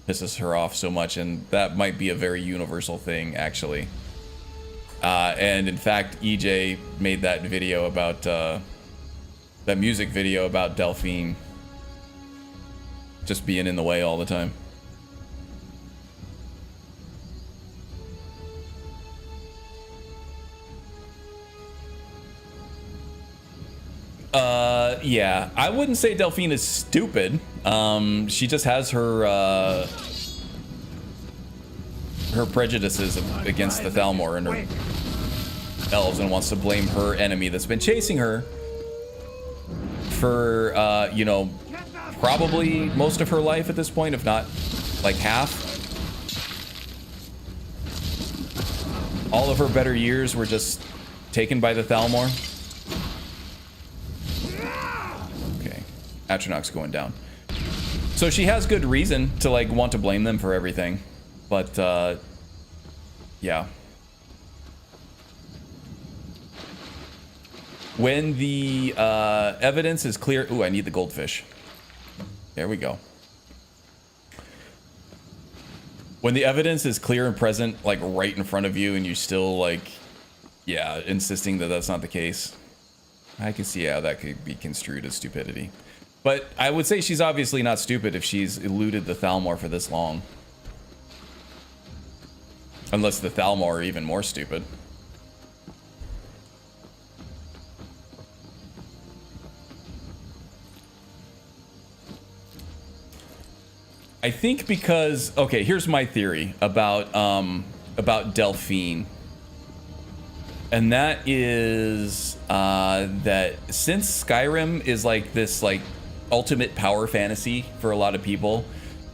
pisses her off so much, and that might be a very universal thing, actually. And in fact, EJ made that video about that music video about Delphine just being in the way all the time. Yeah, I wouldn't say Delphine is stupid. She just has her prejudices against the Thalmor and her elves, and wants to blame her enemy that's been chasing her for, you know, probably most of her life at this point, if not like half. All of her better years were just taken by the Thalmor. Atronach's going down. So she has good reason to like want to blame them for everything. But yeah. When the evidence is clear... Ooh, I need the goldfish. There we go. When the evidence is clear and present, like right in front of you, and you're still like, yeah, insisting that that's not the case, I can see how that could be construed as stupidity. But I would say she's obviously not stupid if she's eluded the Thalmor for this long. Unless the Thalmor are even more stupid. I think because... Okay, here's my theory about Delphine. And that is that since Skyrim is like this like ultimate power fantasy for a lot of people,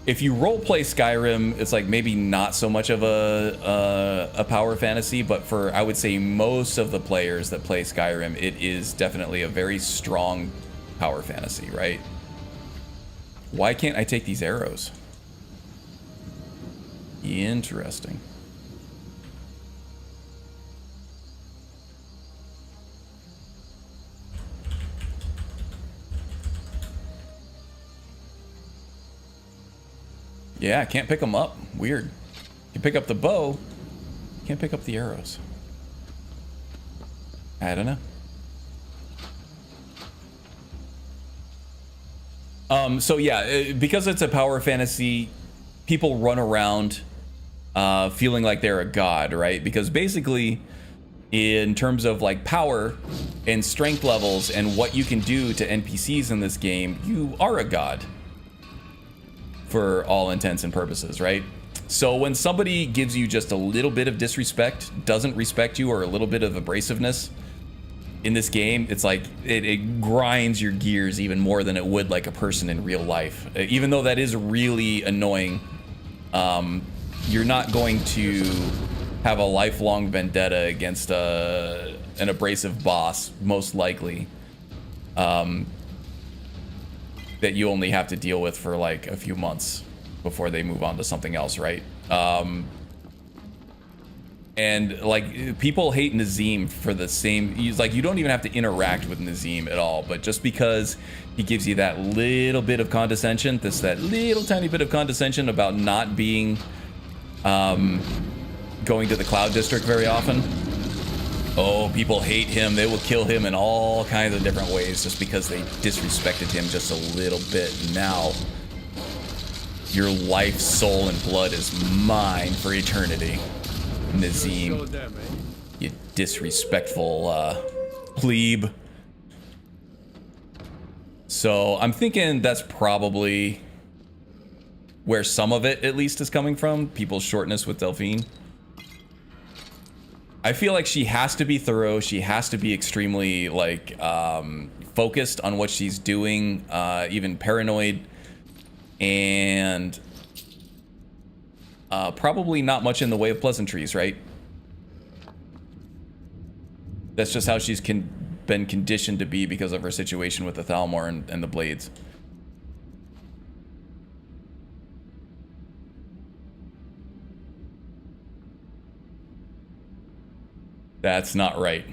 if you roleplay Skyrim, it's like maybe not so much of a power fantasy, but for, I would say, most of the players that play Skyrim, it is definitely a very strong power fantasy, right? Why can't I take these arrows? Interesting. Yeah, I can't pick them up. Weird. You can pick up the bow. Can't pick up the arrows. I don't know. So yeah, because it's a power fantasy, people run around feeling like they're a god, right? Because basically, in terms of like power and strength levels and what you can do to NPCs in this game, you are a god for all intents and purposes, right? So when somebody gives you just a little bit of disrespect, doesn't respect you, or a little bit of abrasiveness in this game, it's like it grinds your gears even more than it would like a person in real life. Even though that is really annoying, you're not going to have a lifelong vendetta against an abrasive boss, most likely, that you only have to deal with for like a few months before they move on to something else, right? And like people hate Nazim for the same, like you don't even have to interact with Nazim at all, but just because he gives you that little bit of condescension, that little tiny bit of condescension about not being going to the Cloud District very often. Oh, people hate him. They will kill him in all kinds of different ways just because they disrespected him just a little bit. Now, your life, soul, and blood is mine for eternity, Nazim. You disrespectful plebe. So I'm thinking that's probably where some of it, at least, is coming from. People's shortness with Delphine. I feel like she has to be thorough. She has to be extremely, like, focused on what she's doing, even paranoid, and probably not much in the way of pleasantries, right? That's just how she's been conditioned to be because of her situation with the Thalmor and the Blades. That's not right.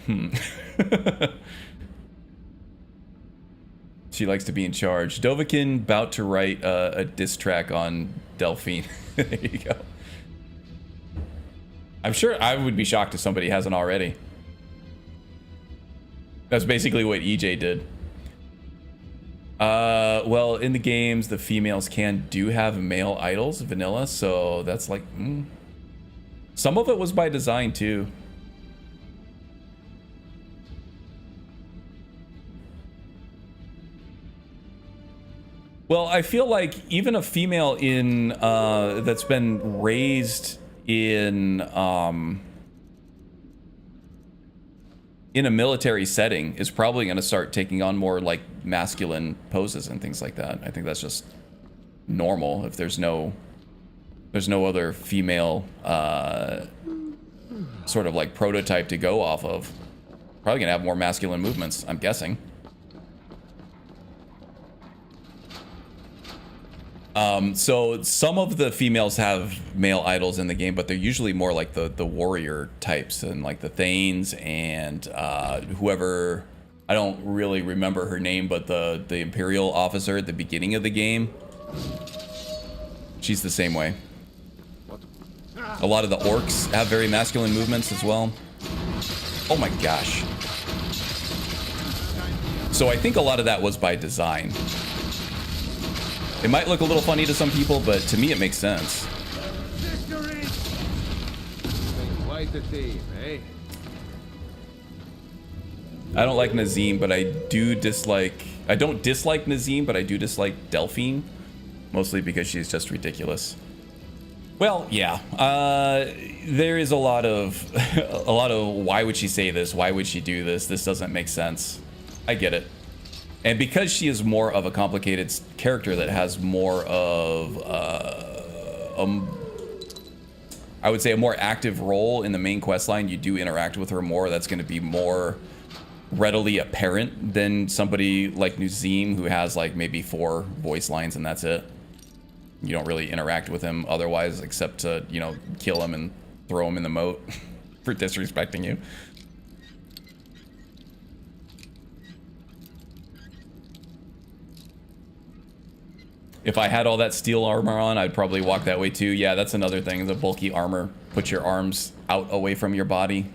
She likes to be in charge. Dovahkiin about to write a diss track on Delphine. There you go. I'm sure I would be shocked if somebody hasn't already. That's basically what EJ did. Well, in the games, the females do have male idols, vanilla, so that's like... Some of it was by design, too. Well, I feel like even a female in that's been raised in a military setting is probably going to start taking on more like masculine poses and things like that. I think that's just normal. If there's no other female sort of like prototype to go off of, probably gonna have more masculine movements, I'm guessing. So some of the females have male idols in the game, but they're usually more like the warrior types and like the Thanes and whoever, I don't really remember her name, but the Imperial officer at the beginning of the game, she's the same way. A lot of the orcs have very masculine movements as well. Oh my gosh. So I think a lot of that was by design. It might look a little funny to some people, but to me it makes sense. Quite the theme, eh? I don't like Nazim, but I do dislike... I don't dislike Nazim, but I do dislike Delphine. Mostly because she's just ridiculous. Well, yeah. There is a lot of... why would she say this? Why would she do this? This doesn't make sense. I get it. And because she is more of a complicated character that has more of, I would say, a more active role in the main quest line, you do interact with her more. That's going to be more readily apparent than somebody like Nazim, who has like maybe 4 voice lines and that's it. You don't really interact with him otherwise, except to, you know, kill him and throw him in the moat for disrespecting you. If I had all that steel armor on, I'd probably walk that way too. Yeah, that's another thing. The bulky armor. Put your arms out away from your body.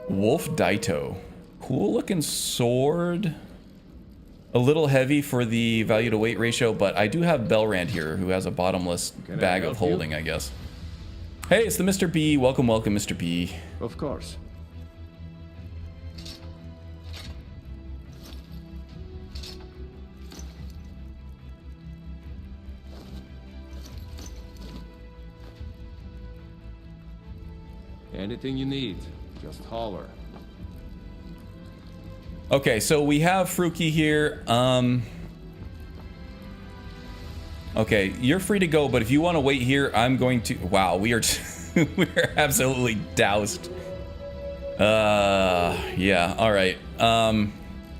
Wolf Daito. Cool looking sword. a little heavy for the value to weight ratio, but I do have Belrand here, who has a bottomless bag of holding, I guess. Hey, it's the Mr. B. Welcome, welcome, Mr. B. Of course. Anything you need, just holler. Okay, so we have Fruki here. Okay, you're free to go, but if you want to wait here, I'm going to... Wow, we are we're absolutely doused. Yeah, all right. I'm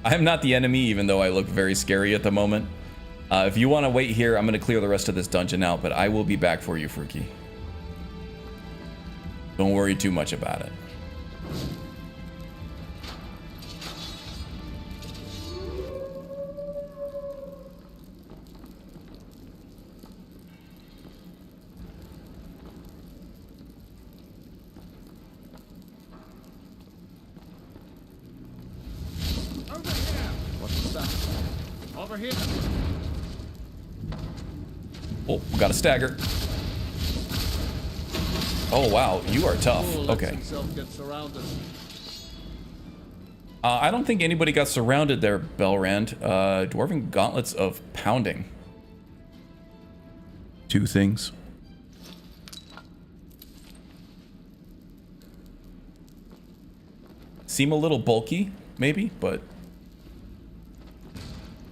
not the enemy, even though I look very scary at the moment. If you want to wait here, I'm going to clear the rest of this dungeon out, but I will be back for you, Fruki. Don't worry too much about it. Over here. Oh, got a stagger. Oh wow, you are tough. Okay. I don't think anybody got surrounded there, Belrand. Dwarven gauntlets of pounding. 2 things. Seem a little bulky, maybe, but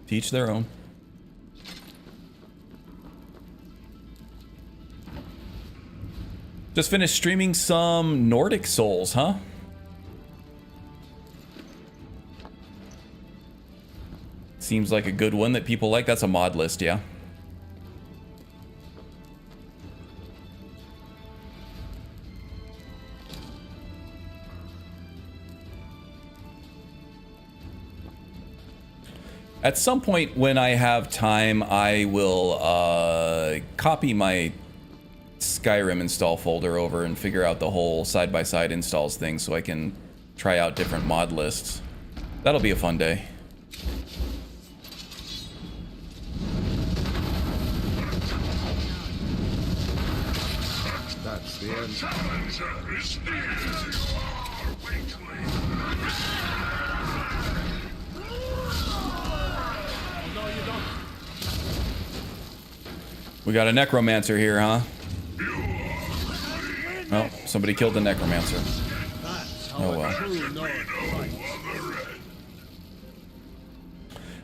to each their own. Just finished streaming some Nordic Souls, huh? Seems like a good one that people like. That's a mod list, yeah. At some point when I have time, I will copy my Skyrim install folder over and figure out the whole side-by-side installs thing so I can try out different mod lists. That'll be a fun day. That's the end. We got a necromancer here, huh? Oh, somebody killed the necromancer. Oh well.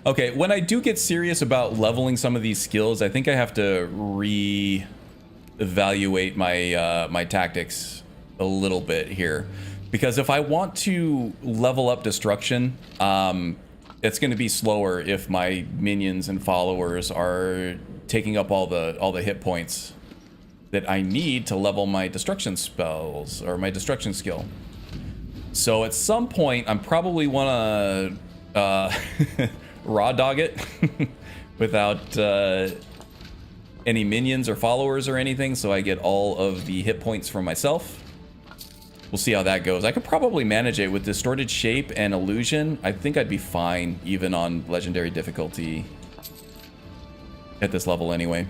Okay, when I do get serious about leveling some of these skills, I think I have to re-evaluate my my tactics a little bit here, because if I want to level up destruction, it's going to be slower if my minions and followers are taking up all the hit points that I need to level my destruction spells or my destruction skill. So at some point, I'm probably want to raw dog it without any minions or followers or anything, so I get all of the hit points for myself. We'll see how that goes. I could probably manage it with distorted shape and illusion. I think I'd be fine even on legendary difficulty at this level anyway.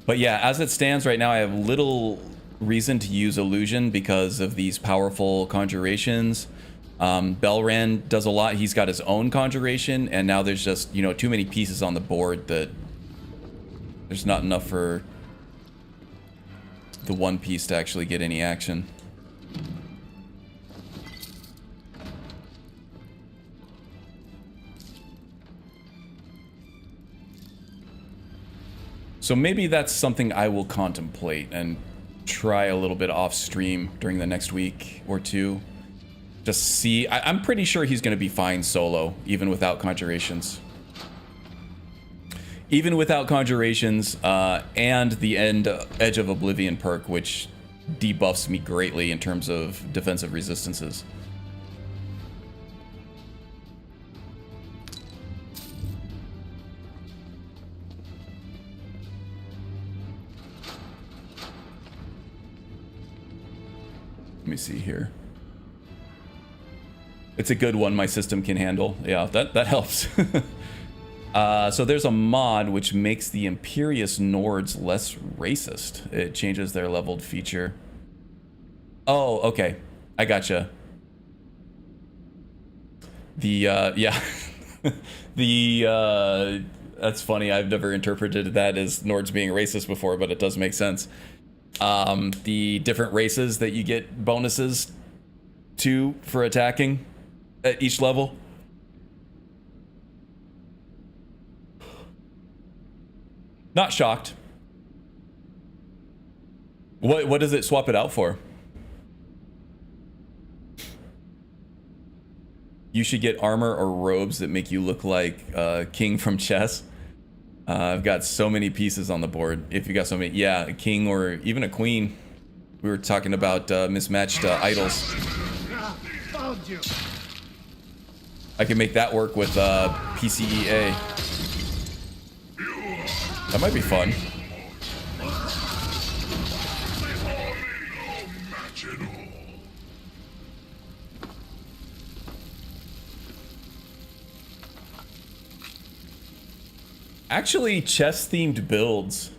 But yeah, as it stands right now, I have little reason to use illusion because of these powerful conjurations. Belrand does a lot. He's got his own conjuration, and now there's just, you know, too many pieces on the board that there's not enough for the one piece to actually get any action. So maybe that's something I will contemplate and try a little bit off stream during the next week or two. Just see. I'm pretty sure he's going to be fine solo, even without conjurations. Even without conjurations and the Edge of Oblivion perk, which debuffs me greatly in terms of defensive resistances. me see here. It's a good one my system can handle. Yeah, that helps. So there's a mod which makes the Imperious Nords less racist. It changes their leveled feature. Oh, okay. I gotcha. The, yeah. The, that's funny. I've never interpreted that as Nords being racist before, but it does make sense. The different races that you get bonuses to for attacking at each level. Not shocked. What does it swap it out for? You should get armor or robes that make you look like King from chess. I've got so many pieces on the board. If you got so many, yeah, a king or even a queen. We were talking about mismatched idols. I can make that work with PCEA. That might be fun. Actually, chess-themed builds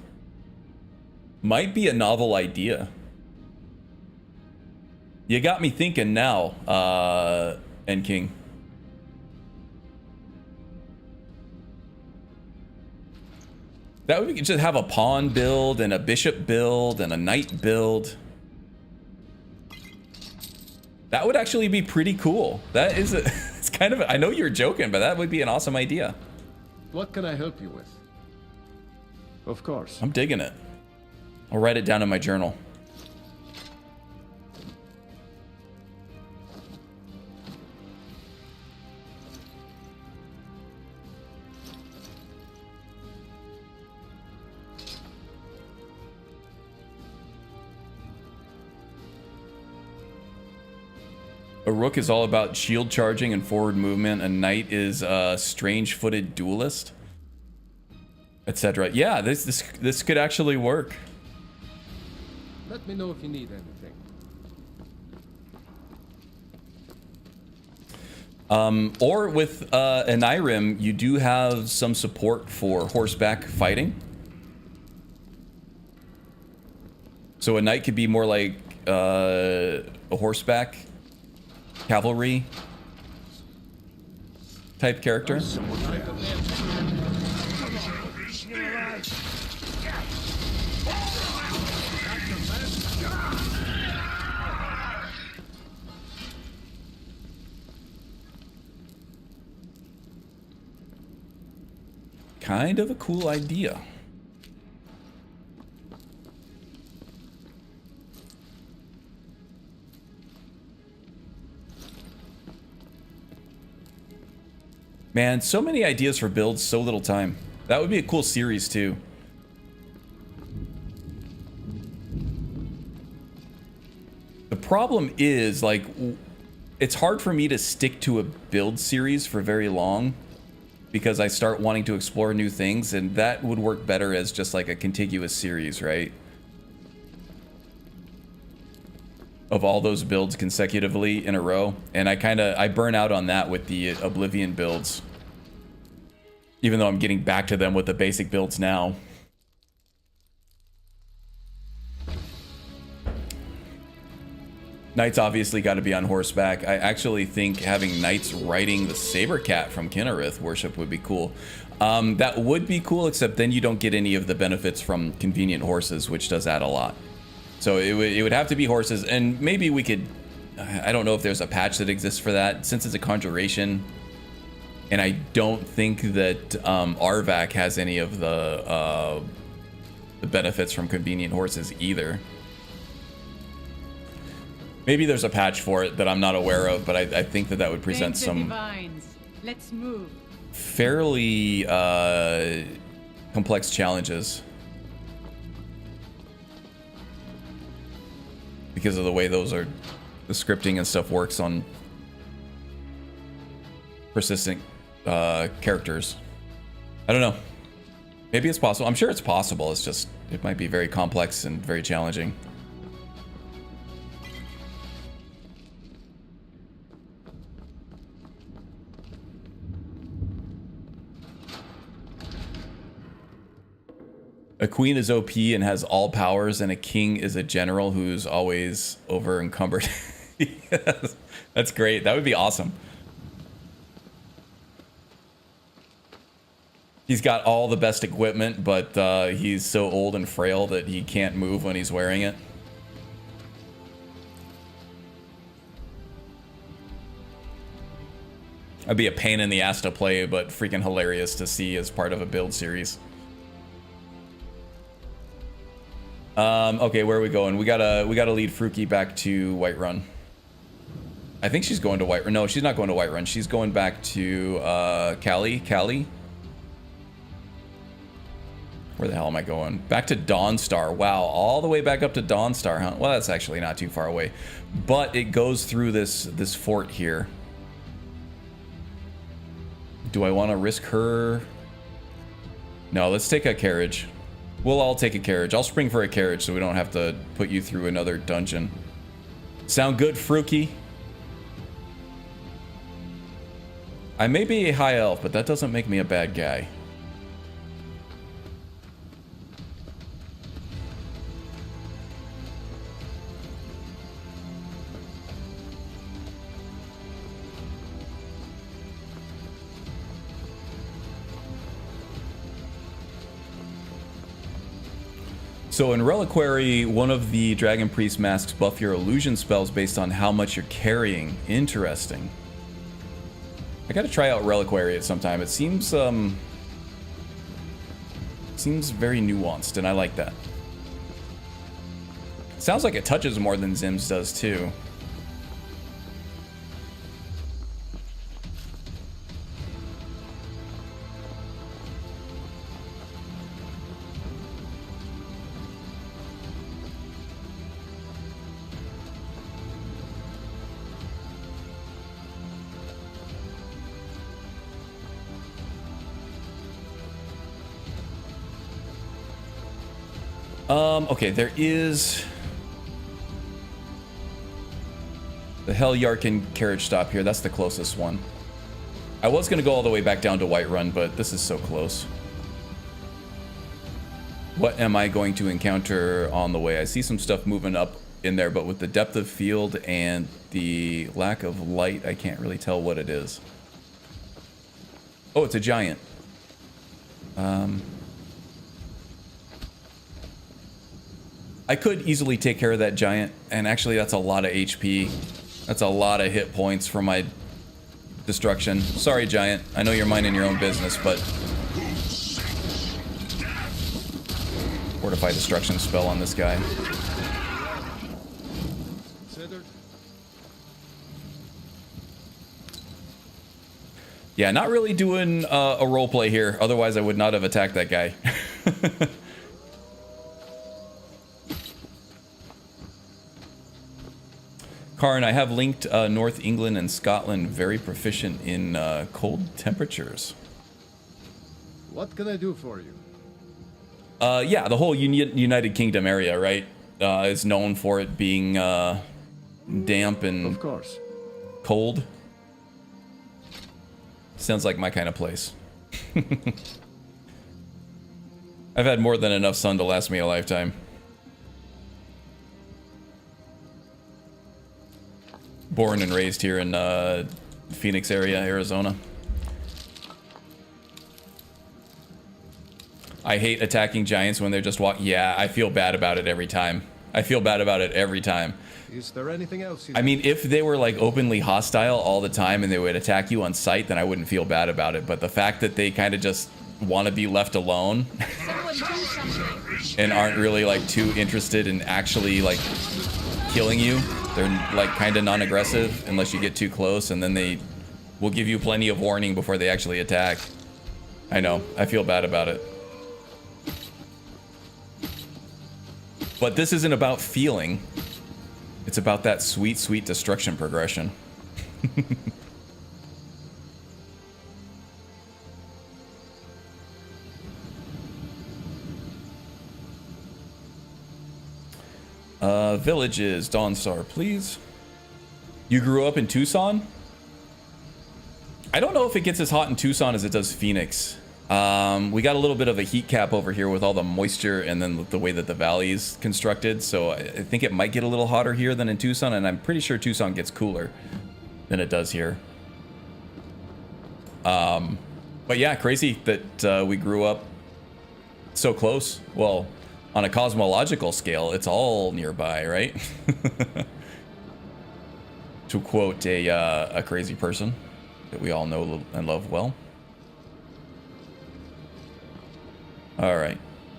might be a novel idea. You got me thinking now, N King. That would be just have a pawn build and a bishop build and a knight build. That would actually be pretty cool. That is a, it's kind of, I know you're joking, but that would be an awesome idea. What can I help you with? Of course. I'm digging it. I'll write it down in my journal. A rook is all about shield charging and forward movement. A knight is a strange-footed duelist, etc. Yeah, this could actually work. Let me know if you need anything. Or with an Irem, you do have some support for horseback fighting. So a knight could be more like a horseback cavalry type character. Kind of a cool idea. Man, so many ideas for builds, so little time. That would be a cool series too. The problem is, like, it's hard for me to stick to a build series for very long because I start wanting to explore new things, and that would work better as just like a contiguous series, right? Of all those builds consecutively in a row, and I burn out on that with the Oblivion builds, even though I'm getting back to them with the basic builds now. Knights obviously got to be on horseback. I actually think having knights riding the saber cat from Kinnereth worship would be cool. That would be cool, except then you don't get any of the benefits from convenient horses, which does add a lot. So it would have to be horses, and maybe we could, I don't know if there's a patch that exists for that, since it's a conjuration, and I don't think that Arvac has any of the benefits from convenient horses either. Maybe there's a patch for it that I'm not aware of, but I think that would present some Let's move. fairly complex challenges. Because of the way the scripting and stuff works on persistent characters. I don't know. Maybe it's possible. I'm sure it's possible. It's just, it might be very complex and very challenging. A queen is OP and has all powers, and a king is a general who's always over encumbered. Yes, that's great. That would be awesome. He's got all the best equipment, but he's so old and frail that he can't move when he's wearing it. That'd be a pain in the ass to play, but freaking hilarious to see as part of a build series. Okay, where are we going? We gotta lead Fruki back to Whiterun. I think she's going to Whiterun. No, she's not going to Whiterun. She's going back to Callie. Where the hell am I going? Back to Dawnstar. Wow, all the way back up to Dawnstar, huh? Well, that's actually not too far away, but it goes through this fort here. Do I want to risk her? No, let's take a carriage. We'll all take a carriage. I'll spring for a carriage so we don't have to put you through another dungeon. Sound good, Fruki? I may be a high elf, but that doesn't make me a bad guy. So in Reliquary, one of the Dragon Priest masks buff your illusion spells based on how much you're carrying. Interesting. I gotta try out Reliquary at some time. It seems very nuanced, and I like that. Sounds like it touches more than Zim's does too. Okay, there is the Heljarkin carriage stop here. That's the closest one. I was going to go all the way back down to Whiterun, but this is so close. What am I going to encounter on the way? I see some stuff moving up in there, but with the depth of field and the lack of light, I can't really tell what it is. Oh, it's a giant. I could easily take care of that giant, and actually that's a lot of HP. That's a lot of hit points for my destruction. Sorry, giant. I know you're minding your own business, but... Fortify destruction spell on this guy. Yeah, not really doing a roleplay here. Otherwise, I would not have attacked that guy. Karn, I have linked North England and Scotland, very proficient in cold temperatures. What can I do for you? Yeah, the whole United Kingdom area, right, is known for it being damp and of course cold. Sounds like my kind of place. I've had more than enough sun to last me a lifetime. Born and raised here in Phoenix area, Arizona. I hate attacking giants when they're just walking. Yeah, I feel bad about it every time. I feel bad about it every time. Is there anything else? I mean, if they were like openly hostile all the time and they would attack you on sight, then I wouldn't feel bad about it. But the fact that they kind of just want to be left alone and aren't really like too interested in actually like killing you. They're like kind of non-aggressive unless you get too close, and then they will give you plenty of warning before they actually attack. I know, I feel bad about it. But this isn't about feeling. It's about that sweet, sweet destruction progression. Villages, Dawnstar, please. You grew up in Tucson? I don't know if it gets as hot in Tucson as it does Phoenix. We got a little bit of a heat cap over here with all the moisture and then the way that the valley is constructed. So I think it might get a little hotter here than in Tucson, and I'm pretty sure Tucson gets cooler than it does here. But yeah, crazy that we grew up so close. Well, on a cosmological scale, it's all nearby, right? To quote a crazy person that we all know and love well. All right.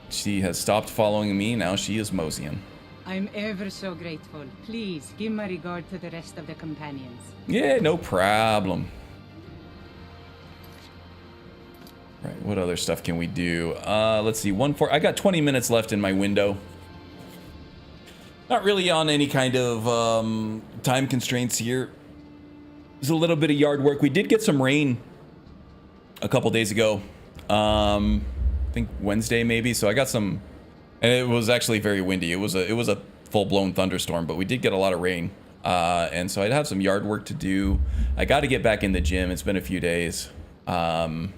She has stopped following me. Now she is moseying. I'm ever so grateful. Please give my regard to the rest of the companions. Yeah, no problem. Right, what other stuff can we do? Let's see, I got 20 minutes left in my window. Not really on any kind of time constraints here. There's a little bit of yard work. We did get some rain a couple days ago. I think Wednesday maybe. So I got some, and it was actually very windy. It was a full-blown thunderstorm, but we did get a lot of rain. And so I'd have some yard work to do. I got to get back in the gym. It's been a few days. Other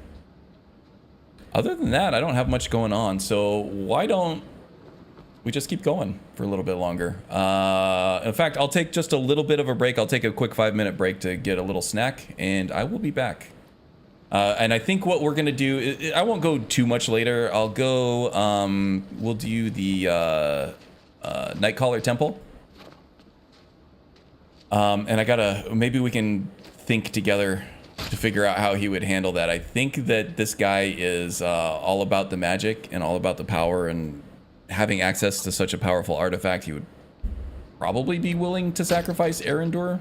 than that, I don't have much going on. So why don't we just keep going for a little bit longer? In fact, I'll take just a little bit of a break. I'll take a quick 5-minute break to get a little snack, and I will be back. And I think what we're going to do, I won't go too much later. I'll go, we'll do the Nightcaller Temple. And I gotta, maybe we can think together to figure out how he would handle that. I think that this guy is all about the magic and all about the power, and having access to such a powerful artifact, he would probably be willing to sacrifice Erendur.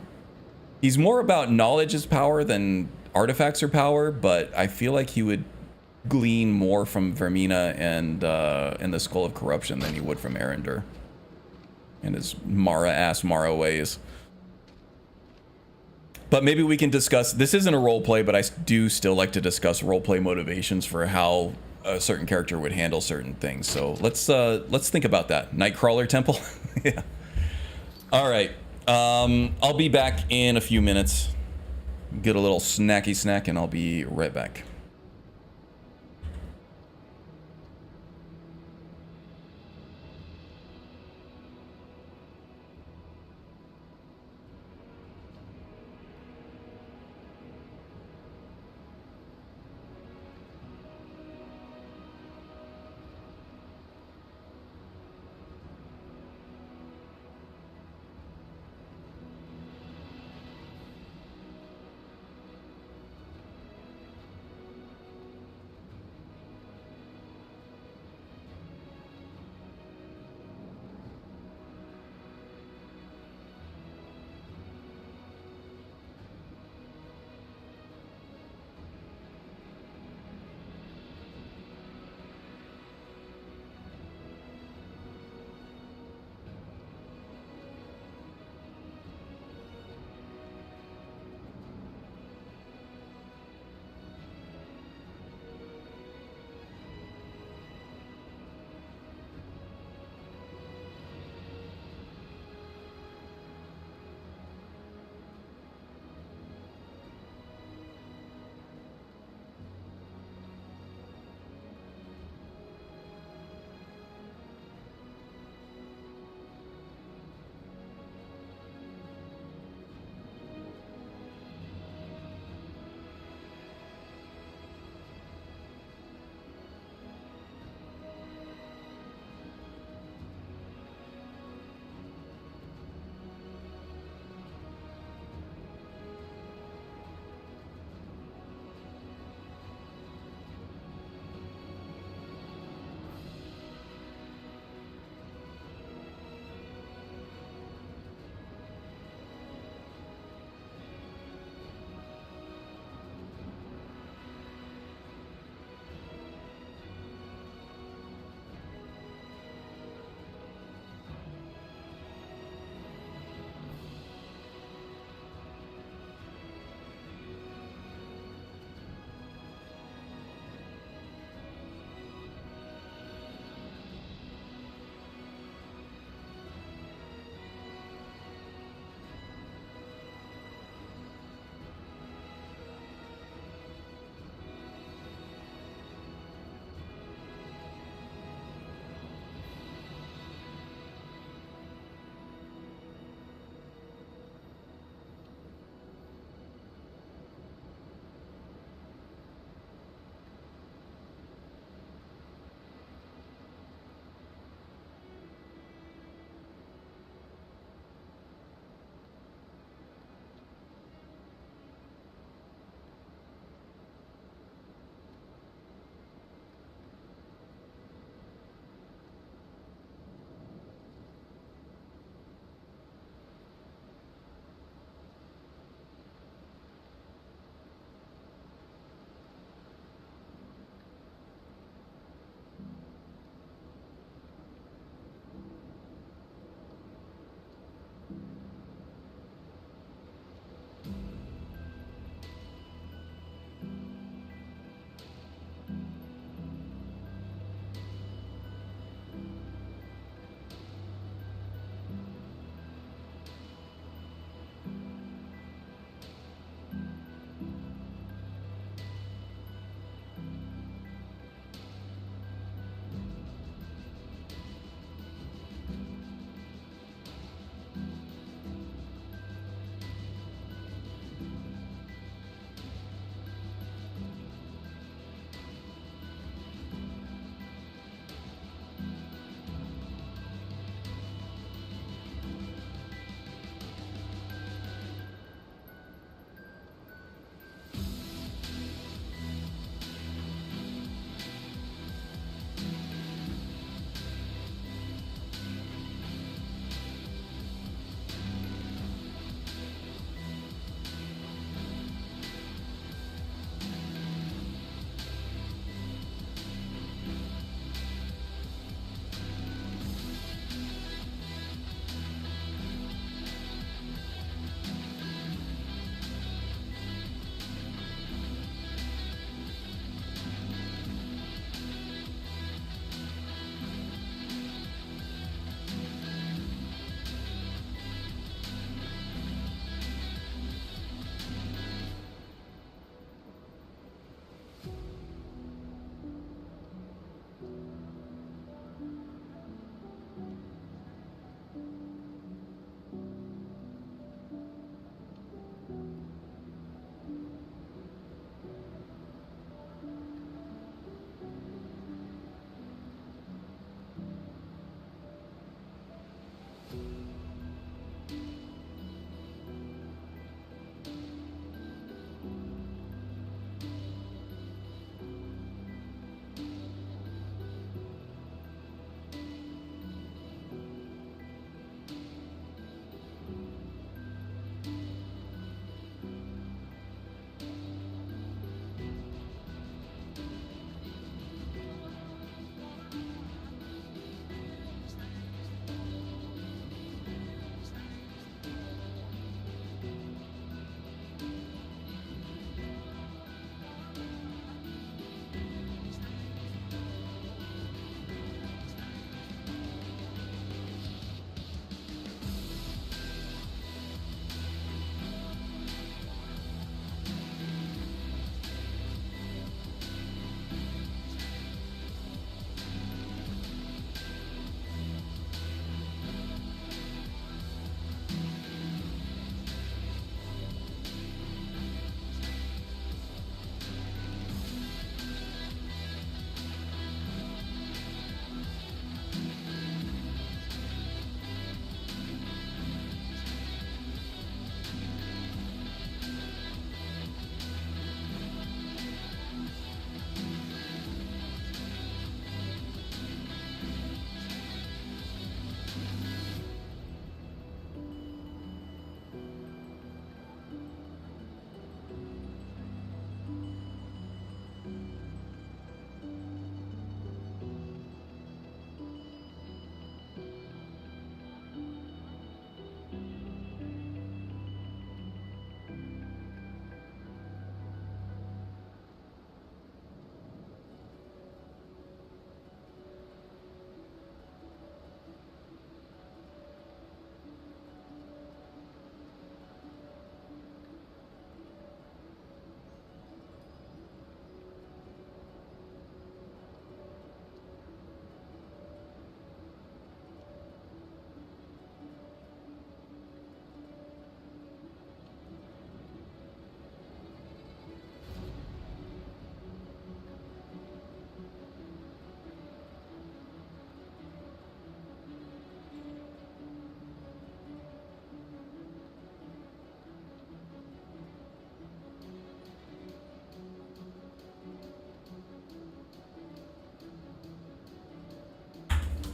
He's more about knowledge as power than artifacts are power, but I feel like he would glean more from Vermina and the Skull of Corruption than he would from Erendur and his Mara ways. But maybe we can discuss, this isn't a roleplay, but I do still like to discuss roleplay motivations for how a certain character would handle certain things. So let's think about that. Nightcrawler Temple? Yeah. All right. I'll be back in a few minutes. Get a little snacky snack and I'll be right back.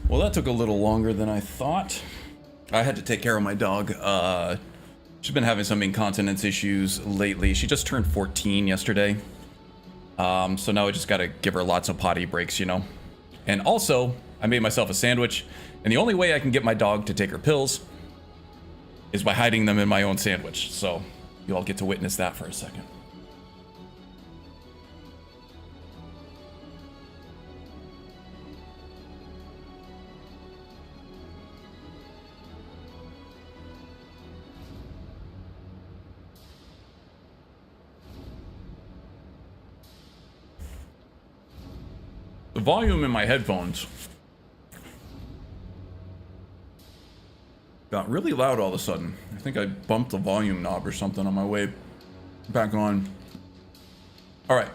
Well, that took a little longer than I thought. I had to take care of my dog. She's been having some incontinence issues lately. She just turned 14 yesterday. So now I just gotta give her lots of potty breaks, you know? And also, I made myself a sandwich, and the only way I can get my dog to take her pills is by hiding them in my own sandwich. So you all get to witness that for a second. The volume in my headphones got really loud all of a sudden. I think I bumped the volume knob or something on my way back on. All right.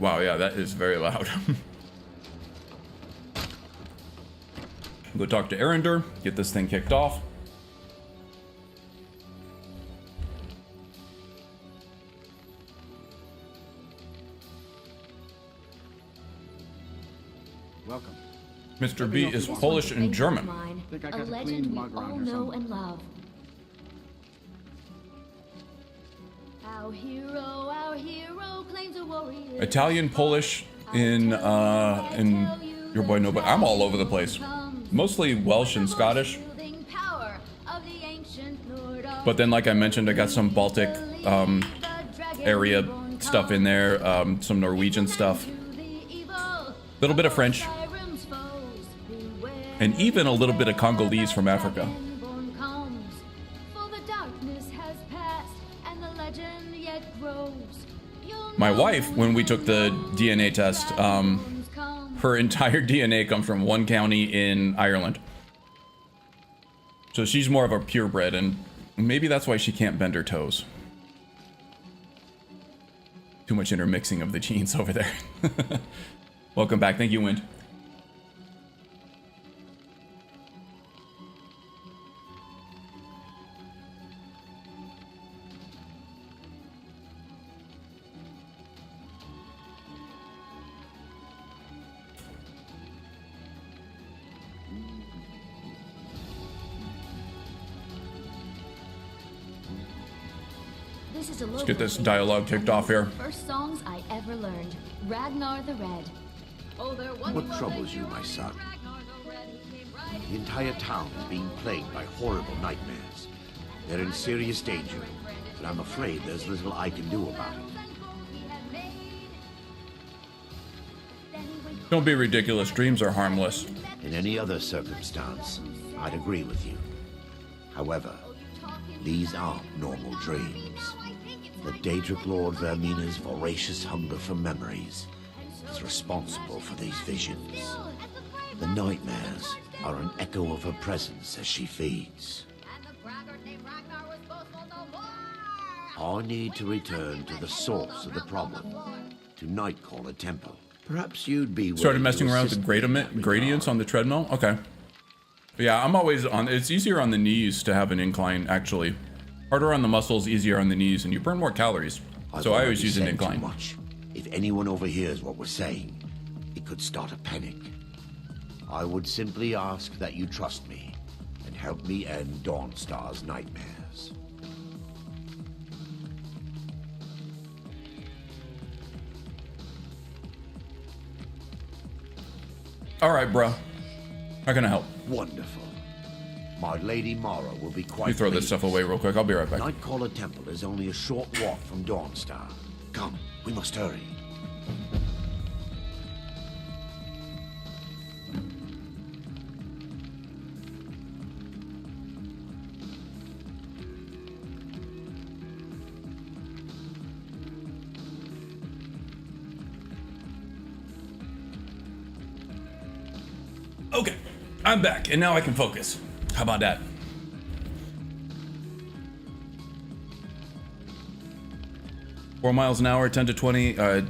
Wow, yeah, that is very loud. Go talk to Arender, get this thing kicked off. Welcome. Mr. B is Polish and German. A legend we all know and love. Our hero claims a warrior. Italian, Polish, in your boy no, but I'm all over the place. Mostly Welsh and Scottish. But then, like I mentioned, I got some Baltic area stuff in there, some Norwegian stuff, a little bit of French, and even a little bit of Congolese from Africa. My wife, when we took the DNA test, her entire DNA comes from one county in Ireland. So she's more of a purebred, and maybe that's why she can't bend her toes. Too much intermixing of the genes over there. Welcome back. Thank you, Wind. Let's get this dialogue kicked off here. First songs I ever learned. Ragnar the Red. What troubles you, my son? The entire town is being plagued by horrible nightmares. They're in serious danger, but I'm afraid there's little I can do about it. Don't be ridiculous. Dreams are harmless. In any other circumstance, I'd agree with you. However, these aren't normal dreams. The Daedric Lord Vermina's voracious hunger for memories is responsible for these visions. The nightmares are an echo of her presence as she feeds. I need to return to the source of the problem, to Nightcaller Temple. Perhaps you'd be started messing around with the gradients on the treadmill. Okay. Yeah, I'm always on. It's easier on the knees to have an incline, actually. Harder on the muscles, easier on the knees, and you burn more calories. So I always use an incline. If anyone overhears what we're saying, it could start a panic. I would simply ask that you trust me and help me end Dawnstar's nightmares. All right, bro. How can I help? Wonderful. My Lady Mara will be quite You throw this pleased. stuff away real quick. I'll be right back. Nightcaller Temple is only a short walk from Dawnstar. Come, we must hurry. Okay, I'm back, and now I can focus. How about that? Four miles an hour, 10 to 20,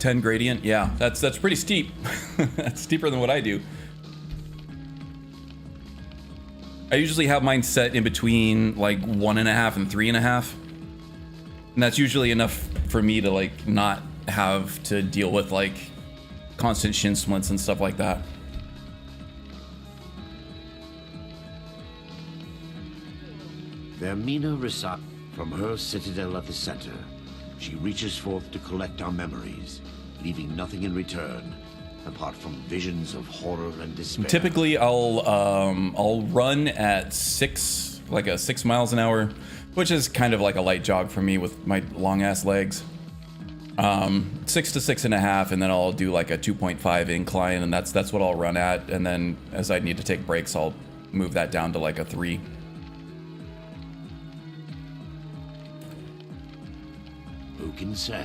10 gradient. Yeah, that's pretty steep. That's steeper than what I do. I usually have mine set in between like 1.5 and 3.5, and that's usually enough for me to like not have to deal with like constant shin splints and stuff like that. Their mina resides from her citadel at the center. She reaches forth to collect our memories, leaving nothing in return apart from visions of horror and despair. Typically, I'll run at 6 miles an hour, which is kind of like a light jog for me with my long ass legs. 6 to 6.5, and then I'll do like a 2.5 incline, and that's what I'll run at. And then as I need to take breaks, I'll move that down to like a 3. Who can say?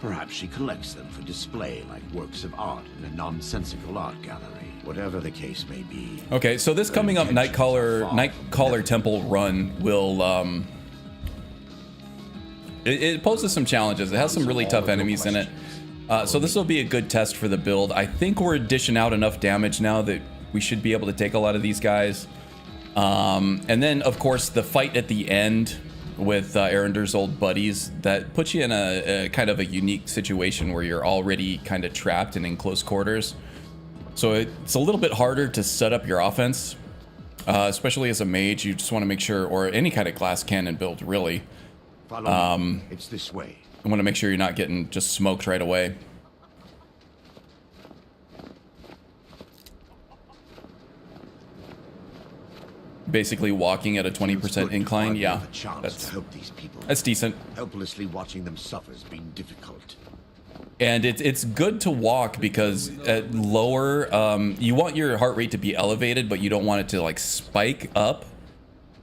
Perhaps she collects them for display like works of art in a nonsensical art gallery. Whatever the case may be. Okay, so this coming up Nightcaller Temple run will it poses some challenges. It has some really tough enemies in it. So this will be a good test for the build. I think we're dishing out enough damage now that we should be able to take a lot of these guys. And then of course the fight at the end with Arender's old buddies, that puts you in a kind of a unique situation where you're already kind of trapped and in close quarters. So it's a little bit harder to set up your offense, especially as a mage. You just want to make sure, or any kind of glass cannon build really. Follow me. It's this way. I want to make sure you're not getting just smoked right away. Basically walking at a 20% incline. Yeah, that's decent. Helplessly watching them suffer has been difficult. And it's good to walk because at lower, you want your heart rate to be elevated, but you don't want it to like spike up.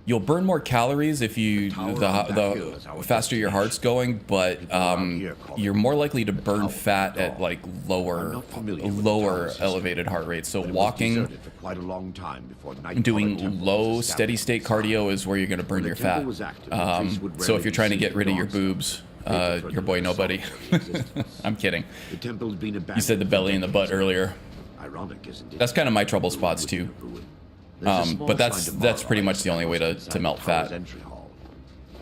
You'll burn more calories if you the faster your heart's going, but you're more likely to burn fat at like lower elevated heart rates. So walking, doing low steady state cardio is where you're going to burn your fat. So if you're trying to get rid of your boobs, your boy nobody. I'm kidding. You said the belly and the butt earlier. That's kind of my trouble spots too. But that's pretty much the only way to melt fat. I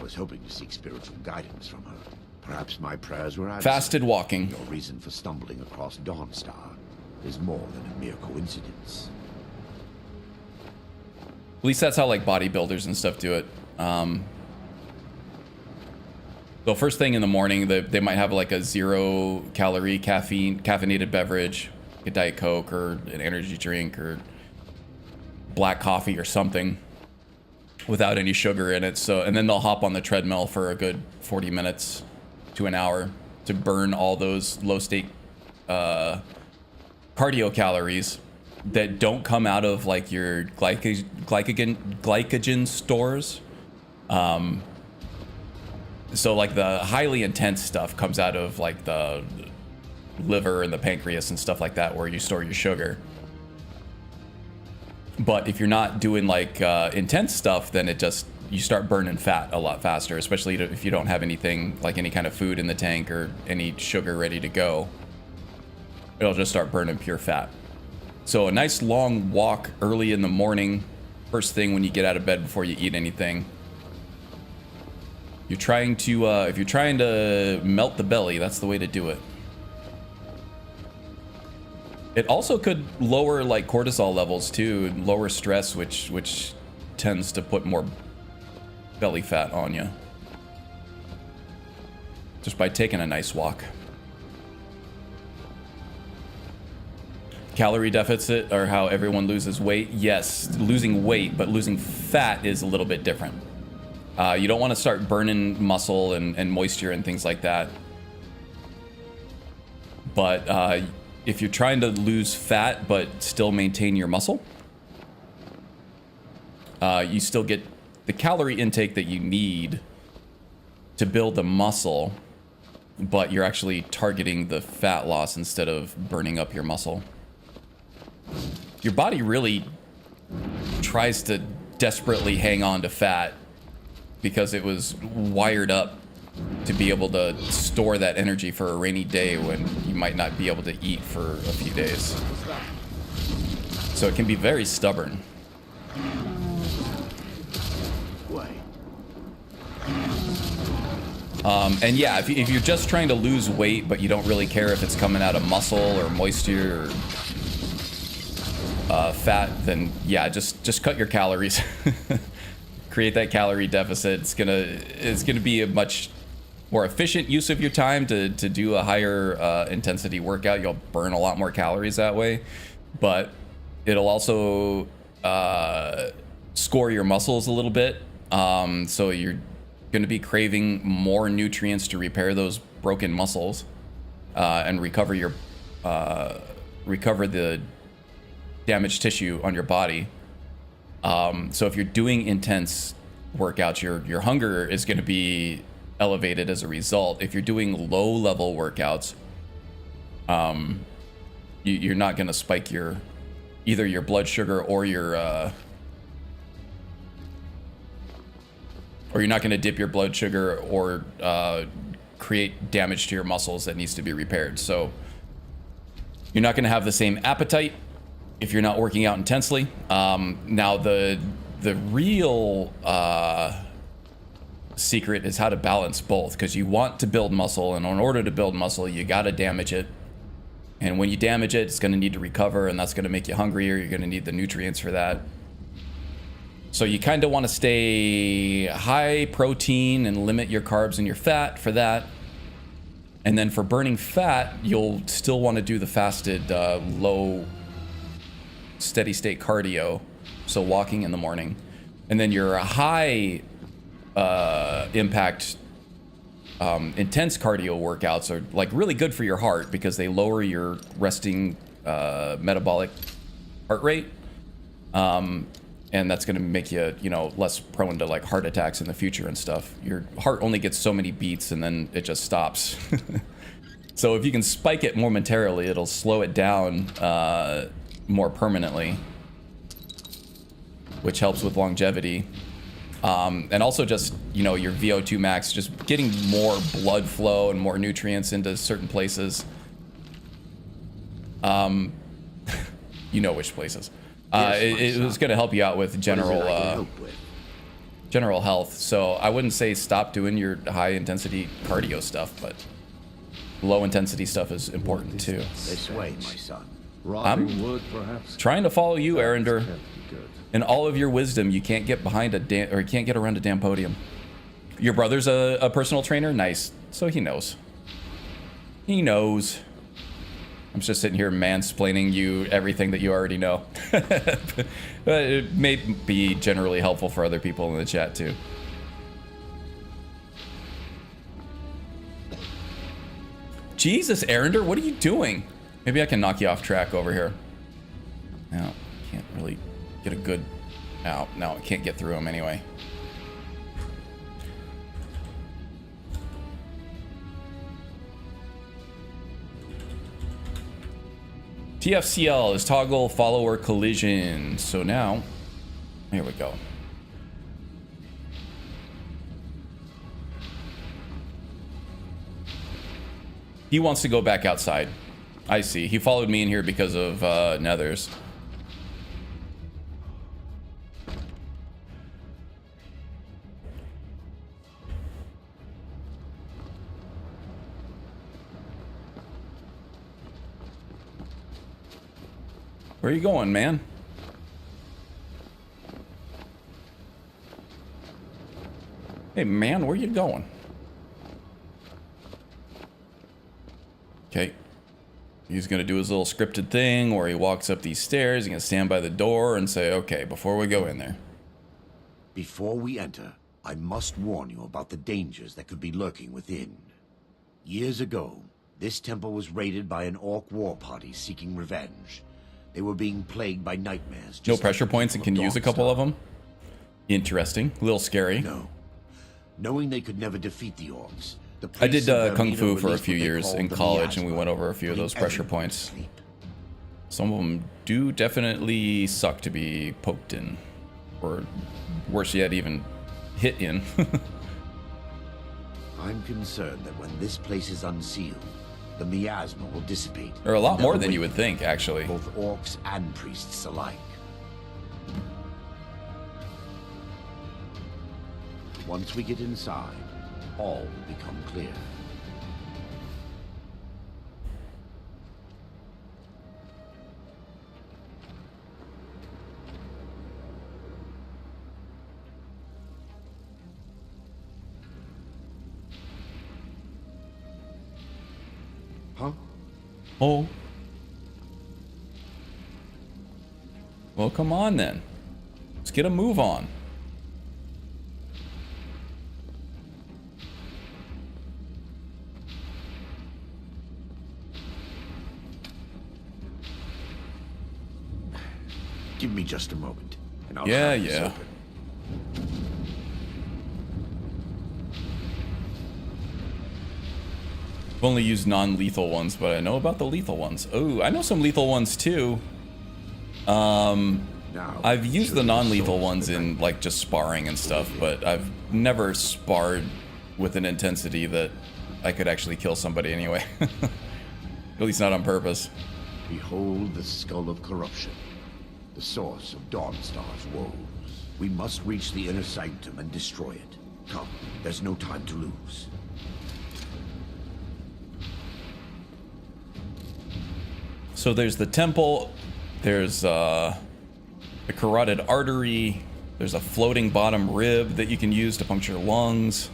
was hoping to seek spiritual guidance from her. Perhaps my prayers were absent. Fasted walking. Your reason for stumbling across Dawnstar is more than a mere coincidence. At least that's how like bodybuilders and stuff do it. So first thing in the morning, they might have like a 0-calorie caffeinated beverage, a Diet Coke or an energy drink or black coffee or something without any sugar in it. So, and then they'll hop on the treadmill for a good 40 minutes to an hour to burn all those low state cardio calories that don't come out of like your glycogen stores. So like the highly intense stuff comes out of like the liver and the pancreas and stuff like that, where you store your sugar. But if you're not doing like intense stuff, then you start burning fat a lot faster, especially if you don't have anything like any kind of food in the tank or any sugar ready to go. It'll just start burning pure fat. So a nice long walk early in the morning, first thing when you get out of bed before you eat anything. You're trying to, if you're trying to melt the belly, that's the way to do it. It also could lower like cortisol levels too, and lower stress, which tends to put more belly fat on you. Just by taking a nice walk. Calorie deficit, or how everyone loses weight. Yes, losing weight, but losing fat is a little bit different. You don't want to start burning muscle and moisture and things like that. But if you're trying to lose fat but still maintain your muscle, you still get the calorie intake that you need to build the muscle, but you're actually targeting the fat loss instead of burning up your muscle. Your body really tries to desperately hang on to fat because it was wired up to be able to store that energy for a rainy day when you might not be able to eat for a few days. So it can be very stubborn. And yeah, if you're just trying to lose weight, but you don't really care if it's coming out of muscle or moisture or fat, then yeah, just cut your calories. create that calorie deficit. It's gonna be a much more efficient use of your time to do a higher intensity workout. You'll burn a lot more calories that way, but it'll also score your muscles a little bit. So you're going to be craving more nutrients to repair those broken muscles and recover the damaged tissue on your body. So if you're doing intense workouts, your hunger is going to be elevated as a result. If you're doing low level workouts, you're not going to spike either your blood sugar or you're not going to dip your blood sugar or create damage to your muscles that needs to be repaired. So you're not going to have the same appetite if you're not working out intensely. Now the real secret is how to balance both, because you want to build muscle, and in order to build muscle, you got to damage it. And when you damage it, it's going to need to recover, and that's going to make you hungrier. You're going to need the nutrients for that. So you kind of want to stay high protein and limit your carbs and your fat for that. And then for burning fat, you'll still want to do the fasted low steady state cardio, so walking in the morning. And then your high impact intense cardio workouts are like really good for your heart because they lower your resting metabolic heart rate, and that's going to make you less prone to like heart attacks in the future and stuff. Your heart only gets so many beats and then it just stops. So if you can spike it momentarily, it'll slow it down more permanently, which helps with longevity. And also just, your VO2 max, just getting more blood flow and more nutrients into certain places. You know which places. It was going to help you out with general health. So I wouldn't say stop doing your high intensity cardio stuff, but low intensity stuff is important too. This way, my son. Rotting wood, perhaps. Trying to follow you, Arender. In all of your wisdom, you can't get behind you can't get around a damn podium. Your brother's a personal trainer? Nice. So he knows. He knows. I'm just sitting here mansplaining you everything that you already know. But it may be generally helpful for other people in the chat too. Jesus, Arender, what are you doing? Maybe I can knock you off track over here. No, can't really get a good... No, I can't get through him anyway. TFCL is toggle follower collision. So now, here we go. He wants to go back outside. I see. He followed me in here because of nethers. Where are you going, man? Hey, man, where you going? Okay. He's going to do his little scripted thing where he walks up these stairs. He's going to stand by the door and say, okay, before we go in there. Before we enter, I must warn you about the dangers that could be lurking within. Years ago, this temple was raided by an orc war party seeking revenge. They were being plagued by nightmares. No pressure points and can use a couple of them. Interesting. A little scary. No. Knowing they could never defeat the orcs, I did Kung Fu for a few years in college, and we went over a few of those pressure points. Some of them do definitely suck to be poked in. Or worse yet, even hit in. I'm concerned that when this place is unsealed, the miasma will dissipate. There are a lot more than you would think, actually. Both orcs and priests alike. Once we get inside, all will become clear. Oh. Well, come on then. Let's get a move on. Give me just a moment, and I'll Yeah, have this yeah. open. I've only used non-lethal ones, but I know about the lethal ones. Oh, I know some lethal ones too. I've used the non-lethal ones in like just sparring and stuff, but I've never sparred with an intensity that I could actually kill somebody anyway. At least not on purpose. Behold the skull of corruption, the source of Dawnstar's woes. We must reach the inner sanctum and destroy it. Come, there's no time to lose. So there's the temple, there's the carotid artery, there's a floating bottom rib that you can use to puncture lungs.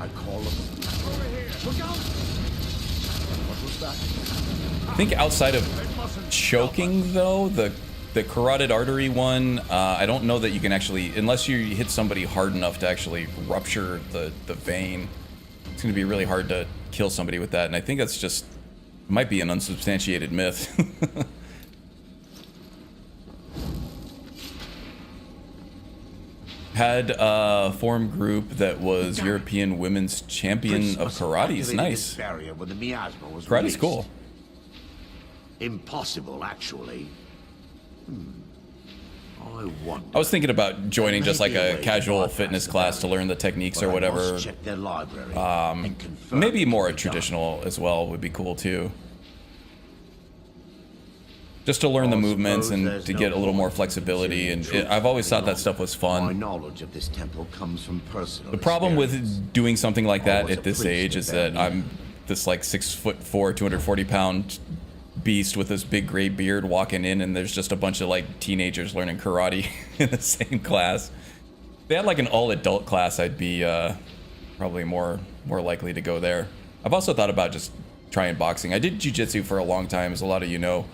I call them over here. Look out! What was that? I think outside of choking though, the carotid artery one, I don't know that you can actually, unless you hit somebody hard enough to actually rupture the vein, it's going to be really hard to kill somebody with that, and I think that's just might be an unsubstantiated myth. Had a forum group that was European Women's Champion of Karate's. Nice. Karate's cool. Impossible, actually. I was thinking about joining just like a casual fitness class to learn the techniques or whatever. Maybe more traditional as well would be cool too. Just to learn the movements and to get a little more flexibility. And I've always thought that stuff was fun. My knowledge of this temple comes from personal The problem with doing something like that at this age is that I'm this like 6'4", 240-pound beast with this big gray beard walking in, and there's just a bunch of like teenagers learning karate in the same class. If they had like an all-adult class, I'd be probably more likely to go there. I've also thought about just trying boxing. I did jiu-jitsu for a long time, as a lot of you know,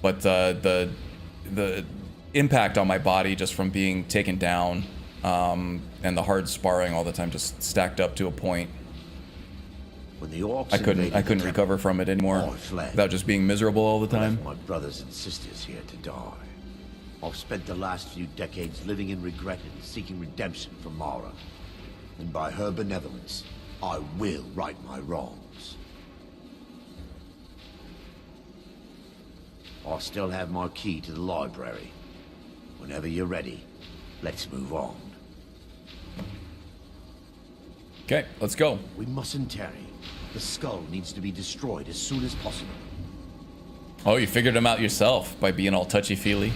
but the impact on my body just from being taken down and the hard sparring all the time just stacked up to a point. When the orcs I couldn't recover from it anymore without just being miserable all the time. I left my brothers and sisters here to die. I've spent the last few decades living in regret and seeking redemption from Mara. And by her benevolence, I will right my wrongs. I still have my key to the library. Whenever you're ready, let's move on. Okay, let's go. We mustn't tarry. The skull needs to be destroyed as soon as possible. Oh, you figured him out yourself by being all touchy-feely.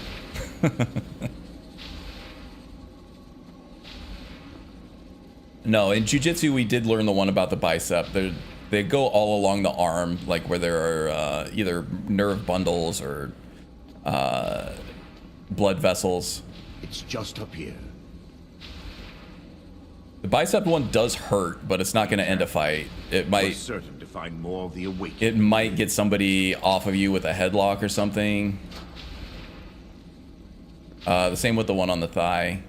No, in jiu-jitsu we did learn the one about the bicep. They go all along the arm, like where there are either nerve bundles or blood vessels. It's just up here. The bicep one does hurt, but it's not going to end a fight. It might. We're certain to find more of the awakening. It might get somebody off of you with a headlock or something. The same with the one on the thigh.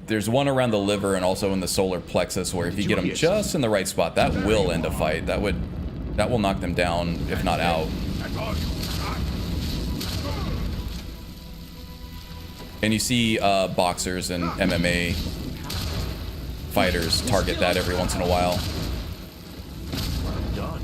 There's one around the liver and also in the solar plexus, where if you get them just in the right spot, that will end a fight. That will knock them down, if not out. And you see boxers and MMA fighters target that every once in a while. Done.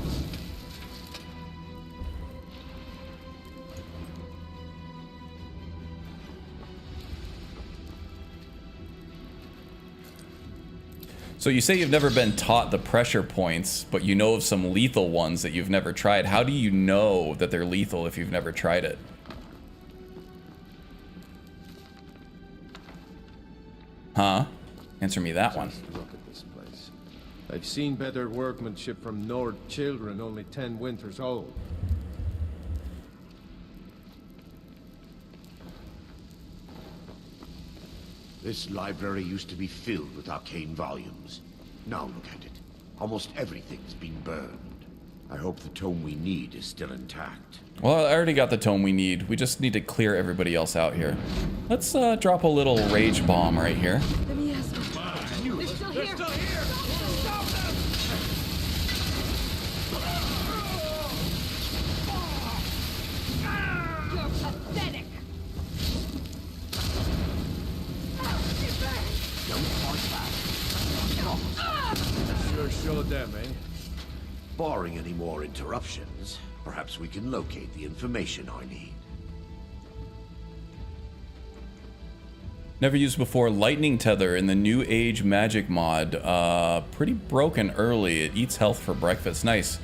So you say you've never been taught the pressure points, but you know of some lethal ones that you've never tried. How do you know that they're lethal if you've never tried it? Huh? Answer me that one. Look at this place. I've seen better workmanship from Nord children only 10 winters old. This library used to be filled with arcane volumes. Now look at it. Almost everything's been burned. I hope the tome we need is still intact. Well, I already got the tome we need. We just need to clear everybody else out here. Let's drop a little rage bomb right here. Let me ask you. They're still here. Stop them! You're pathetic. Sure showed them, eh? Barring any more interruptions, perhaps we can locate the information I need. Never used before. Lightning tether in the New Age magic mod. Pretty broken early. It eats health for breakfast. Nice.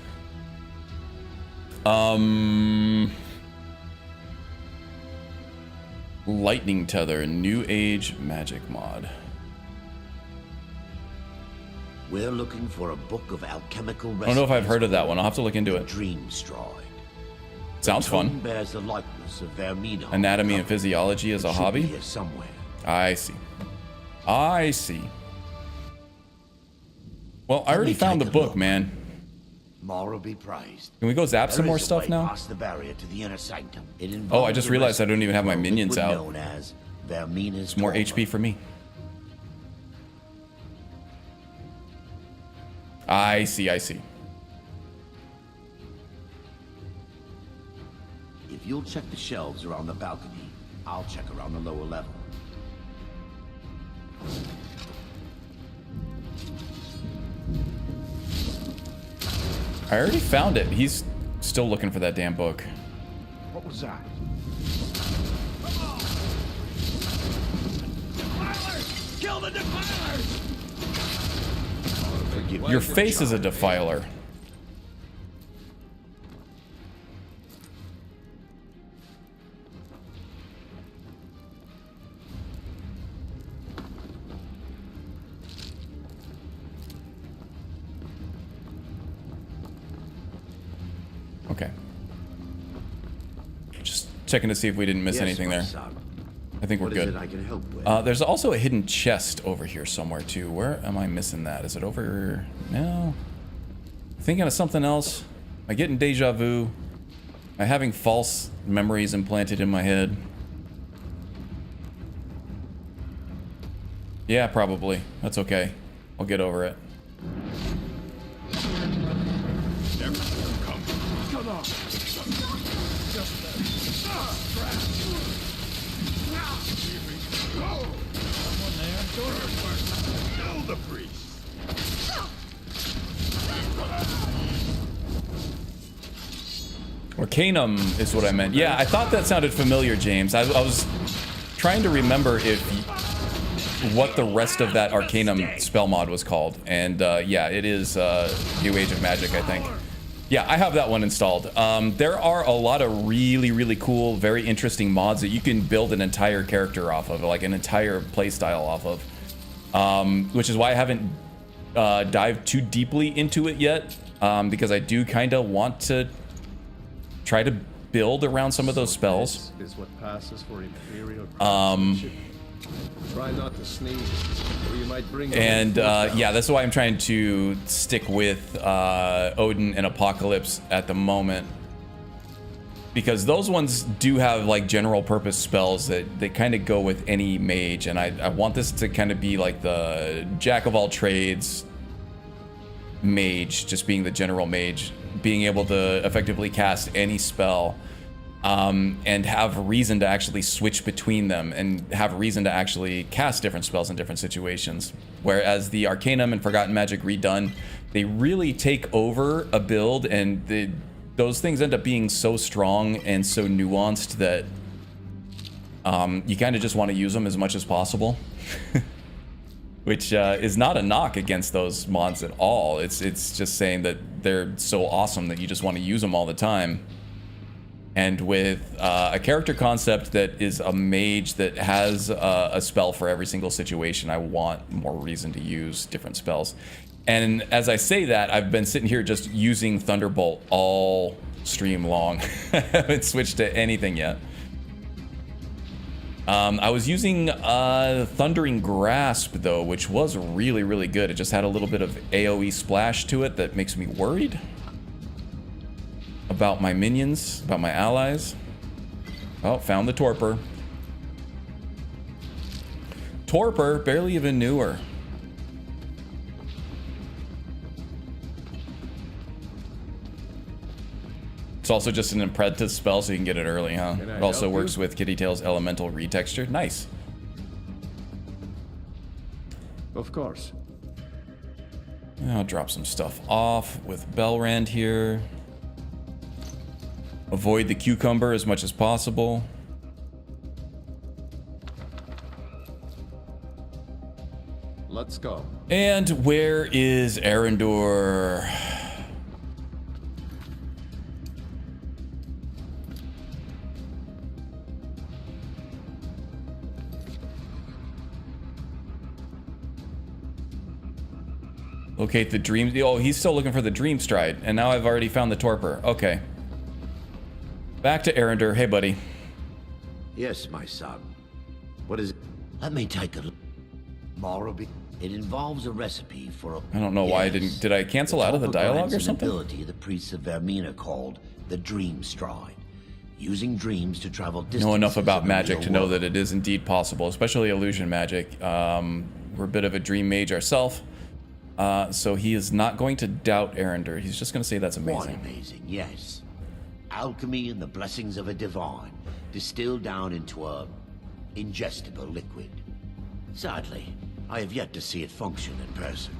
Lightning tether, New Age magic mod. We're looking for a book of alchemical recipes. I don't know if I've heard of that one. I'll have to look into it. Dreamstroid. Sounds fun. Bears the likeness of Vermina. Anatomy and physiology as a hobby. Here somewhere. I see. I see. Well, I already found the book, man. Mara be praised. Can we go zap some more stuff now? Past the barrier to the inner sanctum. Oh, I just realized I don't even have my minions out. Known as Vermina's It's more HP for me. I see, I see. If you'll check the shelves around the balcony, I'll check around the lower level. I already found it. He's still looking for that damn book. What was that? Defilers! Kill the defilers! Your face is a defiler. Okay. Just checking to see if we didn't miss anything there. I think we're good. What is it I can help with? There's also a hidden chest over here somewhere too. Where am I missing that? Is it over? No. Thinking of something else. Am I getting deja vu? Am I having false memories implanted in my head? Yeah, probably. That's okay. I'll get over it. Come on. Kill the priest. Arcanum is what I meant. Yeah, I thought that sounded familiar, James. I was trying to remember what the rest of that Arcanum spell mod was called. And yeah, it is New Age of Magic, I think. Yeah, I have that one installed. There are a lot of really, really cool, very interesting mods that you can build an entire character off of, like an entire playstyle off of. Which is why I haven't dived too deeply into it yet, because I do kind of want to try to build around some of those spells. This is what passes for imperial craftsmanship. Try not to sneeze, or you might bring. And yeah, that's why I'm trying to stick with Odin and Apocalypse at the moment, because those ones do have like general purpose spells that they kind of go with any mage, and I want this to kind of be like the jack of all trades mage, just being the general mage, being able to effectively cast any spell. And have a reason to actually switch between them and have a reason to actually cast different spells in different situations. Whereas the Arcanum and Forgotten Magic redone, they really take over a build, and those things end up being so strong and so nuanced that you kind of just want to use them as much as possible. Which is not a knock against those mods at all. It's just saying that they're so awesome that you just want to use them all the time. And with a character concept that is a mage that has a spell for every single situation, I want more reason to use different spells. And as I say that, I've been sitting here just using Thunderbolt all stream long. I haven't switched to anything yet. I was using Thundering Grasp, though, which was really, really good. It just had a little bit of AoE splash to it that makes me worried about my minions, about my allies. Oh, found the Torpor. Torpor, barely even knew her. It's also just an apprentice spell, so you can get it early, huh? It also works with Kitty Tail's elemental retexture. Nice. Of course. I'll drop some stuff off with Belrand here. Avoid the cucumber as much as possible. Let's go. And where is Arendor? Locate the dream. Oh, he's still looking for the dream stride, and now I've already found the Torpor. Okay. Back to Arendor. Hey, buddy. Yes, my son. What is it? Let me take a look. Morobi. It involves a recipe for a... I don't know why I didn't... Did I cancel out of the dialogue or something? Ability the priests of Vermina called the Dream Stride. Using dreams to travel distances... Know enough about magic to know that it is indeed possible, especially illusion magic. We're a bit of a dream mage ourselves. So he is not going to doubt Arendor. He's just going to say that's amazing. Quite amazing, yes. Alchemy and the blessings of a divine, distilled down into a ingestible liquid. Sadly, I have yet to see it function in person.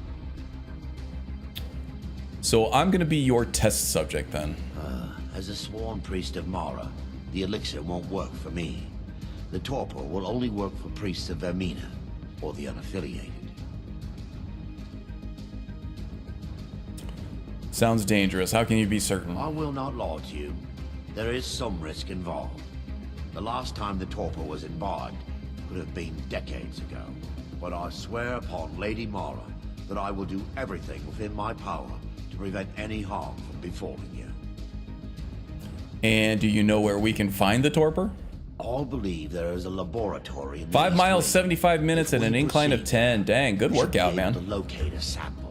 So I'm going to be your test subject then. As a sworn priest of Mara, the elixir won't work for me. The Torpor will only work for priests of Vermina, or the unaffiliated. Sounds dangerous. How can you be certain? I will not lie to you. There is some risk involved. The last time the Torpor was embarked could have been decades ago. But I swear upon Lady Mara that I will do everything within my power to prevent any harm from befalling you. And do you know where we can find the Torpor? All believe there is a laboratory in the 5 East miles, Wing. 75 minutes, and an incline of 10. Dang, good We should workout, be able man. to locate a sample.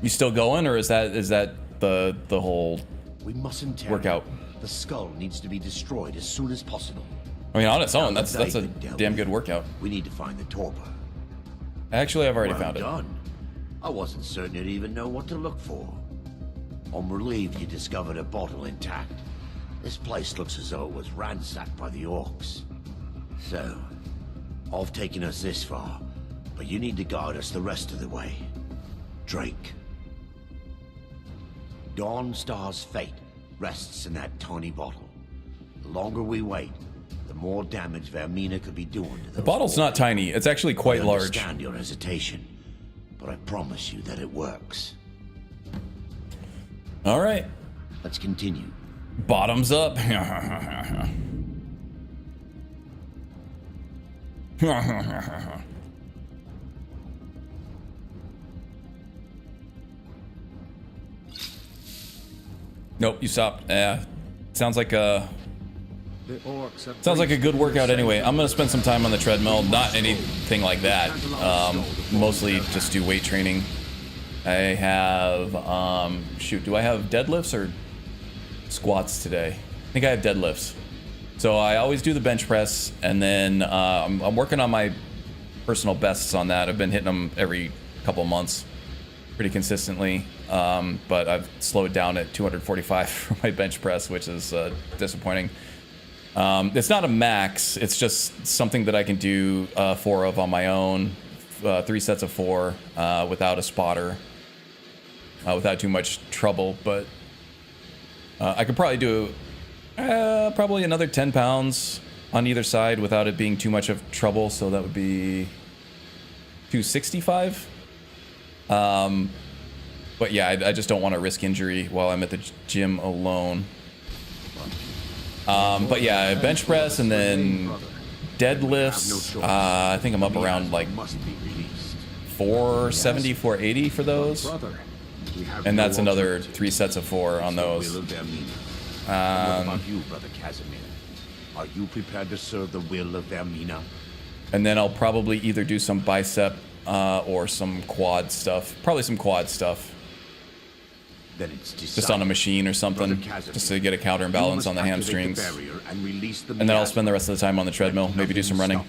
You still going, or is that the whole We mustn't tear workout? The skull needs to be destroyed as soon as possible. I mean, on its own, Now that's that a they've been dealt damn with, good workout. We need to find the Torpor. Actually, I've already Well found it. done. I wasn't certain you'd even know what to look for. I'm relieved you discovered a bottle intact. This place looks as though it was ransacked by the orcs. So, I've taken us this far, but you need to guide us the rest of the way. Drake. Dawnstar's fate rests in that tiny bottle. The longer we wait, the more damage Vermina could be doing to those The bottle's not tiny. It's actually quite I large. understand your hesitation, but I promise you that it works. All right. Let's continue. Bottoms up. Nope, you stopped. Sounds like a good workout anyway. I'm gonna spend some time on the treadmill. Not anything like that. Mostly just do weight training. I have shoot. Do I have deadlifts or squats today? I think I have deadlifts. So I always do the bench press, and then I'm working on my personal bests on that. I've been hitting them every couple months, pretty consistently. But I've slowed down at 245 for my bench press, which is disappointing. It's not a max. It's just something that I can do 4 of on my own, 3 sets of 4 without a spotter, without too much trouble. But I could probably do probably another 10 pounds on either side without it being too much of trouble. So that would be 265. But yeah, I just don't want to risk injury while I'm at the gym alone. But yeah, bench press and then deadlifts. I think I'm up around like 470, 480 for those. And that's another 3 sets of 4 on those. Are you prepared to serve the will of Vermina? And then I'll probably either do some bicep or some quad stuff. Probably some quad stuff. Then it's just on a machine or something, just to get a counterbalance on the hamstrings. And then I'll spend the rest of the time on the treadmill, maybe do some running.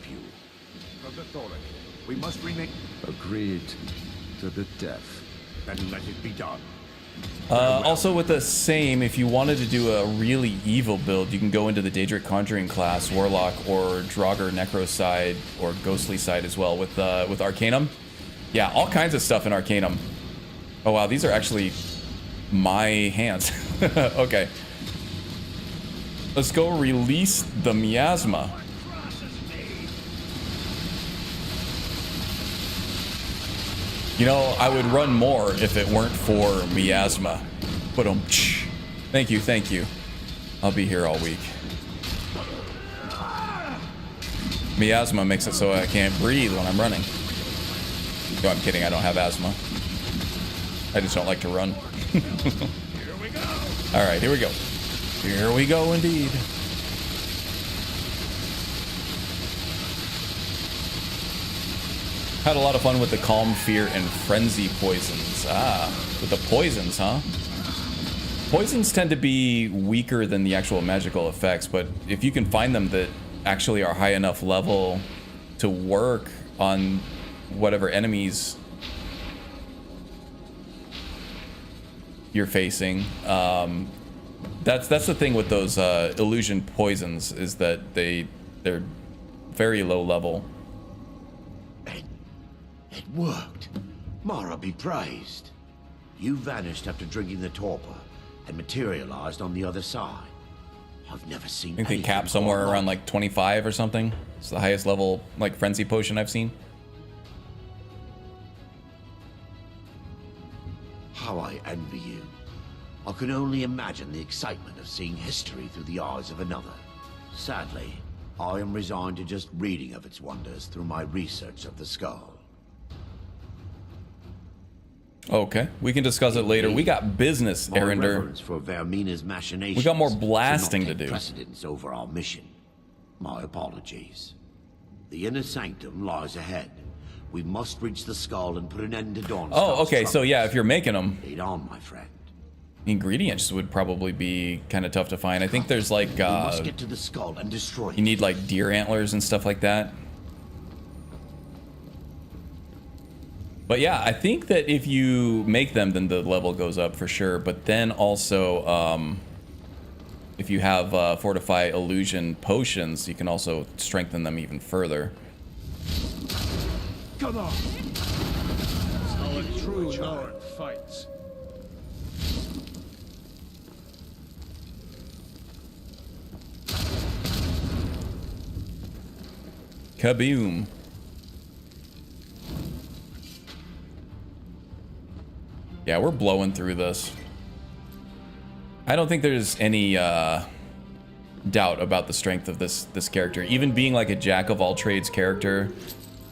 We must remain agreed to the death. Then let it be done. Also with the same, if you wanted to do a really evil build, you can go into the Daedric Conjuring class, Warlock, or Draugr Necro side, or Ghostly side as well with Arcanum. Yeah, all kinds of stuff in Arcanum. Oh wow, these are actually my hands. Okay. Let's go release the miasma. You know, I would run more if it weren't for miasma. But thank you, thank you. I'll be here all week. Miasma makes it so I can't breathe when I'm running. No, I'm kidding, I don't have asthma. I just don't like to run. Here we go. Alright, here we go. Here we go indeed. Had a lot of fun with the Calm, Fear, and Frenzy poisons. Ah, with the poisons, huh? Poisons tend to be weaker than the actual magical effects, but if you can find them that actually are high enough level to work on whatever enemies you're facing, that's the thing with those illusion poisons, is that they're very low level. It worked. Mara be praised. You vanished after drinking the torpor and materialized on the other side. I've never seen. I think they cap somewhere around like 25 or something. It's the highest level like frenzy potion I've seen. How I envy you. I can only imagine the excitement of seeing history through the eyes of another. Sadly, I am resigned to just reading of its wonders through my research of the skull. Okay, we can discuss it later. We got business, Arender. We got more blasting to do. Precedence over our mission. My apologies. The inner sanctum lies ahead. We must reach the skull and put an end to Dawn. Oh, okay. So yeah, if you're making them, lead on, my friend. Ingredients would probably be kind of tough to find. I think there's like we must get to the skull and destroy it. You need like deer antlers and stuff like that. But yeah, I think that if you make them, then the level goes up for sure. But then also, if you have Fortify Illusion potions, you can also strengthen them even further. Come on. That's how a true Lord fights. Kaboom. Yeah, we're blowing through this. I don't think there's any doubt about the strength of this character. Even being like a jack of all trades character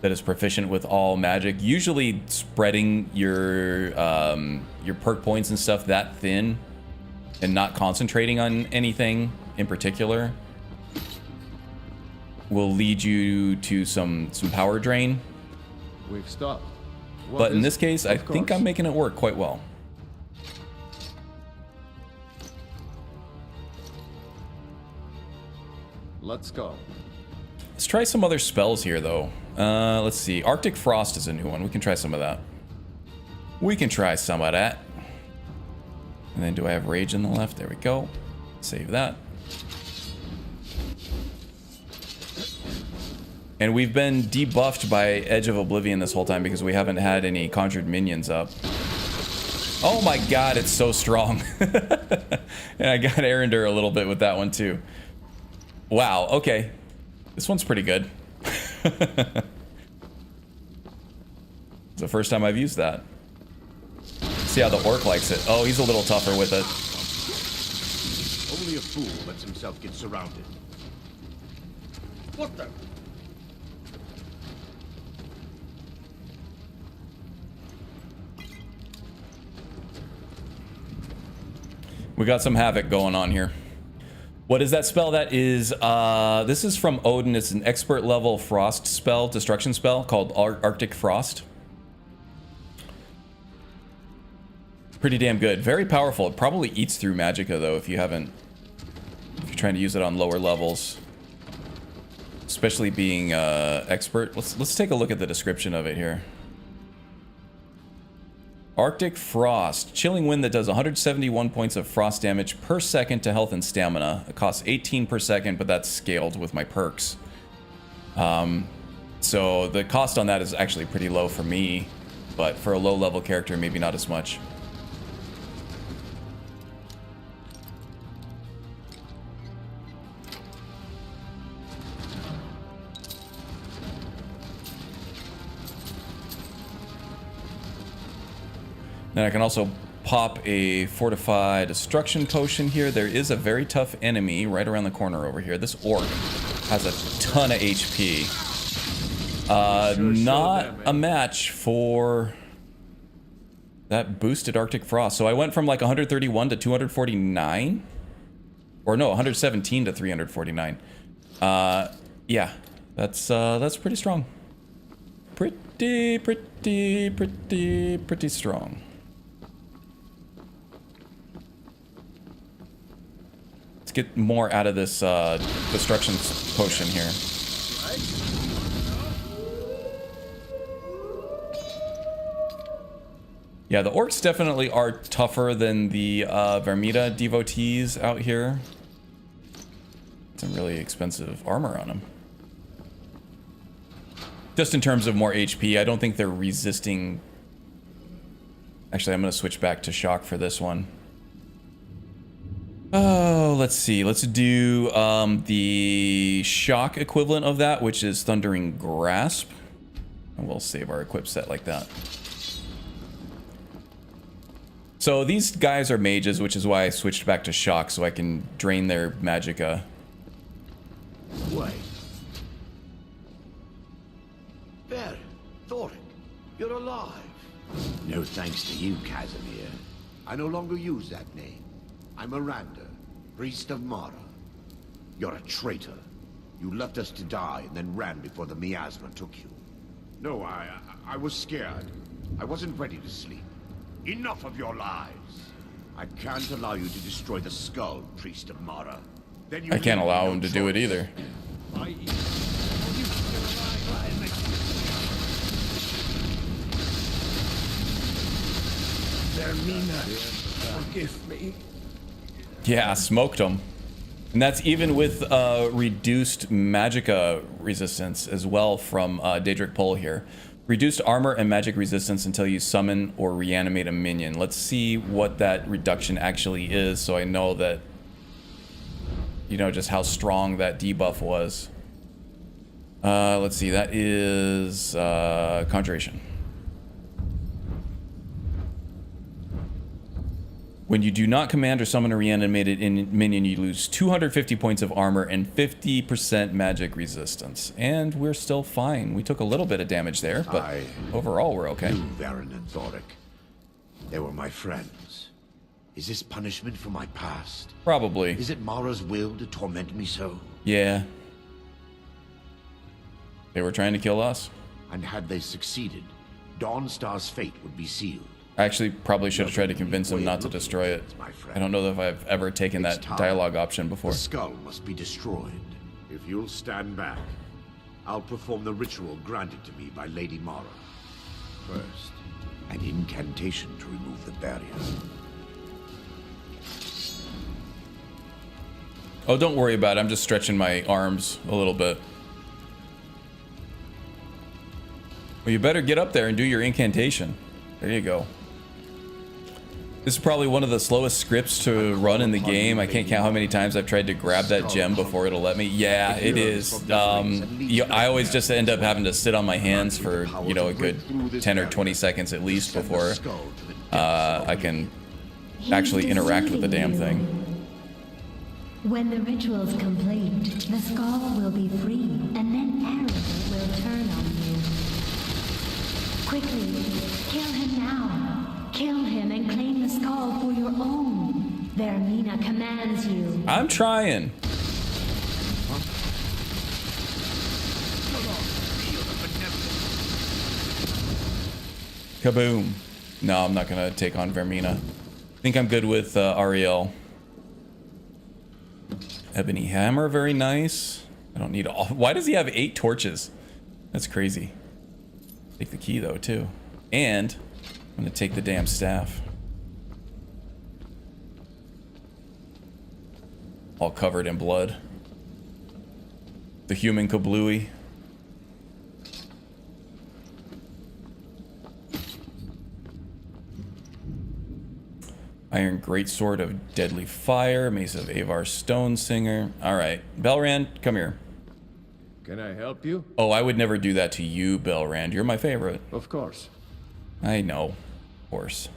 that is proficient with all magic, usually spreading your perk points and stuff that thin and not concentrating on anything in particular will lead you to some power drain. We've stopped. But in this case, I think I'm making it work quite well. Let's go. Let's try some other spells here, though. Let's see. Arctic Frost is a new one. We can try some of that. We can try some of that. And then do I have Rage in the left? There we go. Save that. And we've been debuffed by Edge of Oblivion this whole time because we haven't had any conjured minions up. Oh my god, it's so strong. And I got Arender a little bit with that one too. Wow, okay. This one's pretty good. It's the first time I've used that. See how the orc likes it. Oh, he's a little tougher with it. Only a fool lets himself get surrounded. What the? We got some havoc going on here. What is that spell? That is, this is from Odin. It's an expert level frost spell, destruction spell called Arctic Frost. Pretty damn good. Very powerful. It probably eats through magicka though if you're trying to use it on lower levels. Especially being expert. Let's take a look at the description of it here. Arctic Frost. Chilling wind that does 171 points of frost damage per second to health and stamina. It costs 18 per second, but that's scaled with my perks. So the cost on that is actually pretty low for me, but for a low level character, maybe not as much. Then I can also pop a fortified destruction potion here. There is a very tough enemy right around the corner over here. This orc has a ton of HP. Not a match for that boosted Arctic Frost. So I went from like 131 to 249, or no, 117 to 349. Yeah, that's pretty strong. Pretty strong. Get more out of this destruction potion here. Yeah, the orcs definitely are tougher than the Vermida devotees out here. Some really expensive armor on them. Just in terms of more HP, I don't think they're resisting. Actually, I'm going to switch back to shock for this one. Oh, let's see. Let's do the shock equivalent of that, which is Thundering Grasp. And we'll save our equip set like that. So these guys are mages, which is why I switched back to shock, so I can drain their magicka. Wait. There, Thoric, you're alive. No thanks to you, Casimir. I no longer use that name. I'm Miranda, priest of Mara. You're a traitor. You left us to die and then ran before the miasma took you. No, I was scared. I wasn't ready to sleep. Enough of your lies. I can't allow you to destroy the skull, priest of Mara. Then you I can't allow him to do it either. Vermina, forgive me. Yeah, smoked him. And that's even with reduced magicka resistance as well from Daedric Pole here. Reduced armor and magic resistance until you summon or reanimate a minion. Let's see what that reduction actually is so I know that, you know, just how strong that debuff was. Let's see, that is Conjuration. When you do not command or summon a reanimated minion, you lose 250 points of armor and 50% magic resistance. And we're still fine. We took a little bit of damage there, but overall we're okay. Varen and Thoric. They were my friends. Is this punishment for my past? Probably. Is it Mara's will to torment me so? Yeah. They were trying to kill us. And had they succeeded, Dawnstar's fate would be sealed. I actually probably should have tried to convince him not to destroy it. I don't know if I've ever taken that dialogue option before. The skull must be destroyed. If you'll stand back, I'll perform the ritual granted to me by Lady Mara. First, an incantation to remove the barrier. Oh, don't worry about it. I'm just stretching my arms a little bit. Well, you better get up there and do your incantation. There you go. This is probably one of the slowest scripts to run in the game. I can't count how many times I've tried to grab that gem before it'll let me. Yeah, it is. I always just end up having to sit on my hands for, you know, a good 10 or 20 seconds at least before I can actually interact with the damn thing. When the ritual's complete, the skull will be free, and then Erebor will turn on you. Quickly, kill him now. Kill him and claim the skull for your own. Vermina commands you. I'm trying. Kaboom. No, I'm not gonna take on Vermina. I think I'm good with Ariel. Ebony Hammer, very nice. I don't need all. Why does he have 8 torches? That's crazy. Take the key though too. And I'm gonna take the damn staff. All covered in blood. The human kablooey. Iron Greatsword of Deadly Fire, Mace of Avar Stone Singer. Alright, Belrand, come here. Can I help you? Oh, I would never do that to you, Belrand. You're my favorite. Of course. I know. Of course.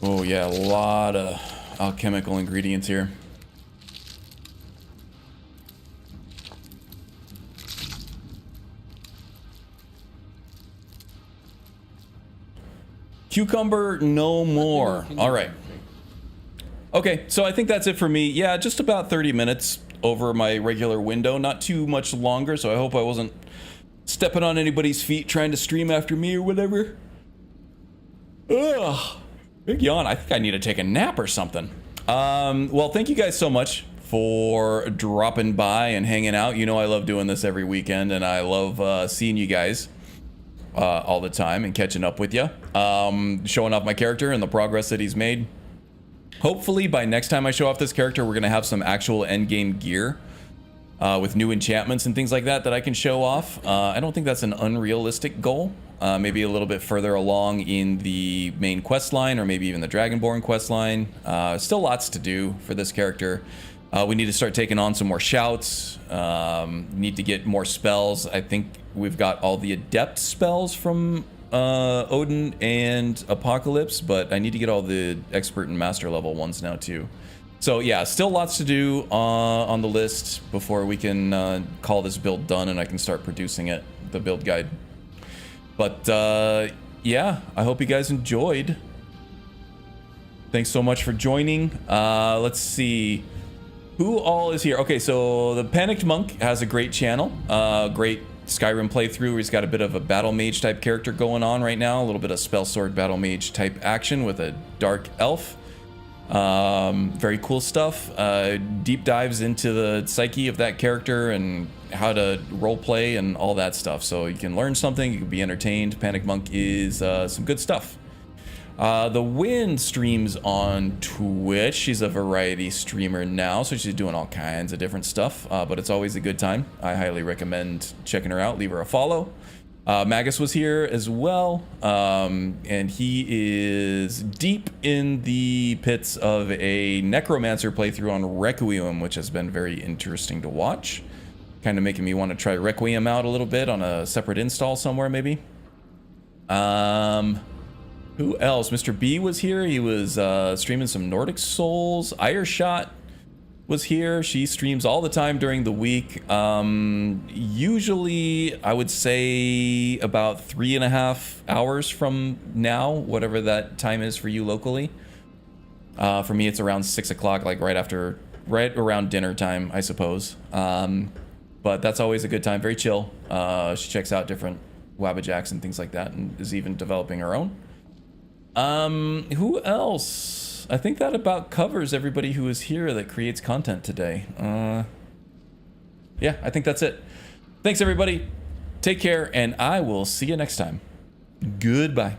Oh yeah, a lot of alchemical ingredients here. Cucumber, no more. All right. Okay, so I think that's it for me. Yeah, just about 30 minutes over my regular window. Not too much longer, so I hope I wasn't stepping on anybody's feet trying to stream after me or whatever. Ugh. Big yawn. I think I need to take a nap or something. Well, thank you guys so much for dropping by and hanging out. You know I love doing this every weekend, and I love seeing you guys all the time and catching up with you. Showing off my character and the progress that he's made. Hopefully, by next time I show off this character, we're going to have some actual endgame gear with new enchantments and things like that that I can show off. I don't think that's an unrealistic goal. Maybe a little bit further along in the main quest line, or maybe even the Dragonborn quest line. Still lots to do for this character. We need to start taking on some more shouts. Need to get more spells. I think we've got all the adept spells from Odin and Apocalypse, but I need to get all the expert and master level ones now too. So yeah, still lots to do on the list before we can call this build done and I can start producing it, the build guide. But yeah, I hope you guys enjoyed. Thanks so much for joining. Let's see who all is here. Okay, so the Panicked Monk has a great channel, great Skyrim playthrough where he's got a bit of a battle mage type character going on right now, a little bit of spell sword battle mage type action with a dark elf. Very cool stuff. Deep dives into the psyche of that character and how to role play and all that stuff, so you can learn something, you can be entertained. Panic Monk is some good stuff. The Wind streams on Twitch. She's a variety streamer now, so she's doing all kinds of different stuff, but it's always a good time. I highly recommend checking her out. Leave her a follow. Magus was here as well, and he is deep in the pits of a Necromancer playthrough on Requiem, which has been very interesting to watch. Kind of making me want to try Requiem out a little bit on a separate install somewhere, maybe. Who else? Mr. B was here. He was streaming some Nordic Souls. Ireshot was here. She streams all the time during the week. Usually, I would say about 3.5 hours from now, whatever that time is for you locally. For me, it's around 6 o'clock, like right around dinner time, I suppose. But that's always a good time. Very chill. She checks out different Wabbajacks and things like that, and is even developing her own. Who else? I think that about covers everybody who is here that creates content today. Yeah, I think that's it. Thanks, everybody. Take care, and I will see you next time. Goodbye.